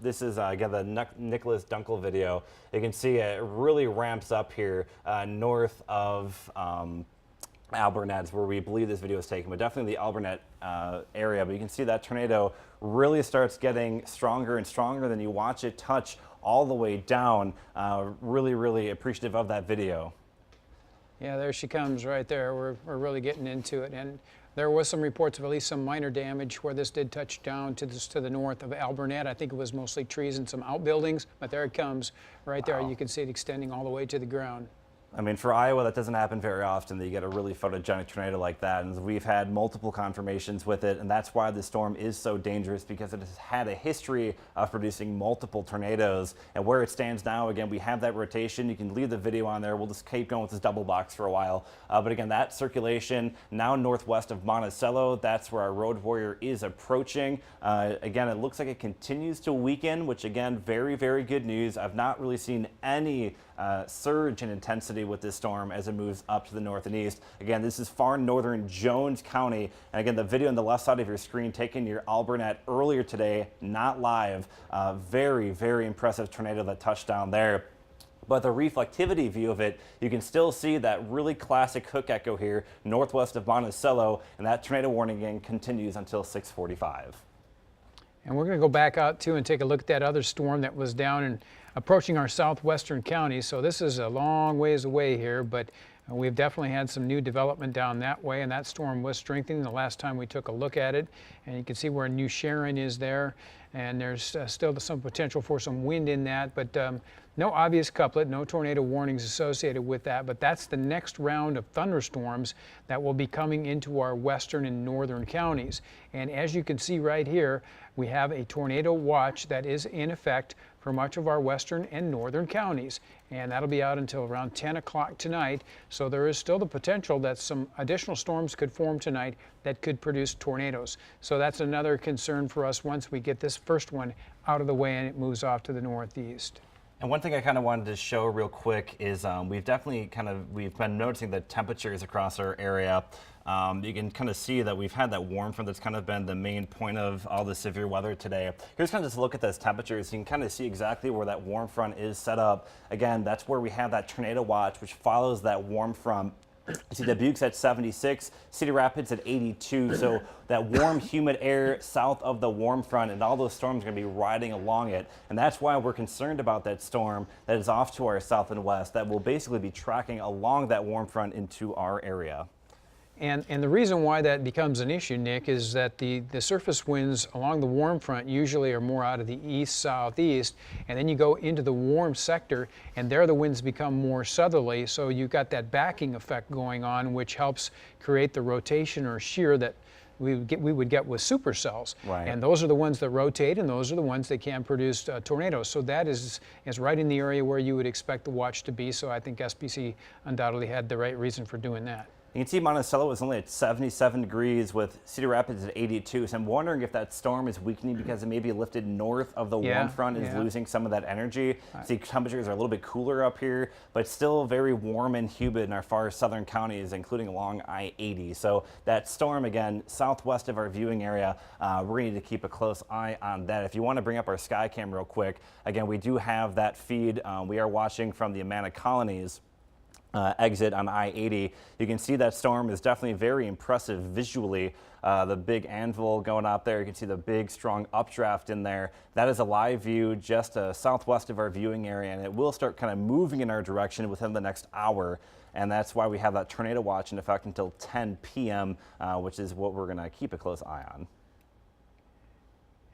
This is, again, the Nicholas Dunkel video. You can see it really ramps up here north of Alburnett is where we believe this video is taken, but definitely the Alburnett area. But you can see that tornado really starts getting stronger and stronger. Then you watch it touch all the way down. Really, really appreciative of that video. Yeah, there she comes right there. We're really getting into it. And there was some reports of at least some minor damage where this did touch down to the north of Alburnett. I think it was mostly trees and some outbuildings, but there it comes right there. Wow. You can see it extending all the way to the ground. I mean, for Iowa, that doesn't happen very often that you get a really photogenic tornado like that. And we've had multiple confirmations with it. And that's why the storm is so dangerous, because it has had a history of producing multiple tornadoes. And where it stands now, again, we have that rotation. You can leave the video on there. We'll just keep going with this double box for a while. But again, that circulation now northwest of Monticello, that's where our Road Warrior is approaching. Again, it looks like it continues to weaken, which again, very, very good news. I've not really seen any surge in intensity with this storm as it moves up to the north and east. Again, this is far northern Jones County. And again, the video on the left side of your screen taken near Alburnett earlier today, not live. Very, very impressive tornado that touched down there. But the reflectivity view of it, you can still see that really classic hook echo here northwest of Monticello, and that tornado warning again continues until 6:45. And we're going to go back out too and take a look at that other storm that was down and approaching our southwestern counties. So this is a long ways away here, but we've definitely had some new development down that way, and that storm was strengthening the last time we took a look at it. And you can see where New Sharon is there, and there's still some potential for some wind in that, but no obvious couplet, no tornado warnings associated with that. But that's the next round of thunderstorms that will be coming into our western and northern counties. And as you can see right here, we have a tornado watch that is in effect for much of our western and northern counties, and that'll be out until around 10 o'clock tonight. So there is still the potential that some additional storms could form tonight that could produce tornadoes. So that's another concern for us once we get this first one out of the way and it moves off to the northeast. And one thing I kind of wanted to show real quick is we've been noticing the temperatures across our area. You can kind of see that we've had that warm front that's kind of been the main point of all the severe weather today. Here's kind of just a look at those temperatures. You can kind of see exactly where that warm front is set up. Again, that's where we have that tornado watch, which follows that warm front. You see Dubuque's at 76, Cedar Rapids at 82. So that warm, humid air south of the warm front, and all those storms are going to be riding along it. And that's why we're concerned about that storm that is off to our south and west that will basically be tracking along that warm front into our area. And the reason why that becomes an issue, Nick, is that the surface winds along the warm front usually are more out of the east-southeast, and then you go into the warm sector, and there the winds become more southerly, so you've got that backing effect going on, which helps create the rotation or shear that we would get with supercells. Right. And those are the ones that rotate, and those are the ones that can produce tornadoes. So that is right in the area where you would expect the watch to be, so I think SPC undoubtedly had the right reason for doing that. You can see Monticello is only at 77 degrees with Cedar Rapids at 82. So I'm wondering if that storm is weakening because it may be lifted north of the warm front and is losing some of that energy. See, temperatures are a little bit cooler up here, but still very warm and humid in our far southern counties, including along I-80. So that storm, again, southwest of our viewing area, we're going to need to keep a close eye on that. If you want to bring up our sky cam real quick, again, we do have that feed. We are watching from the Amana Colonies exit on I-80. You can see that storm is definitely very impressive visually. The big anvil going up there. You can see the big strong updraft in there. That is a live view just southwest of our viewing area, and it will start kind of moving in our direction within the next hour. And that's why we have that tornado watch in effect until 10 p.m., which is what we're going to keep a close eye on.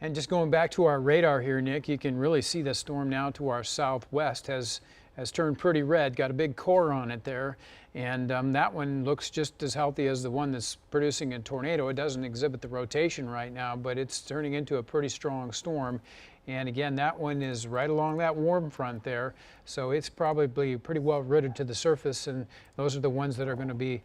And just going back to our radar here, Nick, you can really see the storm now to our southwest has turned pretty red, got a big core on it there, and that one looks just as healthy as the one that's producing a tornado. It doesn't exhibit the rotation right now, but it's turning into a pretty strong storm. And again, that one is right along that warm front there, so it's probably pretty well rooted to the surface, and those are the ones that are going to be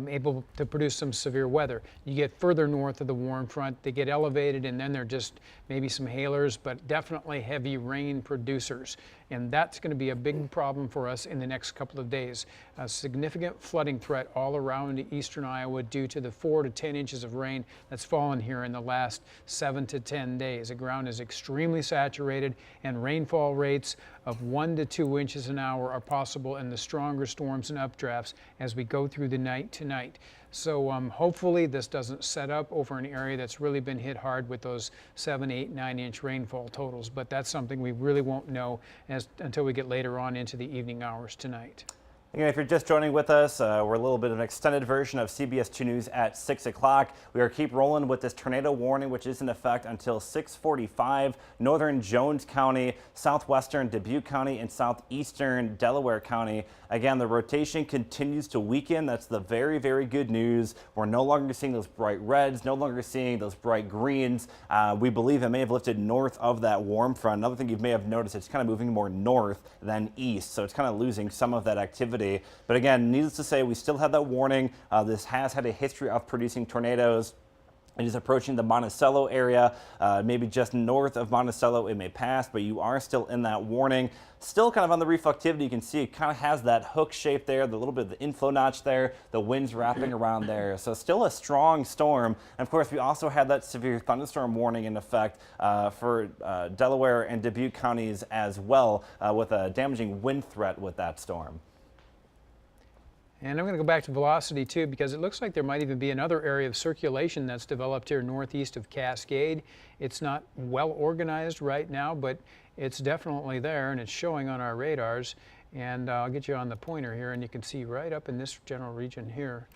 able to produce some severe weather. You get further north of the warm front, they get elevated, and then they're just maybe some hailers, but definitely heavy rain producers. And that's going to be a big problem for us in the next couple of days. A significant flooding threat all around eastern Iowa due to the 4 to 10 inches of rain that's fallen here in the last 7 to 10 days. The ground is extremely saturated, and rainfall rates of 1 to 2 inches an hour are possible in the stronger storms and updrafts as we go through the night tonight. So hopefully this doesn't set up over an area that's really been hit hard with those 7, 8, 9-inch rainfall totals, but that's something we really won't know until we get later on into the evening hours tonight. Again, if you're just joining with us, we're a little bit of an extended version of CBS2 News at 6 o'clock. We are keep rolling with this tornado warning, which is in effect until 6:45. Northern Jones County, southwestern Dubuque County, and southeastern Delaware County. Again, the rotation continues to weaken. That's the very, very good news. We're no longer seeing those bright reds, no longer seeing those bright greens. We believe it may have lifted north of that warm front. Another thing you may have noticed, it's kind of moving more north than east, so it's kind of losing some of that activity. But again, needless to say, we still have that warning. This has had a history of producing tornadoes. It is approaching the Monticello area, maybe just north of Monticello it may pass, but you are still in that warning. Still kind of on the reflectivity, you can see it kind of has that hook shape there, the little bit of the inflow notch there, the winds wrapping around there. So still a strong storm. And of course, we also had that severe thunderstorm warning in effect for Delaware and Dubuque counties as well, with a damaging wind threat with that storm. And I'm going to go back to velocity too, because it looks like there might even be another area of circulation that's developed here northeast of Cascade. It's not well organized right now, but it's definitely there and it's showing on our radars. And I'll get you on the pointer here and you can see right up in this general region here.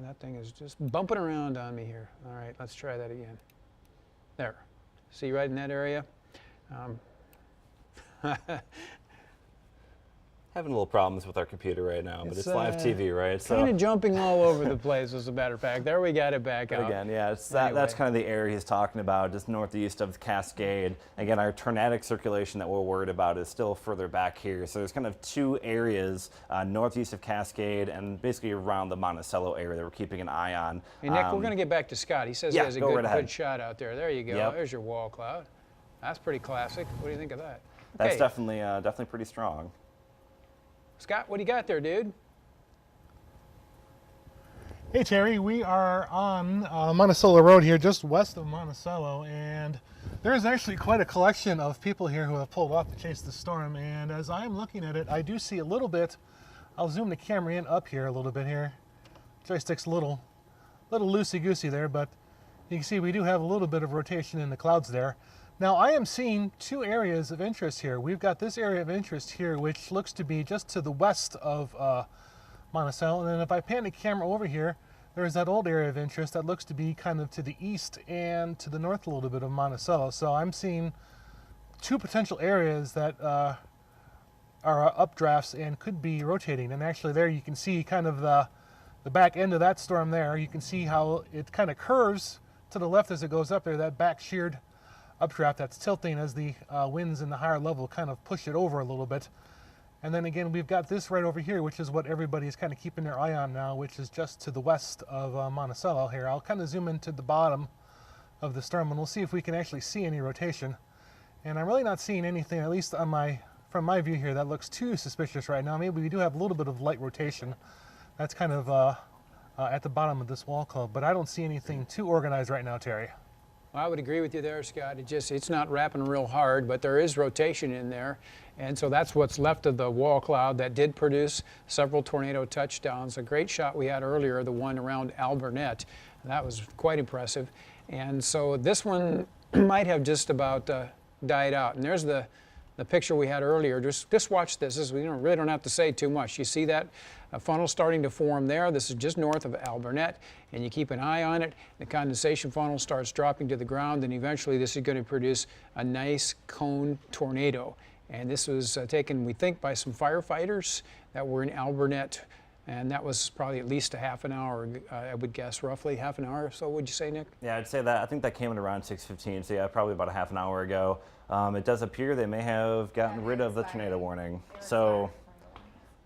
That thing is just bumping around on me here. All right, let's try that again. There. See right in that area? Having a little problems with our computer right now, but it's live TV, right? Kind of jumping all over the place, as a matter of fact. There we got it back out. Again, yeah, that's kind of the area he's talking about, just northeast of Cascade. Again, our tornadic circulation that we're worried about is still further back here. So there's kind of two areas northeast of Cascade and basically around the Monticello area that we're keeping an eye on. Hey, Nick, we're going to get back to Scott. He says he has a good shot out there. There you go. Yep. There's your wall cloud. That's pretty classic. What do you think of that? That's definitely pretty strong. Scott, what do you got there, dude? Hey Terry, we are on Monticello Road here, just west of Monticello, and there's actually quite a collection of people here who have pulled off to chase the storm. And as I'm looking at it, I do see a little bit. I'll zoom the camera in up here a little bit here. Joystick's a little loosey-goosey there, but you can see we do have a little bit of rotation in the clouds there. Now I am seeing two areas of interest here. We've got this area of interest here, which looks to be just to the west of Monticello. And then if I pan the camera over here, there's that old area of interest that looks to be kind of to the east and to the north a little bit of Monticello. So I'm seeing two potential areas that are updrafts and could be rotating. And actually there you can see kind of the back end of that storm there. You can see how it kind of curves to the left as it goes up there, that back sheared updraft that's tilting as the winds in the higher level kind of push it over a little bit. And then again, we've got this right over here, which is what everybody is kind of keeping their eye on now, which is just to the west of Monticello here. I'll kind of zoom into the bottom of the storm and we'll see if we can actually see any rotation. And I'm really not seeing anything, at least on from my view here, that looks too suspicious right now. Maybe we do have a little bit of light rotation. That's kind of at the bottom of this wall cloud, but I don't see anything too organized right now, Terry. I would agree with you there, Scott. It's not wrapping real hard, but there is rotation in there. And so that's what's left of the wall cloud that did produce several tornado touchdowns. A great shot we had earlier, the one around Alburnett. That was quite impressive. And so this one might have just about died out. And there's the picture we had earlier. Just watch this. We really don't have to say too much. You see that funnel starting to form there. This is just north of Alburnett, and you keep an eye on it. The condensation funnel starts dropping to the ground, and eventually this is going to produce a nice cone tornado. And this was taken, we think, by some firefighters that were in Alburnett, and that was probably at least a half an hour, I would guess, roughly half an hour or so, would you say, Nick? Yeah, I'd say that. I think that came in around 6:15, so yeah, probably about a half an hour ago. It does appear they may have gotten rid of the tornado warning. So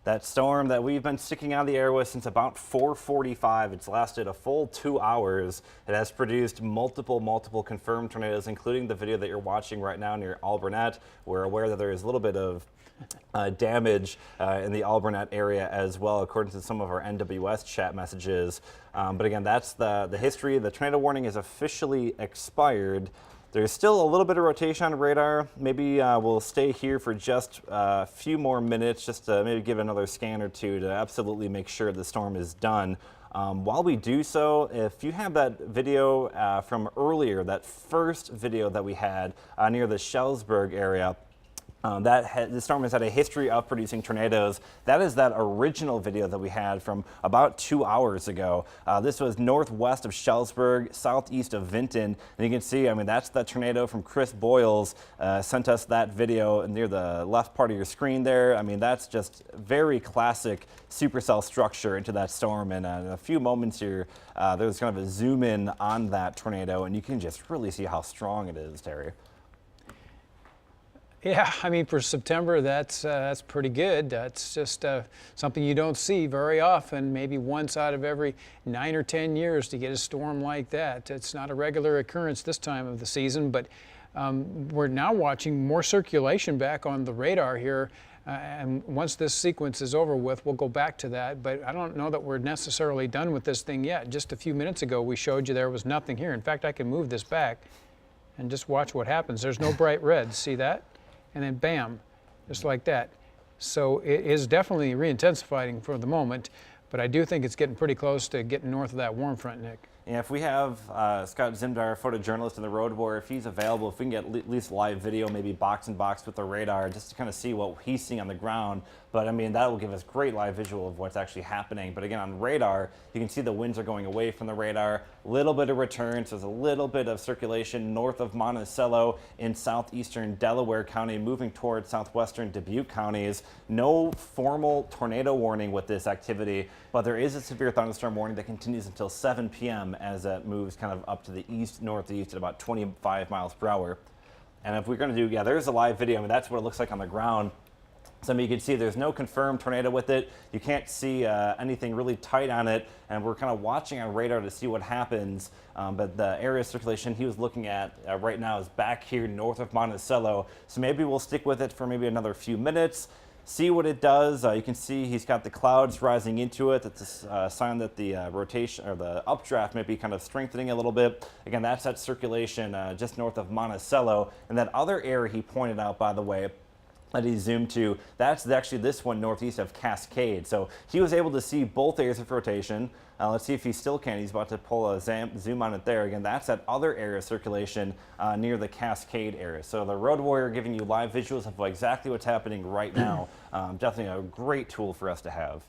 that storm that we've been sticking out of the air with since about 4:45, it's lasted a full 2 hours. It has produced multiple confirmed tornadoes, including the video that you're watching right now near Alburnett. We're aware that there is a little bit of damage in the Alburnett area as well, according to some of our NWS chat messages. But again, that's the history. The tornado warning is officially expired. There's still a little bit of rotation on radar. Maybe we'll stay here for just a few more minutes, just to maybe give another scan or two to absolutely make sure the storm is done. While we do so, if you have that video from earlier, that first video that we had near the Schellsburg area, This storm has had a history of producing tornadoes. That is that original video that we had from about 2 hours ago. This was northwest of Schellsburg, southeast of Vinton. And you can see, I mean, that's the tornado from Chris Boyles sent us that video near the left part of your screen there. I mean, that's just very classic supercell structure into that storm. And in a few moments here, there's kind of a zoom in on that tornado, and you can just really see how strong it is, Terry. Yeah, I mean, for September, that's pretty good. That's just something you don't see very often, maybe once out of every 9 or 10 years to get a storm like that. It's not a regular occurrence this time of the season, but we're now watching more circulation back on the radar here. And once this sequence is over with, we'll go back to that. But I don't know that we're necessarily done with this thing yet. Just a few minutes ago, we showed you there was nothing here. In fact, I can move this back and just watch what happens. There's no bright reds. See that? And then bam, just like that. So it is definitely re-intensifying for the moment, but I do think it's getting pretty close to getting north of that warm front, Nick. Yeah, if we have Scott Zimdar, photojournalist in the Road Warrior, if he's available, if we can get at least live video, maybe box in box with the radar, just to kind of see what he's seeing on the ground. But I mean, that will give us great live visual of what's actually happening. But again, on radar, you can see the winds are going away from the radar. A little bit of return, so there's a little bit of circulation north of Monticello in southeastern Delaware County, moving towards southwestern Dubuque counties. No formal tornado warning with this activity, but there is a severe thunderstorm warning that continues until 7 p.m. as it moves kind of up to the east-northeast at about 25 miles per hour. And if we're going to do, yeah, there's a live video. I mean, that's what it looks like on the ground. So I mean, you can see there's no confirmed tornado with it. You can't see anything really tight on it, and we're kind of watching on radar to see what happens. But the area of circulation he was looking at right now is back here north of Monticello. So maybe we'll stick with it for maybe another few minutes, see what it does. You can see he's got the clouds rising into it. That's a sign that the rotation or the updraft might be kind of strengthening a little bit. Again, that's that circulation just north of Monticello. And that other area he pointed out, by the way, that he zoomed to, that's actually this one northeast of Cascade. So he was able to see both areas of rotation. Let's see if he still can. He's about to pull a zoom on it there. Again, that's that other area of circulation near the Cascade area. So the Road Warrior giving you live visuals of exactly what's happening right now. Definitely a great tool for us to have.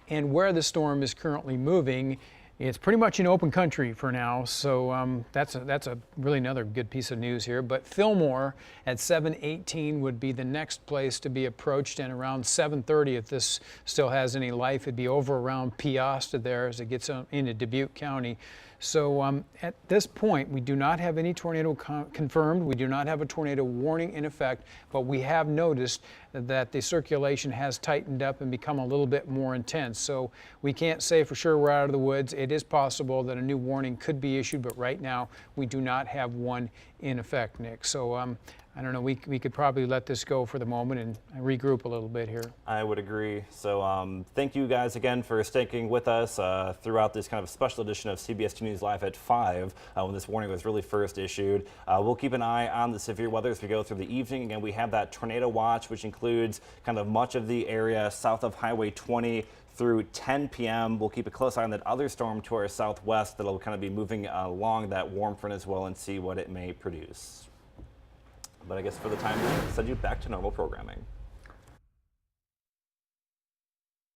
And where the storm is currently moving, it's pretty much in open country for now, so that's a really another good piece of news here. But Fillmore at 7:18 would be the next place to be approached, and around 7:30, if this still has any life, it'd be over around Piasta there as it gets into Dubuque County. So at this point, we do not have any tornado confirmed. We do not have a tornado warning in effect, but we have noticed that the circulation has tightened up and become a little bit more intense. So we can't say for sure we're out of the woods. It is possible that a new warning could be issued, but right now we do not have one in effect, Nick. So I don't know, we could probably let this go for the moment and regroup a little bit here. I would agree. So thank you guys again for sticking with us throughout this kind of special edition of CBS2 News Live at 5 when this warning was really first issued. We'll keep an eye on the severe weather as we go through the evening. Again, we have that tornado watch, which includes kind of much of the area south of Highway 20 through 10 p.m. We'll keep a close eye on that other storm to our southwest that'll kind of be moving along that warm front as well and see what it may produce. But I guess for the time being, I'll send you back to normal programming.